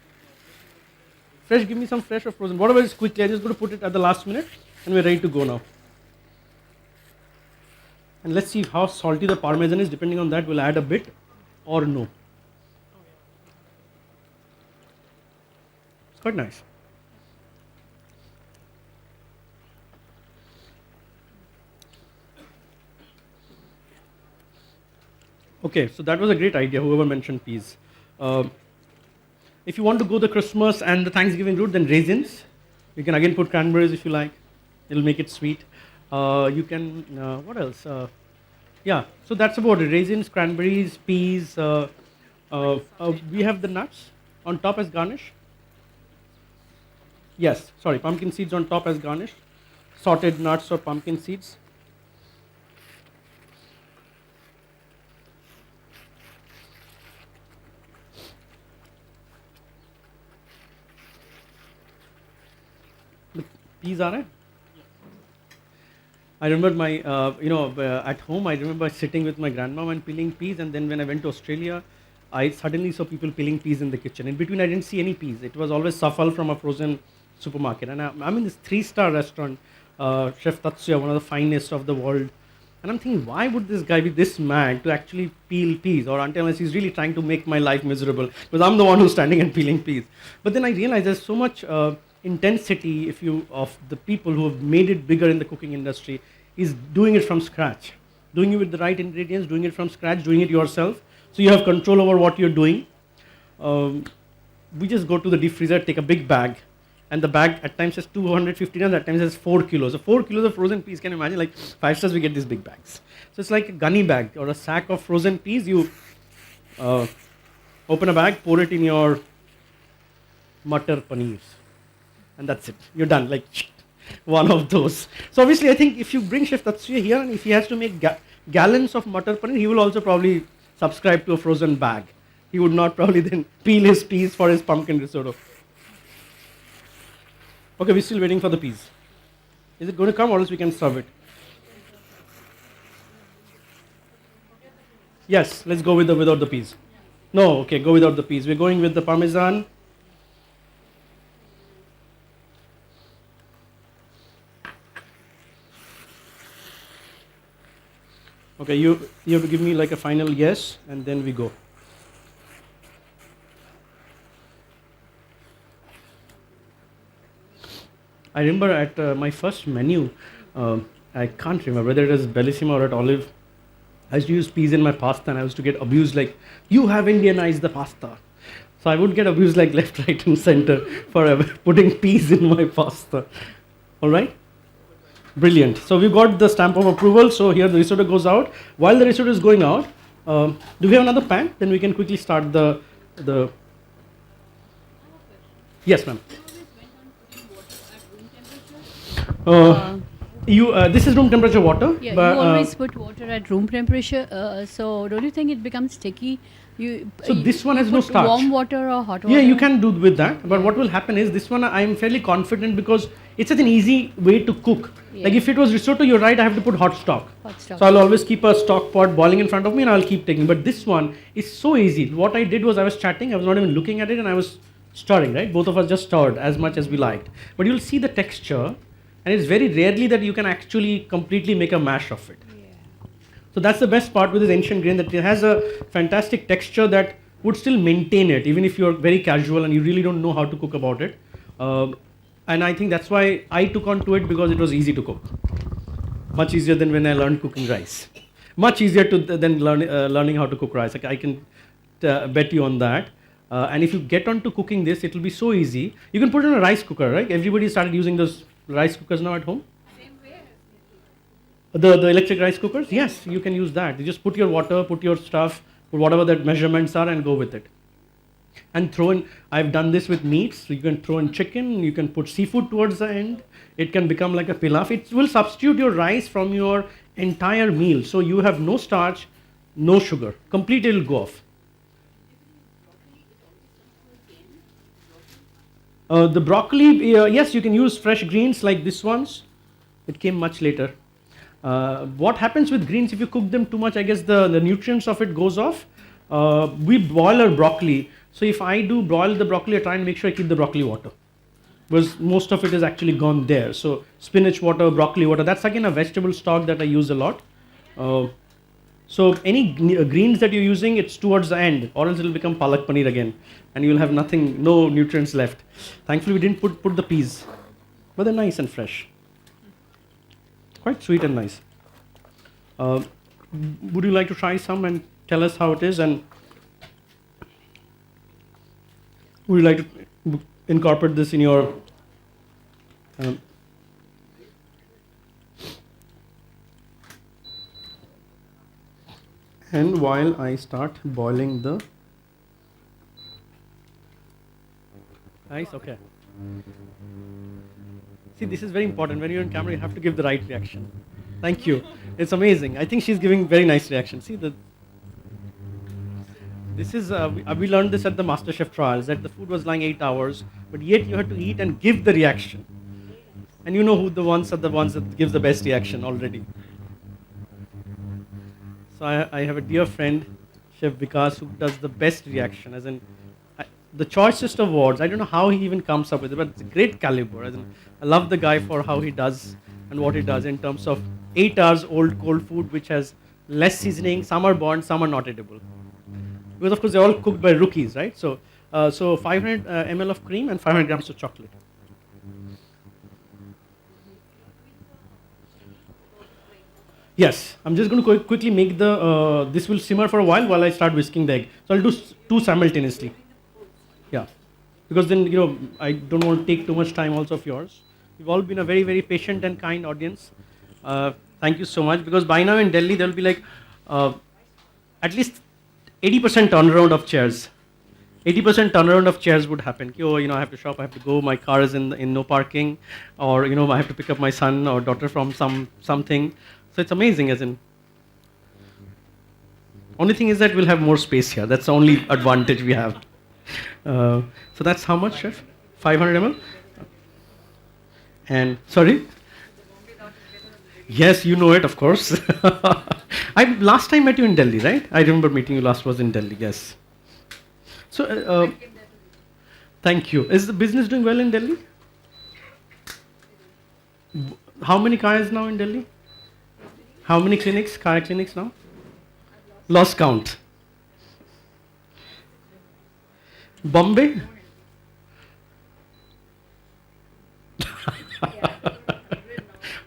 Fresh, give me some fresh or frozen. Whatever is quickly, I'm just going to put it at the last minute and we're ready to go now. And let's see how salty the parmesan is. Depending on that, we'll add a bit or no. It's quite nice. Okay, so that was a great idea, whoever mentioned peas. If you want to go the Christmas and the Thanksgiving route, then raisins. You can again put cranberries if you like. It'll make it sweet. You can, what else? Yeah, so that's about it. Raisins, cranberries, peas. We have the nuts on top as garnish. Yes, sorry, pumpkin seeds on top as garnish. Sorted nuts or pumpkin seeds. Peas are it? I remember my, at home, I remember sitting with my grandmom and peeling peas, and then when I went to Australia, I suddenly saw people peeling peas in the kitchen. In between, I didn't see any peas. It was always suffle from a frozen supermarket. And I'm in this 3-star restaurant, Chef Tatsuya, one of the finest of the world. And I'm thinking, why would this guy be this mad to actually peel peas? Or unless he's really trying to make my life miserable, because I'm the one who's standing and peeling peas. But then I realized there's so much intensity of the people who have made it bigger in the cooking industry is doing it from scratch, doing it with the right ingredients, doing it from scratch, doing it yourself, so you have control over what you're doing. We just go to the deep freezer, take a big bag, and the bag at times has 250 grams, at times has 4 kilos. So 4 kilos of frozen peas, can you imagine? Like 5 stars, we get these big bags. So it's like a gunny bag or a sack of frozen peas. You open a bag, pour it in your matar paneers, and that's it. You're done. Like one of those. So obviously, I think if you bring Chef Tatsuya here, and if he has to make gallons of matar paneer, he will also probably subscribe to a frozen bag. He would not probably then peel his peas for his pumpkin risotto. Okay, we're still waiting for the peas. Is it going to come, or else we can serve it? Yes, let's go with without the peas. No, okay, go without the peas. We're going with the parmesan. Okay, you have to give me like a final yes, and then we go. I remember at my first menu, I can't remember whether it was Bellissima or at Olive, I used to use peas in my pasta, and I used to get abused like, you have Indianized the pasta. So I would get abused like left, right and center for putting peas in my pasta. Alright? Brilliant. So we got the stamp of approval. So here the risotto goes out. While the risotto is going out, do we have another pan? Then we can quickly start the. Yes, ma'am. This is room temperature water. Yeah, but, you always put water at room temperature. So don't you think it becomes sticky? So this one has no put starch. Warm water or hot water? Yeah, you can do with that. But what will happen is this one I'm fairly confident because it's such an easy way to cook. Yeah. Like if it was risotto, you're right, I have to put hot stock. Hot stock. So I'll always keep a stock pot boiling in front of me and I'll keep taking. But this one is so easy. What I did was I was chatting, I was not even looking at it and I was stirring, right? Both of us just stirred as much as we liked. But you'll see the texture and it's very rarely that you can actually completely make a mash of it. Yeah. So that's the best part with this ancient grain, that it has a fantastic texture that would still maintain it even if you're very casual and you really don't know how to cook about it. And I think that's why I took on to it, because it was easy to cook. Much easier than when I learned cooking rice. Much easier than learning how to cook rice. Like I can bet you on that. And if you get on to cooking this, it will be so easy. You can put it in a rice cooker, right? Everybody started using those rice cookers now at home. The electric rice cookers? Yes, you can use that. You just put your water, put your stuff, put whatever the measurements are and go with it. And throw in, I've done this with meats, so you can throw in chicken, you can put seafood towards the end. It can become like a pilaf. It will substitute your rice from your entire meal. So you have no starch, no sugar. Completely it will go off. The broccoli, yes, you can use fresh greens like this ones. It came much later. What happens with greens if you cook them too much? I guess the nutrients of it goes off. We boil our broccoli. So if I do boil the broccoli, I try and make sure I keep the broccoli water, because most of it is actually gone there. So spinach water, broccoli water, that's again a vegetable stock that I use a lot. So any greens that you're using, it's towards the end, or else it will become palak paneer again, and you will have nothing, no nutrients left. Thankfully, we didn't put the peas, but they're nice and fresh. Quite sweet and nice. Would you like to try some and tell us how it is? And would you like to incorporate this in your and while I start boiling the rice, okay. See, this is very important. When you're on camera, you have to give the right reaction. Thank you. It's amazing. I think she's giving very nice reaction. See, this is, we learned this at the MasterChef trials, that the food was lying 8 hours, but yet you had to eat and give the reaction. And you know who the ones are the ones that gives the best reaction already. So I have a dear friend, Chef Vikas, who does the best reaction, as in the choicest of words. I don't know how he even comes up with it, but it's a great caliber. As in, I love the guy for how he does and what he does in terms of 8 hours old cold food, which has less seasoning. Some are burnt, some are not edible. Because of course they're all cooked by rookies, right? So, 500 ml of cream and 500 grams of chocolate. Yes, I'm just going to quickly make the, this will simmer for a while I start whisking the egg. So I'll do two simultaneously. Yeah, because then, you know, I don't want to take too much time also of yours. You've all been a very, very patient and kind audience. Thank you so much, because by now in Delhi there will be like at least 80% turnaround of chairs. 80% turnaround of chairs would happen. Oh, you know, I have to shop, I have to go, my car is in no parking, or, you know, I have to pick up my son or daughter from something. So it's amazing, as in. Only thing is that we'll have more space here. That's the only advantage we have. So that's how much, Chef? 500 ml? And, sorry? Yes, you know it, of course. I last time met you in Delhi, right? I remember meeting you last was in Delhi, yes. So, thank you. Is the business doing well in Delhi? How many kayas now in Delhi? How many clinics, kaya clinics now? Lost count. Bombay?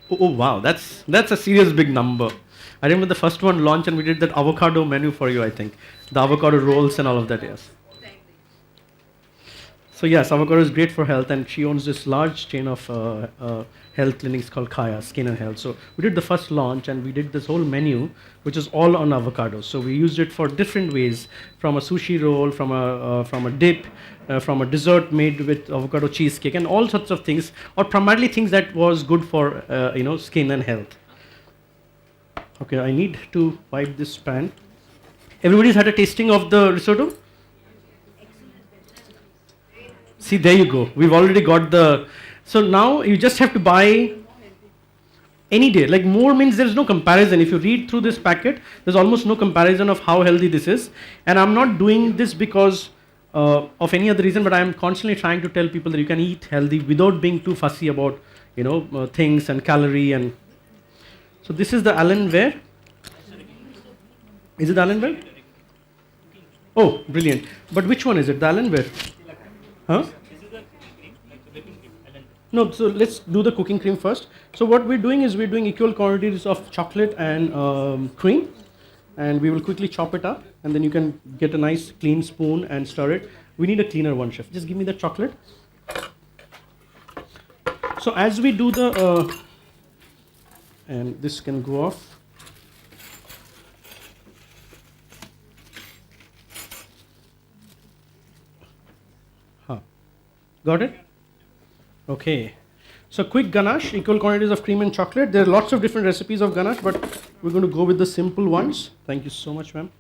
Oh wow, that's a serious big number. I remember the first one launched and we did that avocado menu for you, I think. The avocado rolls and all of that, yes. So yes, avocado is great for health, and she owns this large chain of health clinics called Kaya, Skin and Health. So we did the first launch and we did this whole menu, which is all on avocado. So we used it for different ways, from a sushi roll, from a dip, from a dessert made with avocado cheesecake and all sorts of things, or primarily things that was good for skin and health. Okay, I need to wipe this pan. Everybody's had a tasting of the risotto? See, there you go. We've already got the. So now you just have to buy any day. Like more means there's no comparison. If you read through this packet, there's almost no comparison of how healthy this is. And I'm not doing this because of any other reason, but I'm constantly trying to tell people that you can eat healthy without being too fussy about things and calorie and. So this is the Allenware. Is it Allenware? Oh, brilliant. But which one is it? The Allenware? Huh? No, so let's do the cooking cream first. So what we're doing is we're doing equal quantities of chocolate and cream, and we will quickly chop it up, and then you can get a nice clean spoon and stir it. We need a cleaner one, chef. Just give me the chocolate. So as we do the, and this can go off. Got it? Okay. So quick ganache, equal quantities of cream and chocolate. There are lots of different recipes of ganache, but we're going to go with the simple ones. Thank you so much, ma'am.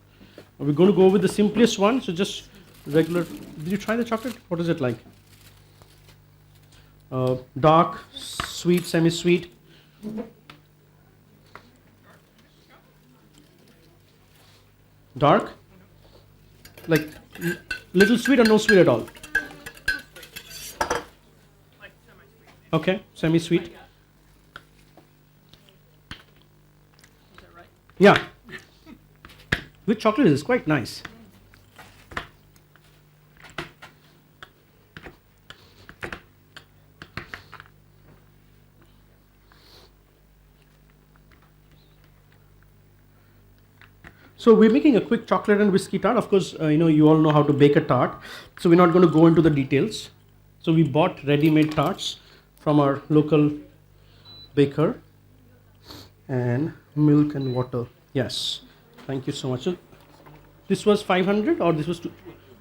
We're going to go with the simplest one. So just regular. Did you try the chocolate? What is it like? Dark, sweet, semi-sweet. Dark? Like little sweet or no sweet at all? Okay, semi-sweet. Is that right? Yeah. With chocolate is quite nice. So we're making a quick chocolate and whiskey tart. Of course, you all know how to bake a tart. So we're not going to go into the details. So we bought ready-made tarts from our local baker, and milk and water. Yes, thank you so much. So this was 500 or this was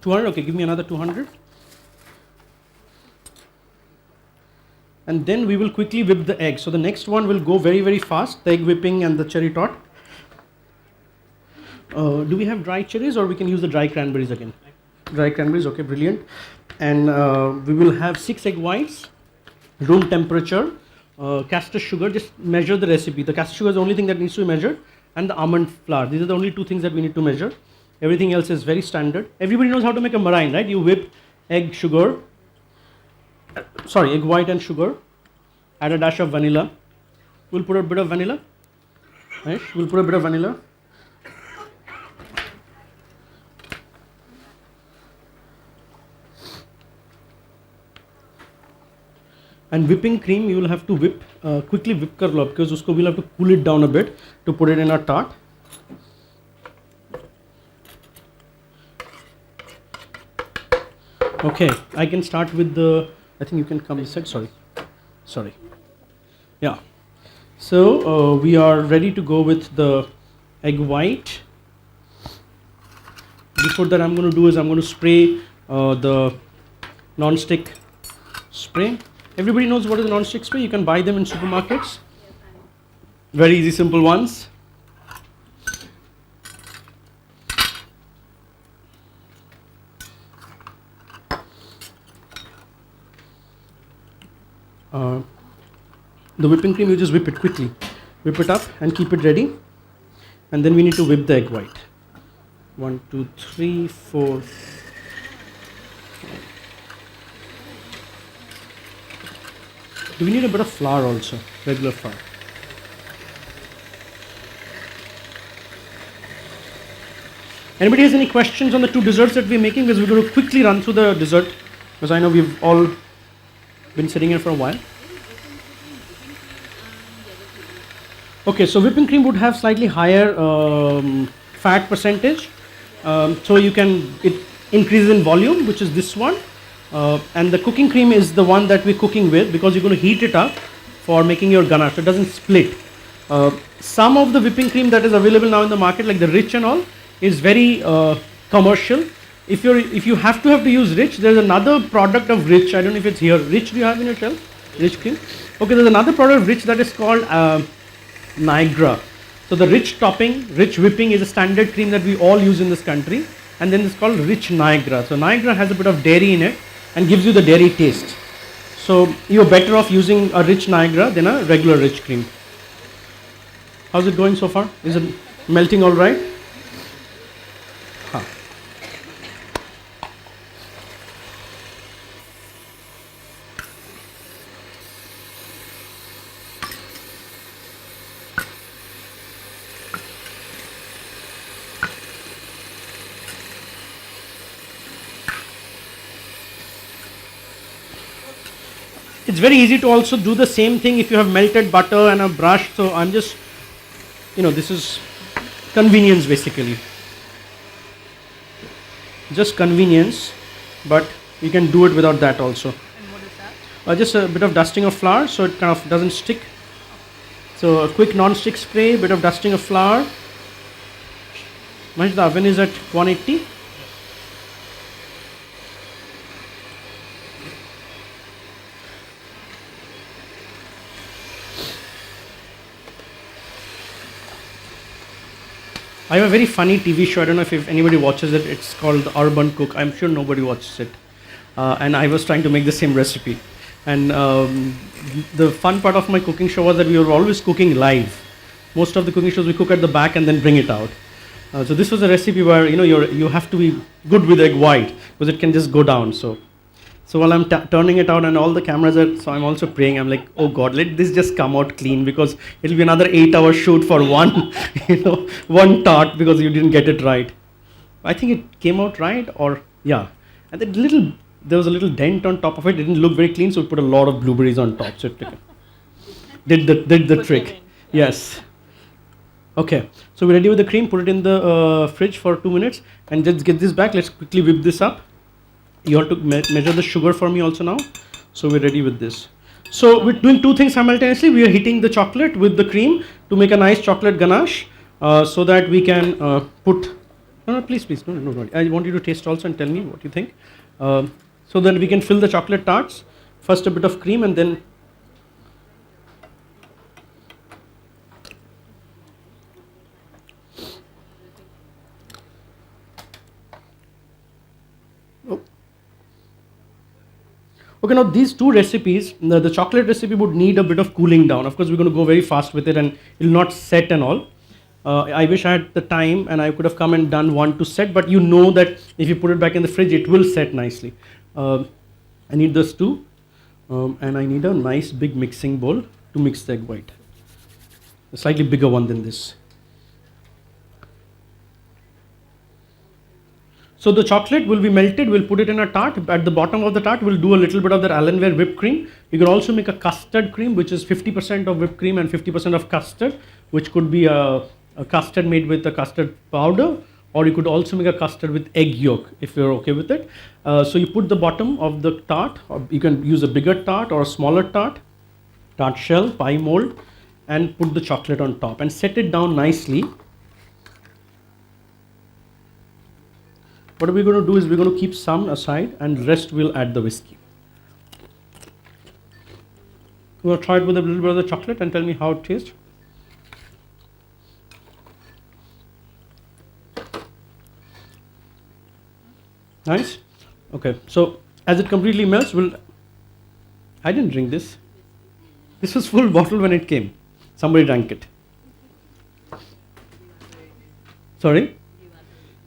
200? Okay, give me another 200. And then we will quickly whip the egg. So the next one will go very, very fast, the egg whipping and the cherry tart. Do we have dry cherries or we can use the dry cranberries again? Dry cranberries, okay, brilliant. And we will have 6 egg whites, room temperature, castor sugar. Just measure the recipe. The castor sugar is the only thing that needs to be measured, and the almond flour. These are the only 2 things that we need to measure. Everything else is very standard. Everybody knows how to make a meringue, right? You whip egg white and sugar, add a dash of vanilla. We'll put a bit of vanilla. Right? We'll put a bit of vanilla. And whipping cream, you will have to whip, quickly whip kar lo, because usko we'll have to cool it down a bit to put it in our tart. Okay, I can start with the, I think you can come this side, sorry. Yeah. So we are ready to go with the egg white. Before that, I'm going to do is I'm going to spray the non-stick spray. Everybody knows what is a non-stick spray. You can buy them in supermarkets. Very easy, simple ones. The whipping cream, you just whip it quickly. Whip it up and keep it ready. And then we need to whip the egg white. 1, 2, 3, 4. Do we need a bit of flour also? Regular flour. Anybody has any questions on the 2 desserts that we're making? Because we're going to quickly run through the dessert, because I know we've all been sitting here for a while. Okay, so whipping cream would have slightly higher fat percentage. So it increases in volume, which is this one. And the cooking cream is the one that we're cooking with, because you're going to heat it up for making your ganache, so it doesn't split. Some of the whipping cream that is available now in the market, like the Rich and all, is very commercial. if you have to use Rich, there's another product of Rich. I don't know if it's here. Rich, do you have in your shelf? Rich cream. Okay, there's another product of Rich that is called Niagara. So the Rich topping, Rich whipping is a standard cream that we all use in this country, and then it's called Rich Niagara. So Niagara has a bit of dairy in it and gives you the dairy taste. So you're better off using a Rich Niagara than a regular Rich cream. How's it going so far? Is it melting all right? Huh. It's very easy to also do the same thing if you have melted butter and a brush. So I'm just, this is convenience basically. Just convenience, but you can do it without that also. And what is that? Just a bit of dusting of flour so it kind of doesn't stick. So a quick non-stick spray, bit of dusting of flour. Mahesh, the oven is at 180. I have a very funny TV show. I don't know if anybody watches it. It's called Urban Cook. I'm sure nobody watches it. And I was trying to make the same recipe. And the fun part of my cooking show was that we were always cooking live. Most of the cooking shows we cook at the back and then bring it out. So this was a recipe where you have to be good with egg white because it can just go down. So while I'm turning it out and all the cameras are, so I'm also praying. I'm like, oh God, let this just come out clean because it'll be another 8-hour shoot for one, one tart because you didn't get it right. I think it came out right, or yeah. And there was a little dent on top of it. It didn't look very clean, so we put a lot of blueberries on top. So it did the Put trick. them in. Yes. Okay. So we're ready with the cream. Put it in the fridge for 2 minutes and just get this back. Let's quickly whip this up. You have to measure the sugar for me also now. So we're ready with this. So we're doing two things simultaneously. We are heating the chocolate with the cream to make a nice chocolate ganache so that we can put... No, please. No. I want you to taste also and tell me what you think. So that we can fill the chocolate tarts. First a bit of cream and then... Okay, now these two recipes, the chocolate recipe would need a bit of cooling down. Of course, we're going to go very fast with it and it will not set and all. I wish I had the time and I could have come and done one to set, but you know that if you put it back in the fridge, it will set nicely. I need those two and I need a nice big mixing bowl to mix the egg white. A slightly bigger one than this. So the chocolate will be melted, we'll put it in a tart. At the bottom of the tart, we'll do a little bit of that Allenware whipped cream. You can also make a custard cream, which is 50% of whipped cream and 50% of custard, which could be a custard made with a custard powder, or you could also make a custard with egg yolk, if you're okay with it. So you put the bottom of the tart, or you can use a bigger tart or a smaller tart shell, pie mold, and put the chocolate on top and set it down nicely. What we're going to do is we're going to keep some aside and rest we'll add the whiskey. You want to try it with a little bit of the chocolate and tell me how it tastes? Nice? Okay, so as it completely melts, I didn't drink this. This was full bottle when it came. Somebody drank it. Sorry?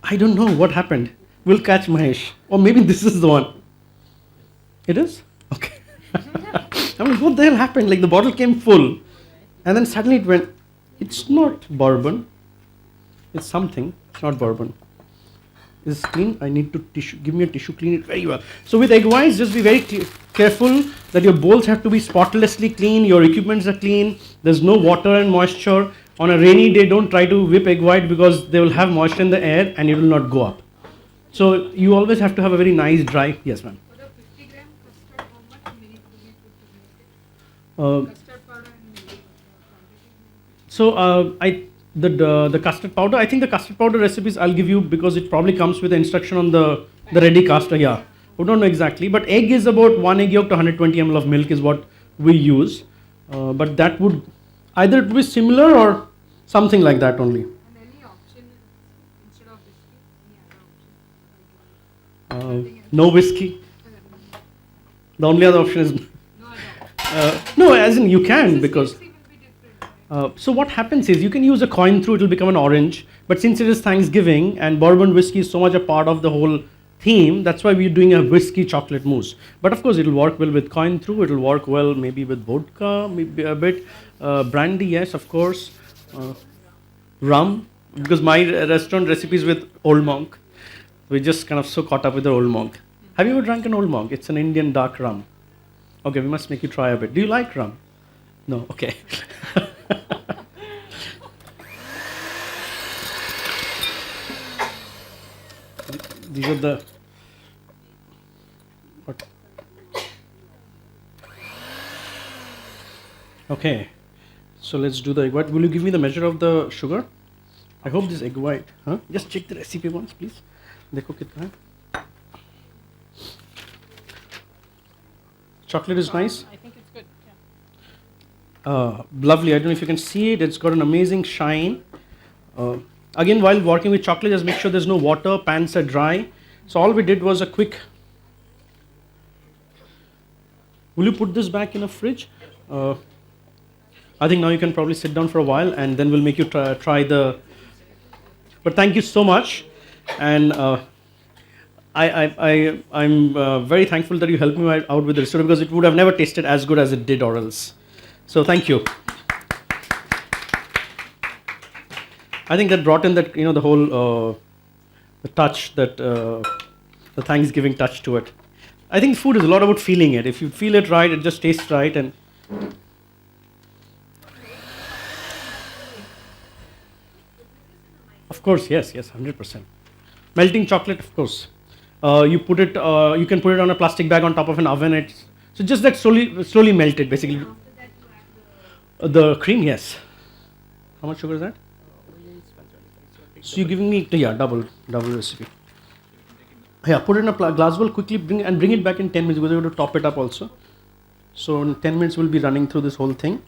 I don't know what happened. We'll catch Mahesh. Or maybe this is the one. It is? Okay. I mean, what the hell happened? Like the bottle came full. And then suddenly it went, it's not bourbon. It's something. It's not bourbon. Is clean? I need to give me a tissue, clean it very well. So with egg whites, just be very careful that your bowls have to be spotlessly clean, your equipments are clean, there's no water and moisture. On a rainy day, don't try to whip egg white because they will have moisture in the air and it will not go up. So you always have to have a very nice dry, yes ma'am. For the 50 gram custard, how much milk do we put to make it? Custard powder and milk. So The custard powder. I think the custard powder recipes I'll give you because it probably comes with the instruction on the ready caster. Yeah, we don't know exactly, but egg is about 1 egg yolk to 120 ml of milk is what we use. But that would either it be similar or something like that only. And any option instead of whiskey, any other option? No whiskey. The only other option is No other. no, as in you can because. Consistency will be different, right? So what happens is you can use a coin through, it will become an orange. But since it is Thanksgiving and bourbon whiskey is so much a part of the whole theme, that's why we're doing a whiskey chocolate mousse. But of course, it will work well with coin through. It will work well maybe with vodka, maybe a bit brandy. Yes, of course, rum. Because my restaurant recipes with Old Monk, we just kind of so caught up with the Old Monk. Have you ever drunk an Old Monk? It's an Indian dark rum. Okay, we must make you try a bit. Do you like rum? No. Okay. These are the what? Okay, so let's do the egg white. Will you give me the measure of the sugar? I hope this egg white. Huh? Just check the recipe once, please. देखो कितना है. Chocolate is nice. I think it's good. Yeah. Lovely. I don't know if you can see it. It's got an amazing shine. Again, while working with chocolate, just make sure there's no water. Pans are dry. So all we did was a quick. Will you put this back in a fridge? I think now you can probably sit down for a while, and then we'll make you try the. But thank you so much, and I'm very thankful that you helped me out with the recipe because it would have never tasted as good as it did or else. So thank you. I think that brought in that the whole the touch that the Thanksgiving touch to it. I think food is a lot about feeling it. If you feel it right, it just tastes right. And of course, yes, 100%. Melting chocolate, of course. You put it. You can put it on a plastic bag on top of an oven. It's so just that slowly melted basically. The cream, yes. How much sugar is that? So you're giving me double recipe. Yeah, put it in a glass bowl quickly. Bring it back in 10 minutes because we're going to top it up also. So in 10 minutes we'll be running through this whole thing.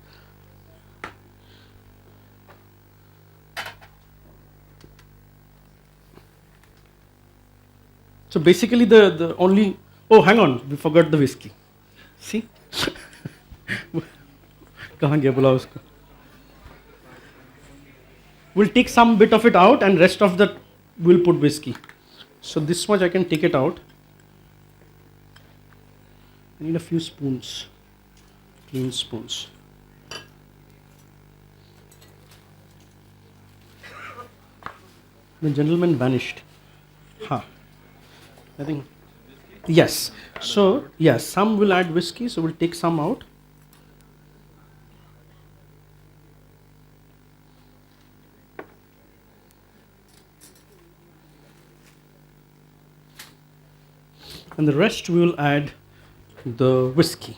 So basically the only hang on, we forgot the whiskey. See? कहाँ गया बुला उसको? We'll take some bit of it out and rest of that we'll put whiskey. So this much I can take it out. I need a few spoons, clean spoons. The gentleman vanished. Huh. I think, yes. So, yes, some will add whiskey, so we'll take some out. And the rest we will add the whiskey.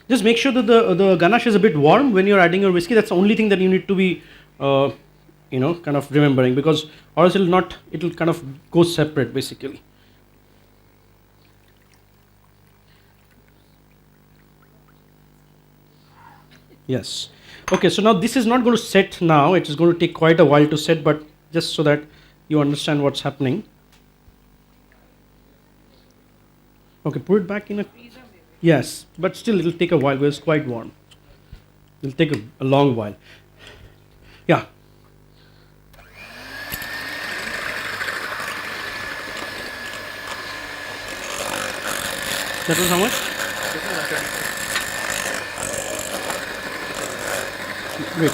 Just make sure that the ganache is a bit warm when you're adding your whiskey. That's the only thing that you need to be, kind of remembering, because or else it'll kind of go separate basically. Yes. Okay, so now this is not going to set now. It is going to take quite a while to set, but just so that you understand what's happening. Okay, put it back in a. Yes, but still it'll take a while because it's quite warm. It'll take a long while. Yeah. That was how much? Wait.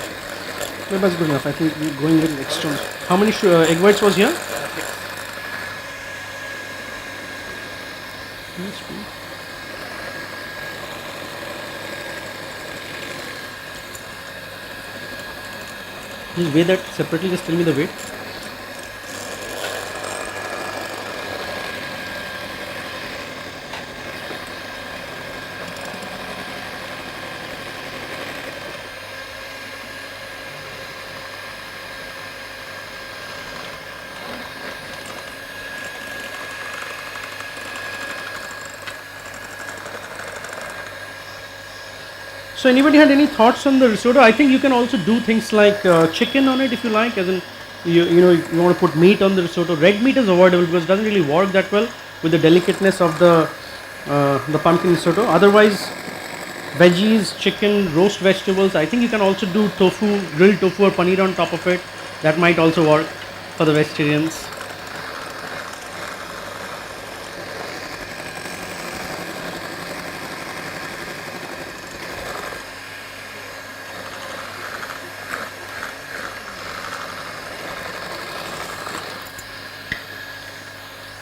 No, that's good enough. I think we're going a little extra. How many egg whites was here? Just weigh that separately. Just tell me the weight. So anybody had any thoughts on the risotto? I think you can also do things like chicken on it if you like, as in you want to put meat on the risotto. Red meat is avoidable because it doesn't really work that well with the delicateness of the pumpkin risotto. Otherwise, veggies, chicken, roast vegetables. I think you can also do tofu, grilled tofu or paneer on top of it. That might also work for the vegetarians.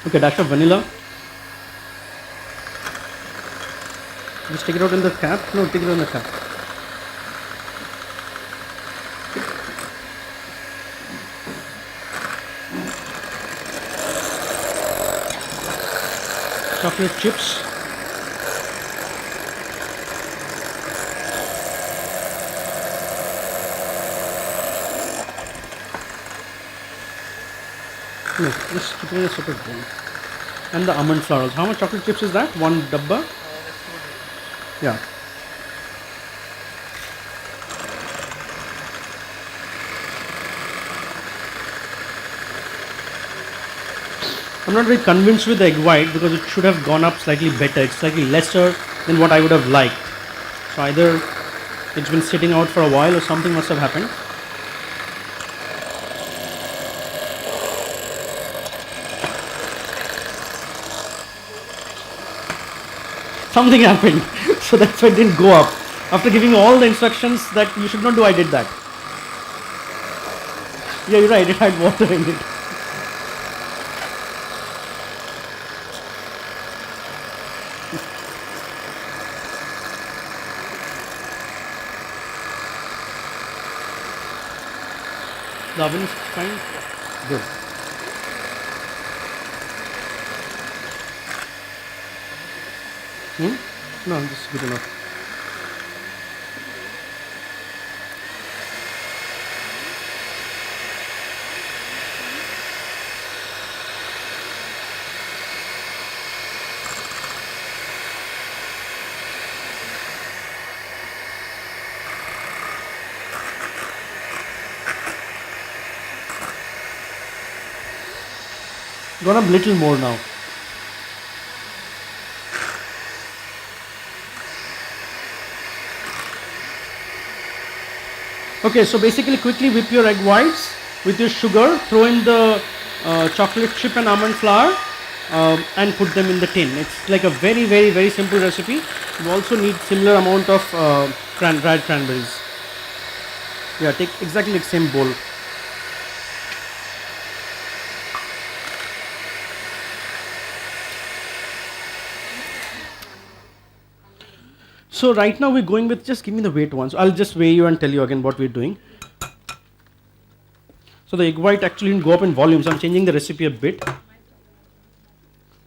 Okay, dash of vanilla. Just take it out in the cap. No, take it out in the cap. Chocolate chips. No, just keep it in a separate bowl. And the almond flour. How much chocolate chips is that? One dabba? Yeah. I'm not very convinced with the egg white because it should have gone up slightly better. It's slightly lesser than what I would have liked. So either it's been sitting out for a while or something must have happened. Something happened. So that's why it didn't go up. After giving all the instructions that you should not do, I did that. Yeah, you're right. It had water in it. The oven is fine? Good. No, this is good enough. Gone up little more now. Okay, so basically quickly whip your egg whites with your sugar, throw in the chocolate chip and almond flour and put them in the tin. It's like a very simple recipe. You also need similar amount of dried cranberries. Yeah, take exactly the same bowl. So right now we're going with, just give me the weight ones. I'll just weigh you and tell you again what we're doing. So the egg white actually didn't go up in volume, so I'm changing the recipe a bit,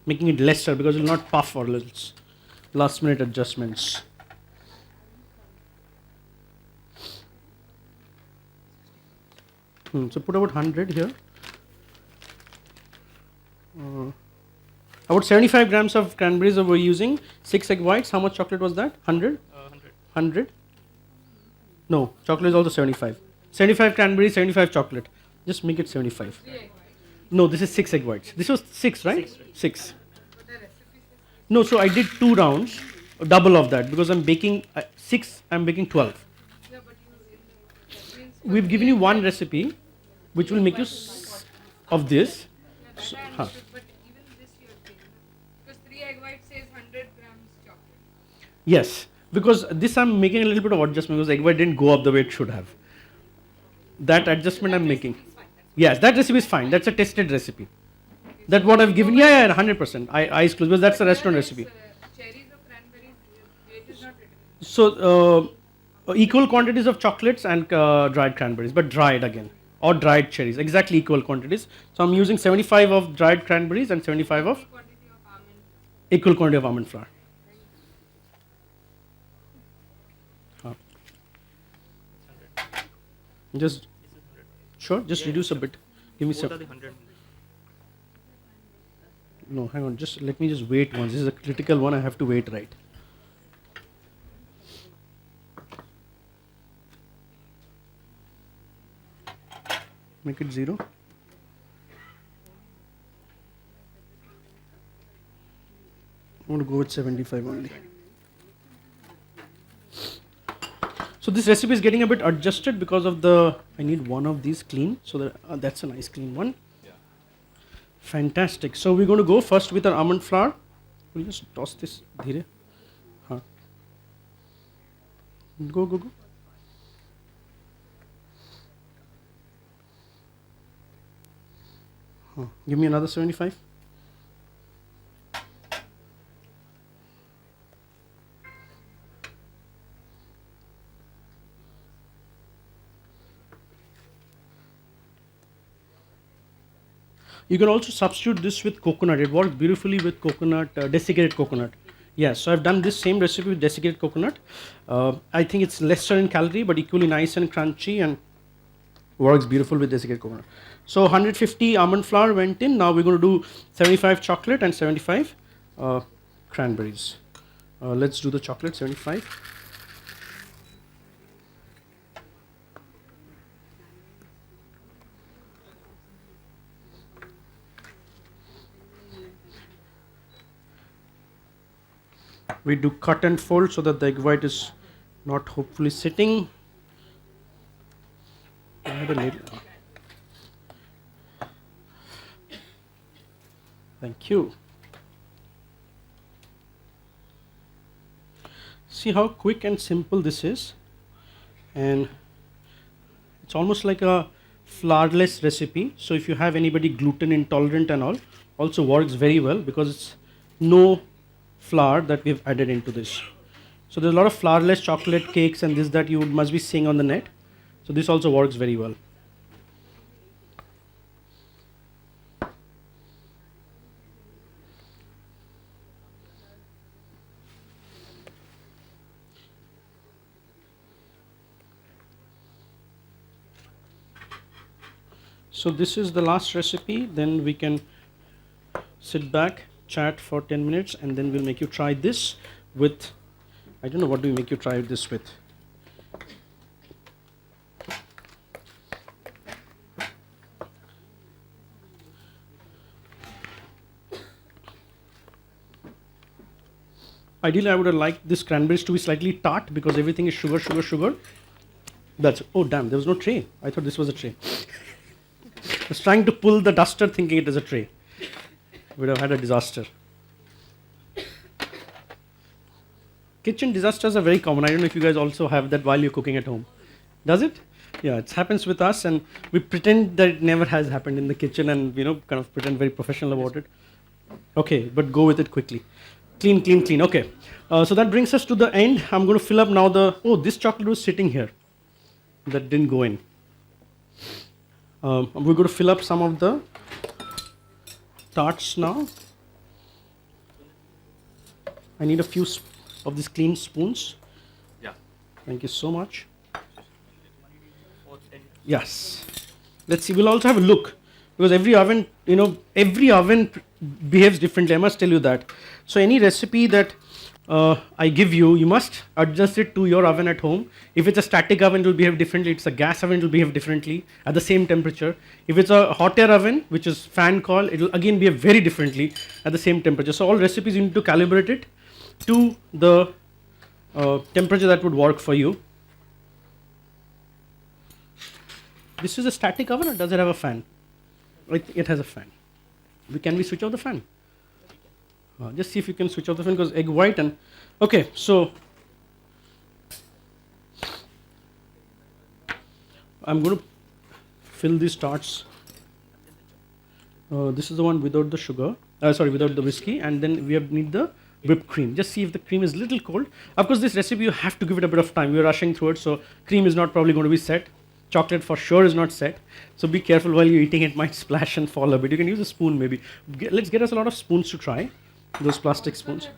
making it lesser because it will not puff or little last minute adjustments. So put about 100 here. About 75 grams of cranberries that we're using, 6 egg whites. How much chocolate was that? 100? 100? No, chocolate is also 75. 75 cranberries, 75 chocolate. Just make it 75. No, this is 6 egg whites. This was 6, right? 6. No, so I did 2 rounds, double of that, because I'm baking 6, I'm baking 12. We've given you one recipe, which will make you of this. So, But even this you're saying, because 3 egg white says 100 grams chocolate. Yes, because this I'm making a little bit of adjustment because egg white didn't go up the way it should have. That adjustment I'm making. Yes, that recipe is fine. That's a tested recipe. That what I've given. Yeah, 100%. Eyes closed because that's a restaurant recipe. Cherries or cranberries, weight is not written. So equal quantities of chocolates and dried cranberries, but dried again, or dried cherries. Exactly equal quantities. So I'm using 75 of dried cranberries and 75 of Quantity of almond. equal quantity of almond flour. Just sure, just reduce a bit. Give me some. No, hang on. Just let me just wait once. This is a critical one. I have to wait right. Make it 0. I'm going to go with 75 only. So this recipe is getting a bit adjusted because of the, I need one of these clean, so that, that's a nice clean one. Yeah. Fantastic. So we're going to go first with our almond flour. Will you just toss this dhire? Huh. Go, go, go. Huh. Give me another 75. You can also substitute this with coconut. It works beautifully with coconut, desiccated coconut. Yes, so I've done this same recipe with desiccated coconut. I think it's lesser in calorie, but equally nice and crunchy, and works beautiful with desiccated coconut. So 150 almond flour went in. Now we're going to do 75 chocolate and 75 cranberries. Let's do the chocolate, 75. We do cut and fold so that the egg white is not hopefully sitting. I had a lid. Thank you. See how quick and simple this is, and it's almost like a flourless recipe. So if you have anybody gluten intolerant and all, also works very well because it's no flour that we've added into this. So there's a lot of flourless chocolate cakes and this that you must be seeing on the net. So this also works very well. So this is the last recipe. Then we can sit back, chat for 10 minutes, and then we'll make you try this with, I don't know what do we make you try this with. Ideally, I would have liked this cranberries to be slightly tart because everything is sugar, sugar, sugar. That's, oh damn, there was no tray. I thought this was a tray. I was trying to pull the duster thinking it is a tray. Would have had a disaster. Kitchen disasters are very common. I don't know if you guys also have that while you're cooking at home. Does it? Yeah, it happens with us, and we pretend that it never has happened in the kitchen, and kind of pretend very professional about it. Okay, but go with it quickly. Clean, clean, clean. Okay, so that brings us to the end. I'm going to fill up now the. Oh, this chocolate was sitting here. That didn't go in. We're going to fill up some of the tarts now. I need a few of these clean spoons. Yeah. Thank you so much. Yes. Let's see. We'll also have a look because every oven, behaves differently. I must tell you that. So any recipe that I give you, you must adjust it to your oven at home. If it's a static oven, it will behave differently. If it's a gas oven, it will behave differently at the same temperature. If it's a hot air oven, which is fan coil, it will again behave very differently at the same temperature. So all recipes you need to calibrate it to the temperature that would work for you. This is a static oven, or does it have a fan? It has a fan. Can we switch off the fan? Just see if you can switch off the fan because egg white and okay. So I'm going to fill these tarts. This is the one without the sugar. Without the whiskey, and then we need the whipped cream. Just see if the cream is little cold. Of course, this recipe you have to give it a bit of time. We're rushing through it, so cream is not probably going to be set. Chocolate for sure is not set. So be careful while you're eating. It might splash and fall a bit. You can use a spoon maybe. Let's get us a lot of spoons to try. Those plastic spoons.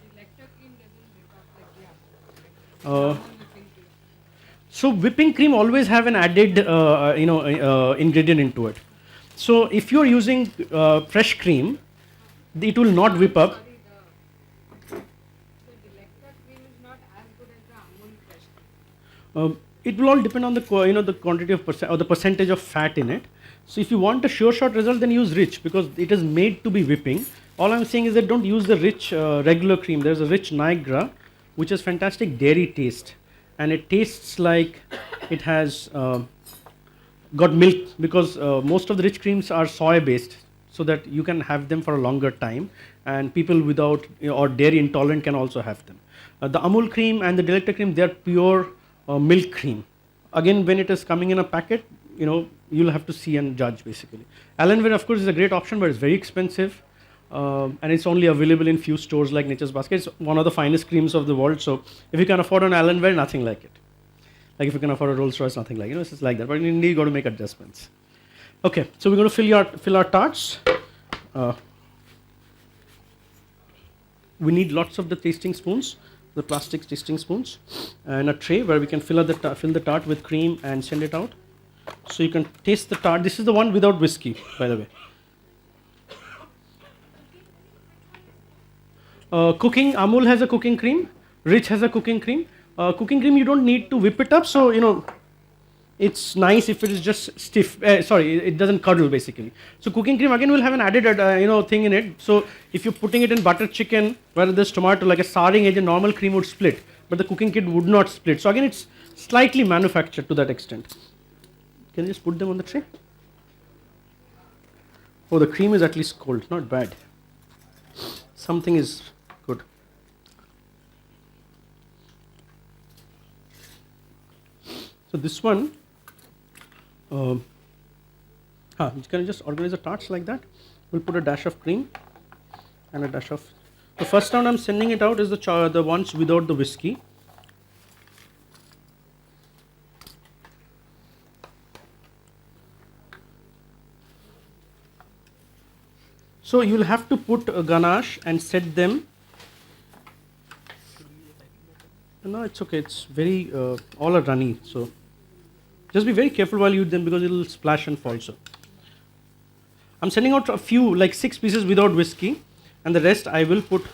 So whipping cream always have an added ingredient into it. So if you're using fresh cream, it will not whip up. It will all depend on the the quantity of or the percentage of fat in it. So if you want a sure shot result, then use rich because it is made to be whipping. All I'm saying is that don't use the rich regular cream. There's a rich Niagara, which has fantastic dairy taste, and it tastes like it has got milk because most of the rich creams are soy based, so that you can have them for a longer time, and people without or dairy intolerant can also have them. The Amul cream and the Delecta cream, they are pure milk cream. Again, when it is coming in a packet, you'll have to see and judge basically. Allenware, of course, is a great option, but it's very expensive, and it's only available in few stores like Nature's Basket. It's one of the finest creams of the world. So if you can afford an Allenware, nothing like it. Like if you can afford a Rolls Royce, nothing like it. It's just like that. But in India, you got to make adjustments. Okay, so we're going to fill our tarts. We need lots of the tasting spoons, the plastic tasting spoons, and a tray where we can fill the tart with cream and send it out. So you can taste the tart. This is the one without whiskey, by the way. Cooking, Amul has a cooking cream, Rich has a cooking cream. Cooking cream, you don't need to whip it up, so it's nice if it is just stiff. It doesn't curdle basically. So cooking cream again will have an added thing in it. So if you're putting it in butter chicken where there's tomato, like a souring agent, normal cream would split, but the cooking kit would not split. So again, it's slightly manufactured to that extent. Can you just put them on the tray? Oh, the cream is at least cold, not bad. Something is good. So this one, can I just organize the tarts like that? We'll put a dash of cream and a dash of. The first round I'm sending it out is the ones without the whiskey. So you'll have to put a ganache and set them. No, it's okay. It's very all are runny. So just be very careful while you use them because it will splash and fall. So I'm sending out a few, like 6 pieces without whiskey, and the rest I will put.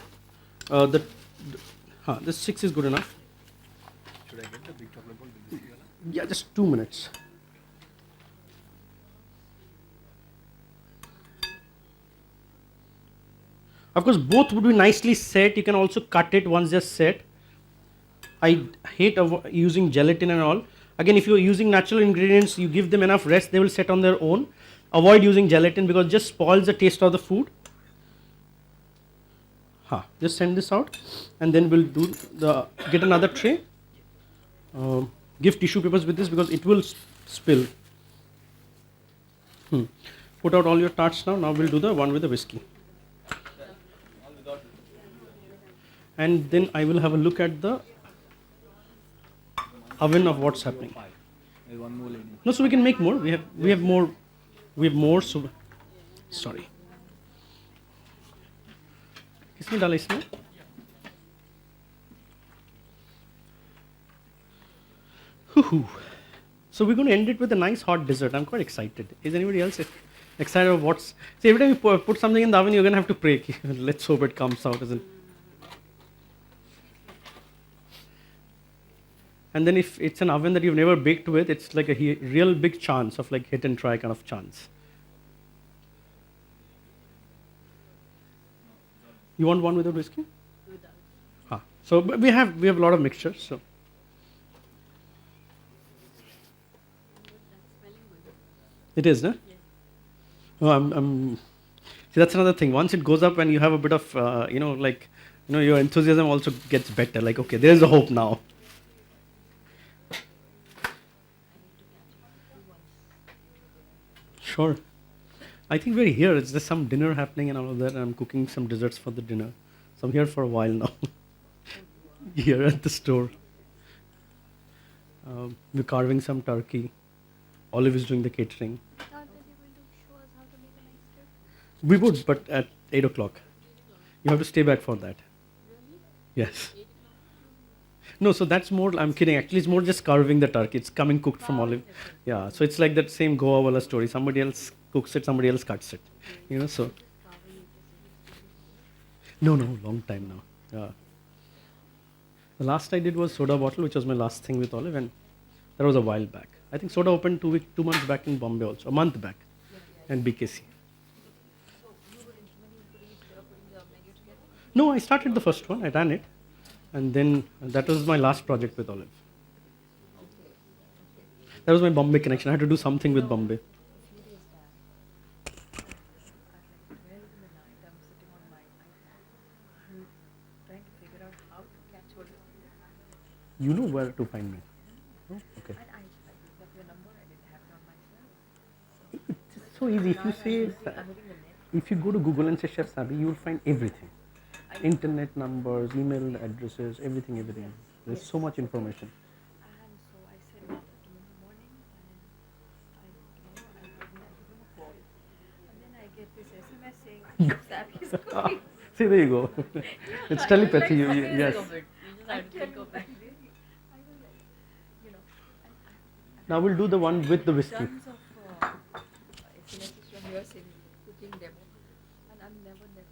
This 6 is good enough. Should I get the big chocolate ball with whiskey? Yeah, just 2 minutes. Of course, both would be nicely set. You can also cut it once they're set. I hate using gelatin and all. Again, if you're using natural ingredients, you give them enough rest, they will set on their own. Avoid using gelatin because it just spoils the taste of the food. Just send this out, and then we'll get another tray. Give tissue papers with this because it will spill. Put out all your tarts now. Now we'll do the one with the whiskey. And then I will have a look at the oven of what's happening. There's one more lady. No, so we can make more. We have more. So sorry. इसमें डाला इसमें. So we're going to end it with a nice hot dessert. I'm quite excited. Is anybody else excited of what's? See, every time you put something in the oven, you're going to have to pray. Let's hope it comes out, isn't it? And then if it's an oven that you've never baked with, it's like a real big chance of like hit and try kind of chance. You want one without whiskey? Without. So we have a lot of mixture. So. It is, no? Yes. Oh, see, that's another thing. Once it goes up and you have a bit of, your enthusiasm also gets better. Like, okay, there's a hope now. Sure. I think we're here. It's just some dinner happening and all of that. And I'm cooking some desserts for the dinner. So I'm here for a while now. Here at the store. We're carving some turkey. Olive is doing the catering. I thought that you were going to show us how to make a nice turkey. We would, but at 8 o'clock. You have to stay back for that. Really? Yes. No, so that's more, I'm kidding. Actually, it's more just carving the turkey. It's coming cooked from olive. Yeah, so it's like that same Goa wala story. Somebody else cooks it, somebody else cuts it. So. No, long time now. Yeah. The last I did was soda bottle, which was my last thing with olive, and that was a while back. I think soda opened 2 months back in Bombay also, a month back. and BKC. So you were when you were putting the menu together? No, I started the first one. I ran it, and then that was my last project with Olive. That was my Bombay connection. I had to do something with Bombay. A few days back, at like 12 in the night, I'm sitting on my iPad, I'm trying to figure out how to catch hold of you. You know where to find me. Oh, okay. And I looked up your number, I didn't have it on myself. It's so easy. If you say, I'm hitting the net. if you go to Google and say Chef Sabi, you will find everything. Internet numbers, email addresses, everything, everything. There's so much information. And so I said tomorrow morning, and I give him a call. And then I get this SMS saying, Sabi's cooking. See, there you go. It's telepathy. Yes. You just have to think of that. I was like, you know, Now we'll do the one with the whiskey. tons of SMSs from your saying cooking demo, and I'm never, but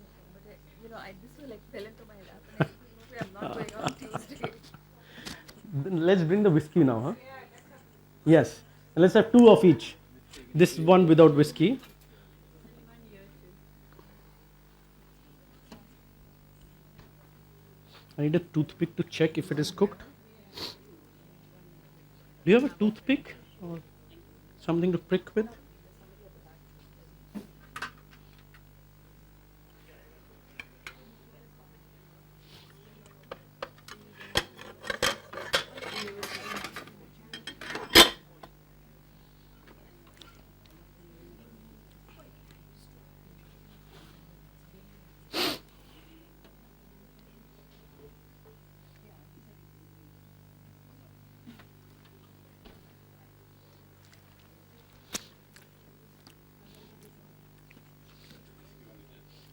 this was like fell into my lap, and I said, no way, I'm not going on Tuesday. Then let's bring the whiskey now, huh? Yes. And let's have 2 of each. This one without whiskey. I need a toothpick to check if it is cooked. Do you have a toothpick or something to prick with?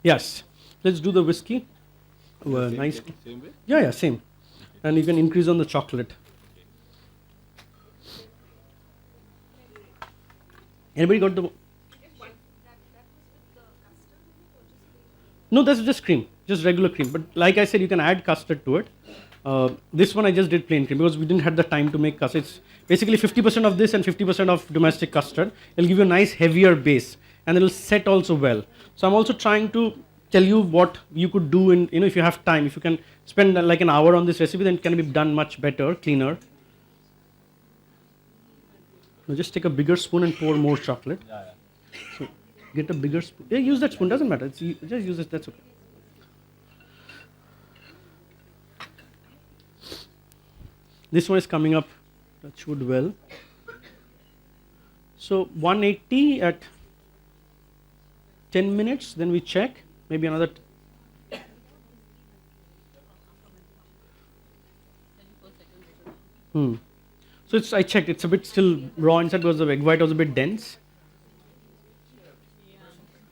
Yes. Let's do the whiskey. Nice. Same way? Yeah, same. And you can increase on the chocolate. Anybody got the? No, that's just cream, just regular cream. But like I said, you can add custard to it. This one I just did plain cream because we didn't have the time to make custard. It's basically 50% of this and 50% of domestic custard. It'll give you a nice heavier base, and it'll set also well. So I'm also trying to tell you what you could do in, if you have time, if you can spend like an hour on this recipe, then it can be done much better, cleaner. Now just take a bigger spoon and pour more chocolate. So get a bigger spoon. Yeah, use that spoon, doesn't matter. Just use it, that's okay. This one is coming up, that should well. So 180 at 10 minutes, then we check, maybe another. So I checked, it's a bit still raw inside because the egg white was a bit dense.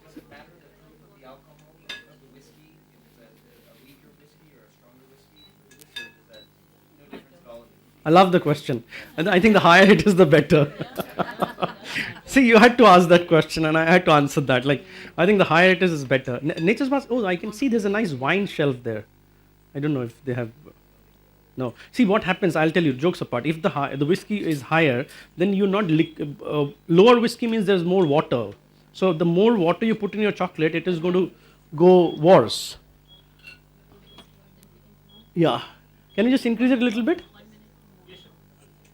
Does it matter the proof of the alcohol of the whiskey? If it's a weaker whiskey or a stronger whiskey? Or is that no difference at all? I love the question. And I think the higher it is, the better. See, you had to ask that question and I had to answer that. Like, I think the higher it is better. Nature's Mask, I can see there's a nice wine shelf there. I don't know if they have. No. See, what happens, I'll tell you, jokes apart. If the whiskey is higher, then you're not. Lower whiskey means there's more water. So the more water you put in your chocolate, it is going to go worse. Yeah. Can you just increase it a little bit?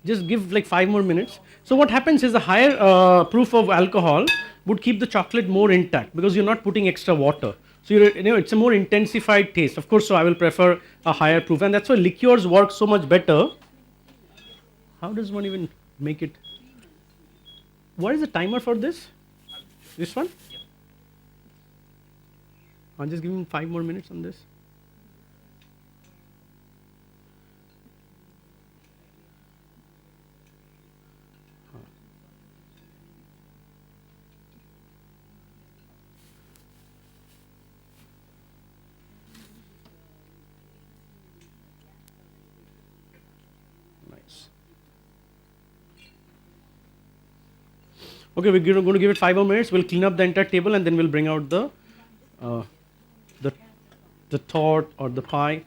Just give like 5 more minutes. So what happens is the higher proof of alcohol would keep the chocolate more intact because you're not putting extra water. So it's a more intensified taste. Of course, so I will prefer a higher proof, and that's why liqueurs work so much better. How does one even make it? What is the timer for this? This one? I'll just give him 5 more minutes on this. Okay, we're going to give it 5 more minutes. We'll clean up the entire table and then we'll bring out the tort or the pie.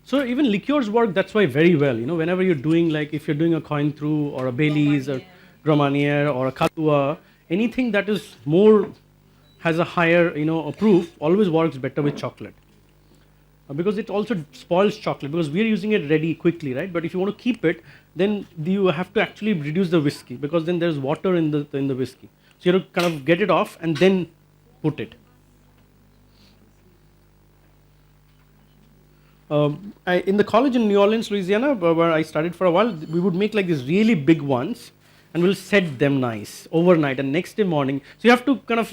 So even liqueurs work that's why very well. Whenever you're doing, like if you're doing a coin through or a Baileys or Romanier or a Kahlua, anything that is more has a higher proof always works better with chocolate. Because it also spoils chocolate because we are using it ready quickly, right? But if you want to keep it, then you have to actually reduce the whiskey because then there's water in the whiskey. So you have to kind of get it off and then put it. In the college in New Orleans, Louisiana, where I studied for a while, we would make like these really big ones, and we'll set them nice overnight. And next day morning, so you have to kind of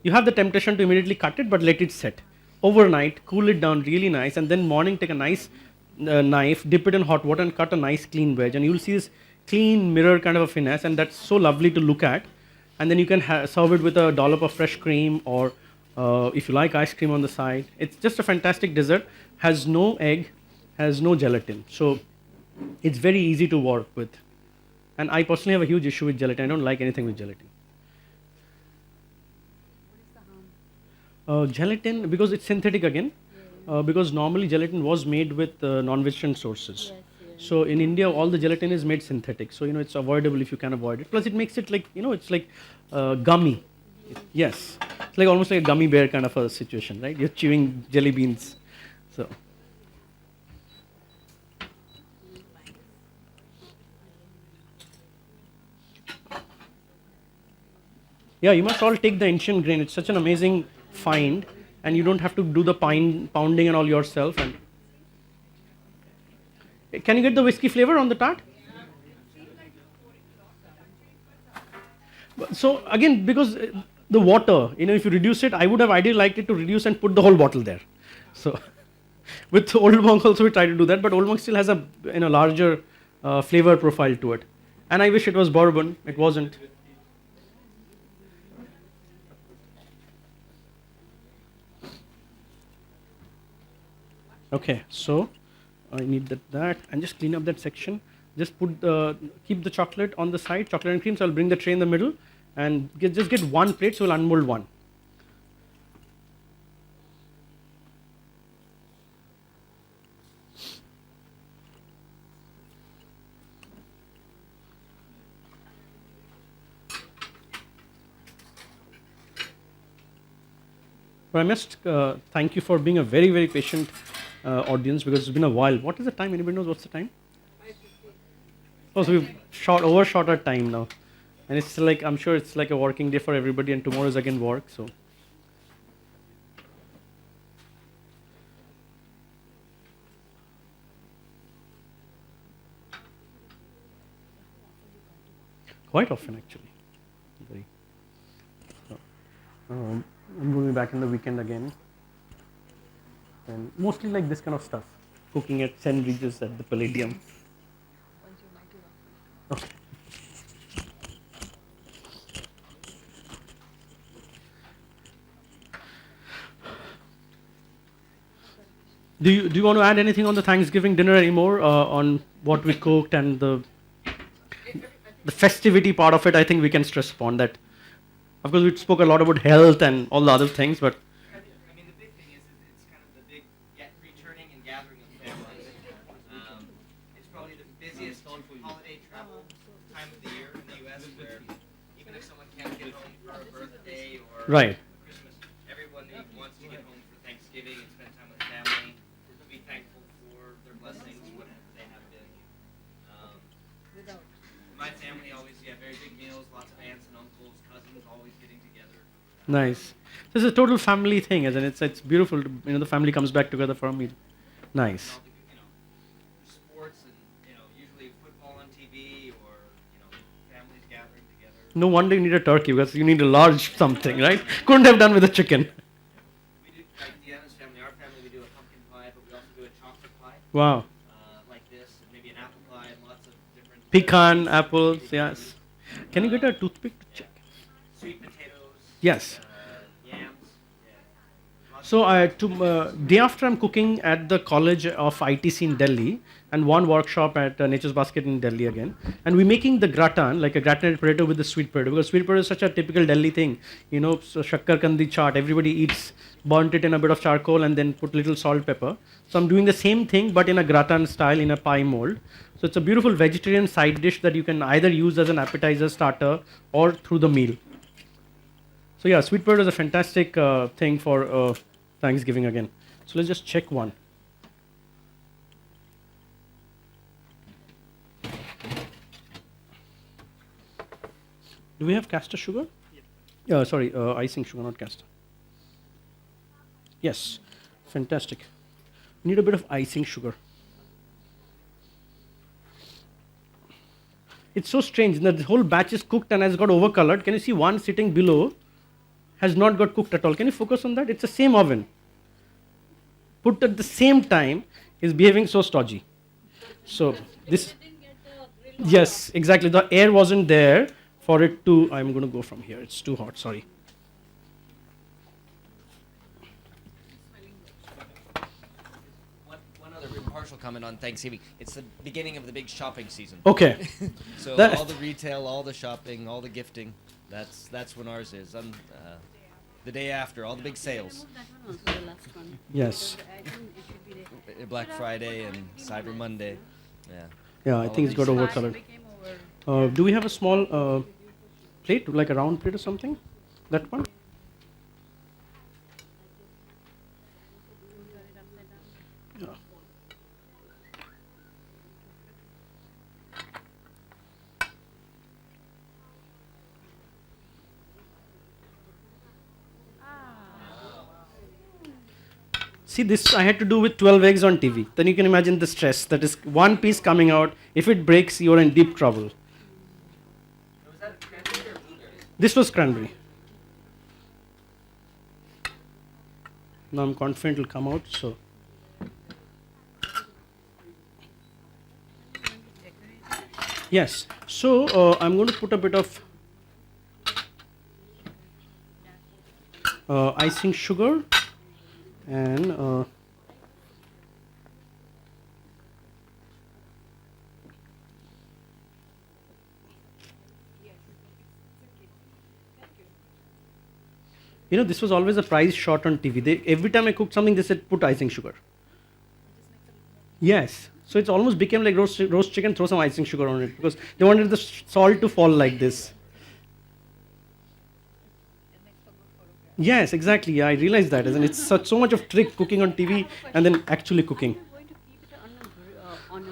you have the temptation to immediately cut it, but let it set overnight, cool it down really nice, and then morning take a nice knife, dip it in hot water, and cut a nice clean wedge, and you'll see this clean mirror kind of a finesse, and that's so lovely to look at. And then you can serve it with a dollop of fresh cream, or if you like ice cream on the side. It's just a fantastic dessert. Has no egg, has no gelatin, so it's very easy to work with. And I personally have a huge issue with gelatin. I don't like anything with gelatin. Gelatin, because it's synthetic again, because normally gelatin was made with non-vegetarian sources. So in India, all the gelatin is made synthetic. So it's avoidable if you can avoid it. Plus, it makes it like it's like gummy. Yes, it's like almost like a gummy bear kind of a situation, right? You're chewing jelly beans. So. Yeah, you must all take the ancient grain. It's such an amazing find, and you don't have to do the pounding and all yourself. And can you get the whiskey flavor on the tart? So again, because the water, if you reduce it, I would have ideally liked it to reduce and put the whole bottle there. So with Old Monk also we try to do that, but Old Monk still has a larger flavor profile to it. And I wish it was bourbon. It wasn't. Okay, so I need that and just clean up that section. Just keep the chocolate on the side, chocolate and cream. So I'll bring the tray in the middle and just get one plate. So we'll unmold one. But I must thank you for being a very, very patient audience because it's been a while. What is the time? Anybody knows what's the time? Oh, so we've overshot our time now. And it's like, I'm sure it's like a working day for everybody, and tomorrow is again work. So. Quite often, actually. Very. I'm going back in the weekend again. And mostly like this kind of stuff. Cooking at St. Regis at the Palladium. Okay. Do you want to add anything on the Thanksgiving dinner anymore on what we cooked and the festivity part of it? I think we can stress upon that. Of course, we spoke a lot about health and all the other things, but I mean, the big thing is it's kind of the big returning and gathering of families. It's probably the busiest holiday travel time of the year in the U.S. where even if someone can't get home for a birthday or right. Christmas, everyone wants to get home for Thanksgiving and spend time with family, to be thankful for their blessings, whatever they have been. My family always, very big meals, lots of aunts and uncles, cousins always getting together. Nice. This is a total family thing, isn't it? It's beautiful. The family comes back together for a meal. Nice. Sports and usually football on TV or families gathering together. No wonder you need a turkey because you need a large something, right? Couldn't have done with a chicken. We do, like Deanna's family, our family, we do a pumpkin pie, but we also do a chocolate pie. Wow. Like this, maybe an apple pie, and lots of different. Pecan, apples, yes. Can you get a toothpick to check? Sweet potatoes. Yes. Yams. Yeah. So day after I'm cooking at the College of ITC in Delhi and one workshop at Nature's Basket in Delhi again, and we're making the gratin like a gratinated potato with the sweet potato because sweet potato is such a typical Delhi thing, you know. So shakkar kandi chaat, everybody eats, burnt it in a bit of charcoal and then put little salt, pepper. So I'm doing the same thing but in a gratin style in a pie mold. So it's a beautiful vegetarian side dish that you can either use as an appetizer, starter, or through the meal. So yeah, sweet potato is a fantastic thing for Thanksgiving again. So let's just check one. Do we have castor sugar? Yeah. Sorry, icing sugar, not castor. Yes, fantastic. Need a bit of icing sugar. It's so strange that the whole batch is cooked and has got overcolored. Can you see one sitting below has not got cooked at all? Can you focus on that? It's the same oven. Put at the same time is behaving so stodgy. So this, yes, exactly. The air wasn't there for it to. I'm going to go from here. It's too hot. Sorry. One other partial comment on Thanksgiving. It's the beginning of the big shopping season. Okay. So That- all the retail, all the shopping, all the gifting. That's when ours is. The day after, all the big sales. Yes. Black Friday and Cyber Monday. Yeah. Yeah, I think it's got overcolored. Do we have a small plate, like a round plate or something? That one? Yeah. See, this I had to do with 12 eggs on TV. Then you can imagine the stress. That is one piece coming out. If it breaks, you're in deep trouble. Was that cranberry or blueberry? This was cranberry. Now I'm confident it'll come out. So yes. So I'm going to put a bit of icing sugar and you know, this was always a prize shot on TV. Every time I cooked something, they said put icing sugar. Yes. So it's almost became like roast chicken, throw some icing sugar on it because they wanted the salt to fall like this. Yes, exactly. Yeah, I realized that, and it's such so much of trick cooking on TV and then actually cooking. Going to keep it on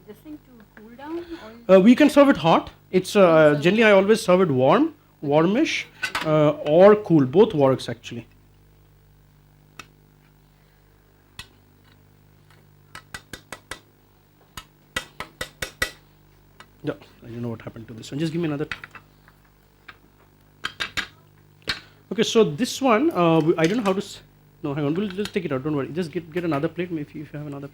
this thing to cool down, or We can serve it hot. It's generally I always serve it warmish, or cool. Both works actually. Yeah, I don't know what happened to this one. Just give me another. Okay, so this one, I don't know how to. No, hang on. We'll just take it out. Don't worry. Just get another plate. Maybe if you have another.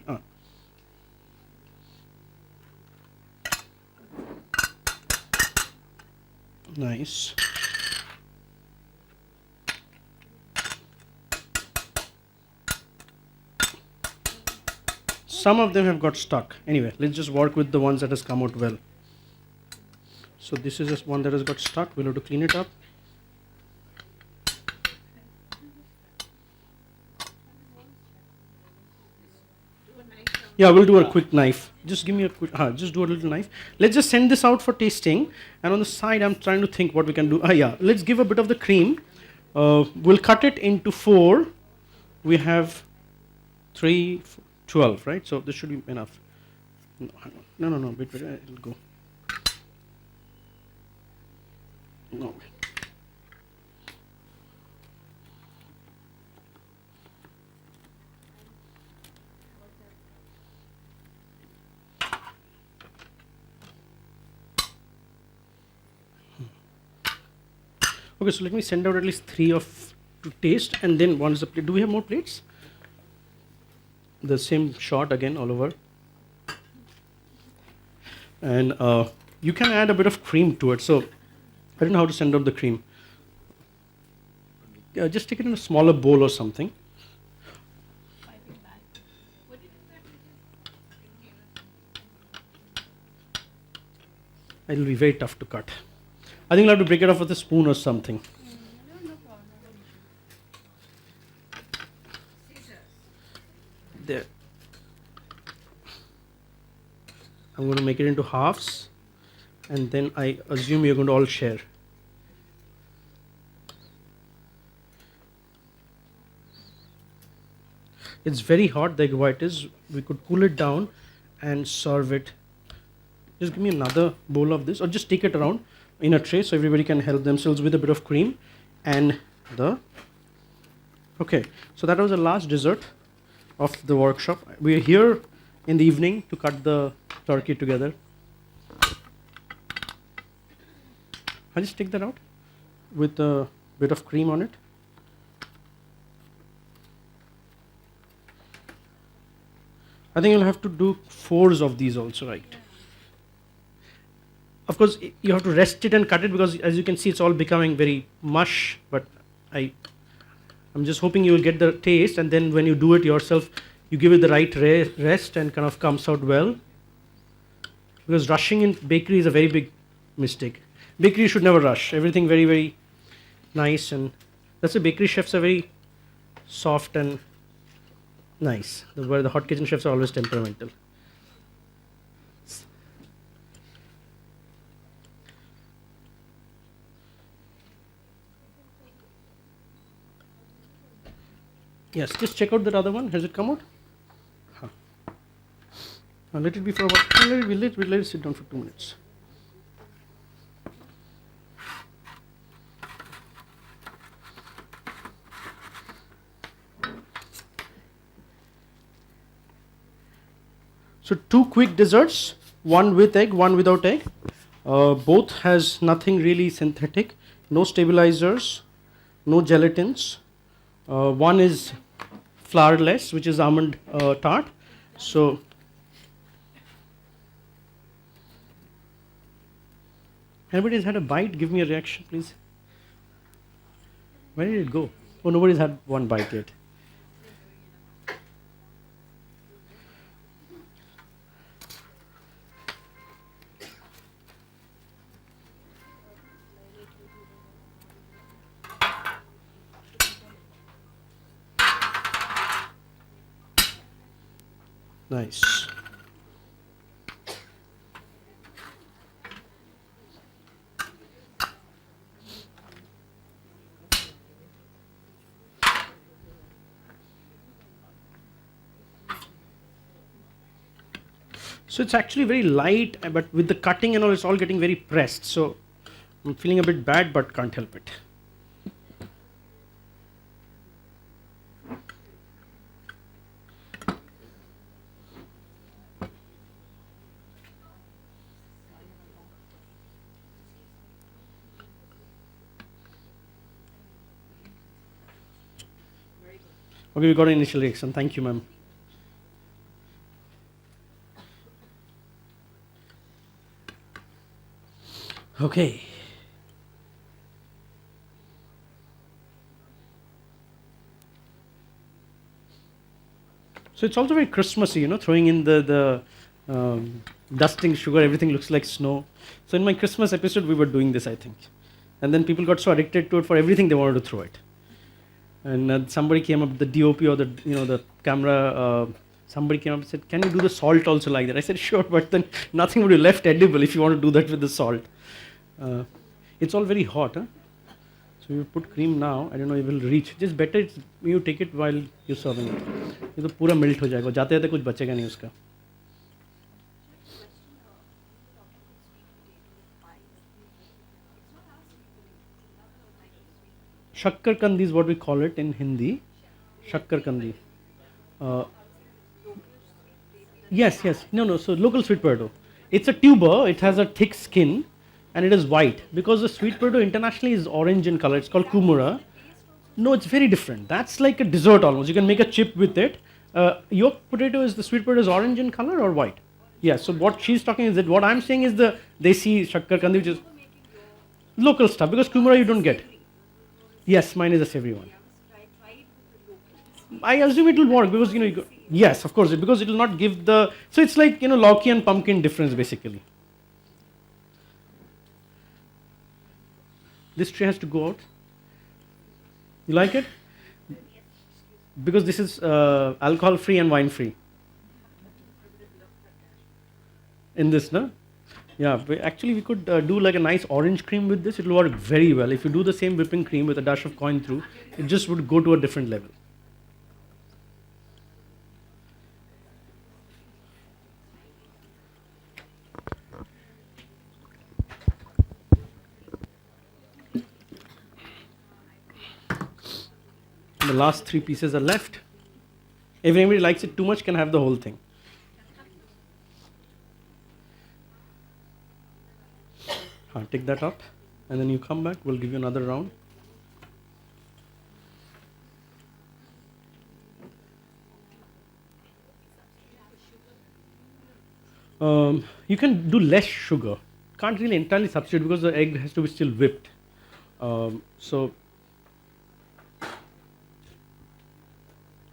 Nice. Some of them have got stuck. Anyway, let's just work with the ones that has come out well. So this is just one that has got stuck. We'll have to clean it up. Yeah, we'll do a quick knife. Just give me a quick, just do a little knife. Let's just send this out for tasting. And on the side, I'm trying to think what we can do. Yeah, let's give a bit of the cream. We'll cut it into 4. We have 3, 12, right? So this should be enough. No, hang on. No, wait, it'll go. No, wait. Okay, so let me send out at least 3 of to taste, and then one is the plate. Do we have more plates? The same shot again all over. And you can add a bit of cream to it. So I don't know how to send out the cream. just take it in a smaller bowl or something. It'll be very tough to cut. I think I'll have to break it off with a spoon or something. There. I'm going to make it into halves, and then I assume you're going to all share. It's very hot, the egg white is. We could cool it down and serve it. Just give me another bowl of this, or just take it around in a tray so everybody can help themselves with a bit of cream and the. Okay, so that was the last dessert of the workshop. We are here in the evening to cut the turkey together. I'll just take that out with a bit of cream on it. I think you'll have to do 4s of these also, right? Of course, you have to rest it and cut it because, as you can see, it's all becoming very mush. But I'm just hoping you will get the taste, and then when you do it yourself, you give it the right rest and kind of comes out well. Because rushing in bakery is a very big mistake. Bakery should never rush. Everything very, very nice, and that's why bakery chefs are very soft and nice. Where the hot kitchen chefs are always temperamental. Yes, just check out that other one. Has it come out? Huh. Now let it be for about. Let it sit down for 2 minutes. So 2 quick desserts, one with egg, one without egg. Both has nothing really synthetic, no stabilizers, no gelatins. One is flourless, which is almond tart. So anybody has had a bite? Give me a reaction, please. Where did it go? Oh, nobody's had one bite yet. Nice. So it's actually very light, but with the cutting and all, it's all getting very pressed. So I'm feeling a bit bad, but can't help it. Okay, we got an initial reaction. Thank you, ma'am. Okay. So it's also very Christmassy, throwing in the dusting sugar, everything looks like snow. So in my Christmas episode, we were doing this, I think. And then people got so addicted to it for everything they wanted to throw it. And somebody came up, the DOP or the camera, somebody came up and said, "Can you do the salt also like that?" I said, "Sure," but then nothing would be left edible if you want to do that with the salt. It's all very hot, huh? So you put cream now. I don't know if it will reach. Just better you take it while you're serving it. ये तो पूरा melt हो जाएगा. जाते जाते कुछ बचेगा नहीं उसका. Shakkar kandi is what we call it in Hindi. Shakkar kandi. Yes. No. So local sweet potato. It's a tuber. It has a thick skin, and it is white. Because the sweet potato internationally is orange in color. It's called kumara. No, it's very different. That's like a dessert almost. You can make a chip with it. Your potato is the sweet potato is orange in color or white? Yeah. So what she's talking is that what I'm saying is the desi shakkar kandi, which is local stuff. Because kumara you don't get. Yes, mine is a savory one. I assume it will work because you go, yes, of course, because it will not give the, so it's like Lauki and pumpkin difference basically. This tray has to go out. You like it? Because this is alcohol free and wine free. In this, no? Yeah, actually we could do like a nice orange cream with this. It will work very well. If you do the same whipping cream with a dash of coin through, it just would go to a different level. The last 3 pieces are left. If anybody likes it too much, can have the whole thing. Take that up, and then you come back. We'll give you another round. You can do less sugar. Can't really entirely substitute because the egg has to be still whipped. So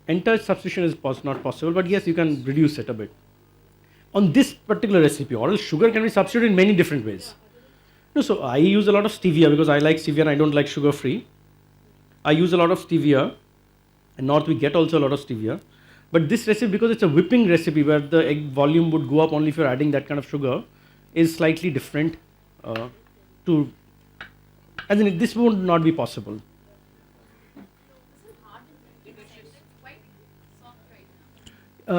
entire substitution is not possible, but yes, you can reduce it a bit. On this particular recipe, or else sugar can be substituted in many different ways. No, so I use a lot of stevia because I like stevia and I don't like sugar free. I use a lot of stevia, and north we get also a lot of stevia. But this recipe, because it's a whipping recipe where the egg volume would go up only if you're adding that kind of sugar, is slightly different and then this would not be possible.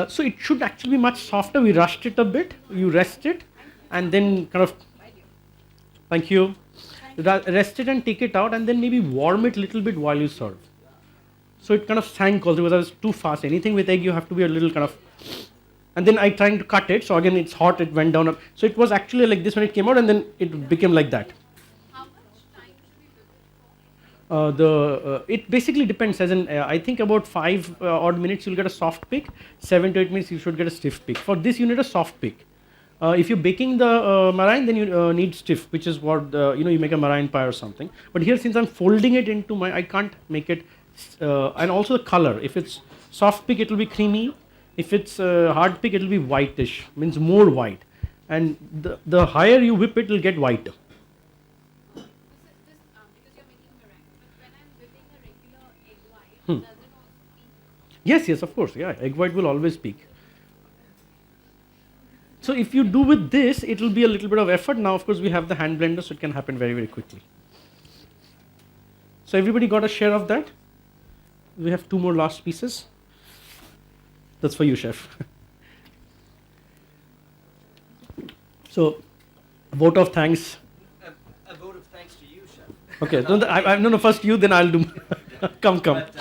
So it should actually be much softer. We rushed it a bit. You rest it, and then kind of. Thank you. Rest it and take it out, and then maybe warm it a little bit while you serve. So it kind of sank also because I was too fast. Anything with egg, you have to be a little kind of. And then I trying to cut it. So again, it's hot. It went down. So it was actually like this when it came out, and then it became like that. How much time should we whip it? It basically depends. As in, I think about 5 odd minutes you'll get a soft pick. 7 to 8 minutes you should get a stiff pick. For this, you need a soft pick. If you're baking the meringue, then you need stiff, which is what you make a meringue pie or something. But here, since I'm folding it into I can't make it. And also the color. If it's soft pick, it will be creamy. If it's hard pick, it will be whitish. Means more white. And the higher you whip it, will get whiter. Because you're making meringue. But when I'm whipping a regular egg white, does it also peak? Yes, of course. Yeah, egg white will always peak. So if you do with this, it will be a little bit of effort. Now, of course, we have the hand blender, so it can happen very, very quickly. So everybody got a share of that? We have 2 more last pieces. That's for you, chef. So, a vote of thanks. A vote of thanks to you, chef. Okay, no, first you, then I'll do. Come. But,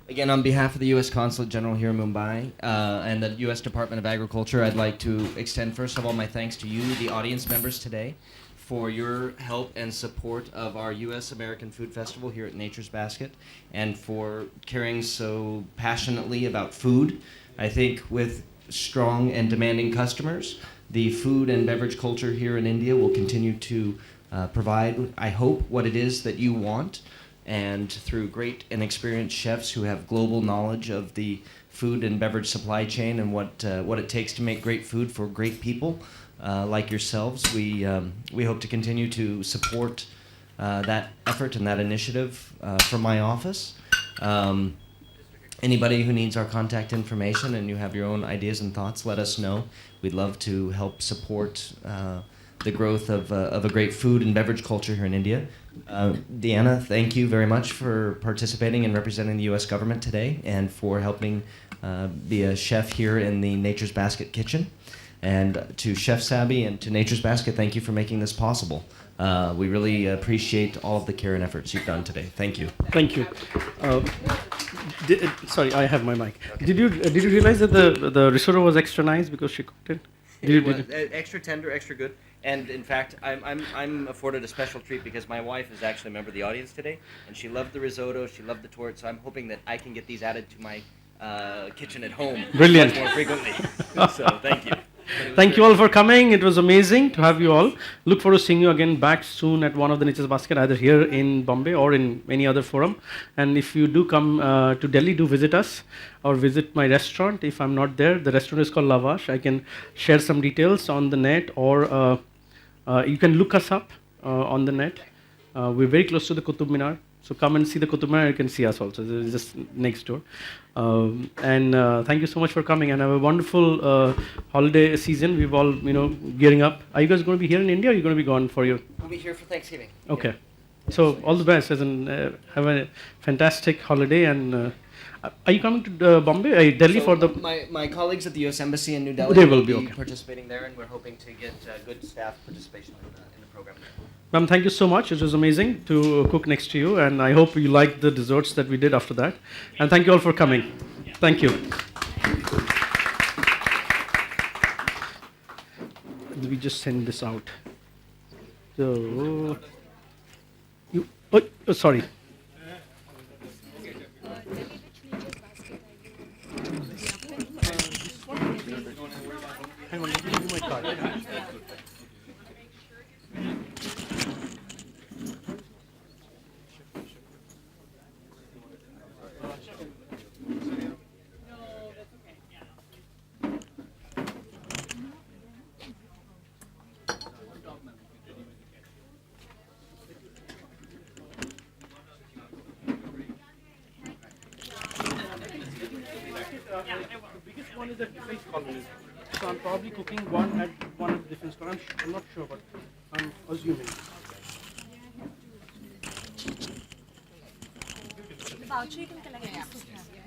Again, on behalf of the U.S. Consulate General here in Mumbai and the U.S. Department of Agriculture, I'd like to extend, first of all, my thanks to you, the audience members today, for your help and support of our U.S. American Food Festival here at Nature's Basket, and for caring so passionately about food. I think with strong and demanding customers, the food and beverage culture here in India will continue to provide, I hope, what it is that you want. And through great and experienced chefs who have global knowledge of the food and beverage supply chain and what it takes to make great food for great people like yourselves, we hope to continue to support that effort and that initiative from my office. Anybody who needs our contact information and you have your own ideas and thoughts, let us know. We'd love to help support the growth of a great food and beverage culture here in India. Deanna, thank you very much for participating and representing the U.S. government today and for helping be a chef here in the Nature's Basket kitchen. And to Chef Sabby and to Nature's Basket, thank you for making this possible. We really appreciate all of the care and efforts you've done today. Thank you. Thank you. Sorry, I have my mic. Okay. Did you realize that the risotto was extra nice because she cooked it? It was extra tender, extra good. And in fact, I'm afforded a special treat because my wife is actually a member of the audience today, and she loved the risotto, she loved the torte, so I'm hoping that I can get these added to my kitchen at home Brilliant. much more frequently. So thank you. Thank you all for coming. It was amazing to have you all. Look forward to seeing you again back soon at one of the Nature's Basket, either here in Bombay or in any other forum. And if you do come to Delhi, do visit us or visit my restaurant. If I'm not there, the restaurant is called Lavash. I can share some details on the net, or you can look us up on the net. We're very close to the Qutub Minar. So come and see the Qutub Minar. You can see us also. It's just next door. And thank you so much for coming. And have a wonderful holiday season. We've all, gearing up. Are you guys going to be here in India, or are you going to be gone for your? We'll be here for Thanksgiving. Okay. So all the best. As in, have a fantastic holiday. And are you coming to Bombay, Delhi So for the? my colleagues at the U.S. Embassy in New Delhi They will be okay. participating there, and we're hoping to get good staff participation in the program. Ma'am, thank you so much. It was amazing to cook next to you, and I hope you liked the desserts that we did after that. And thank you all for coming. Thank you. We just send this out. So, sorry. Hang on, let me give you my card. The biggest one is at Faith Colony. So I'm probably cooking one at one of the different stores. I'm not sure, but I'm assuming. The voucher you can collect.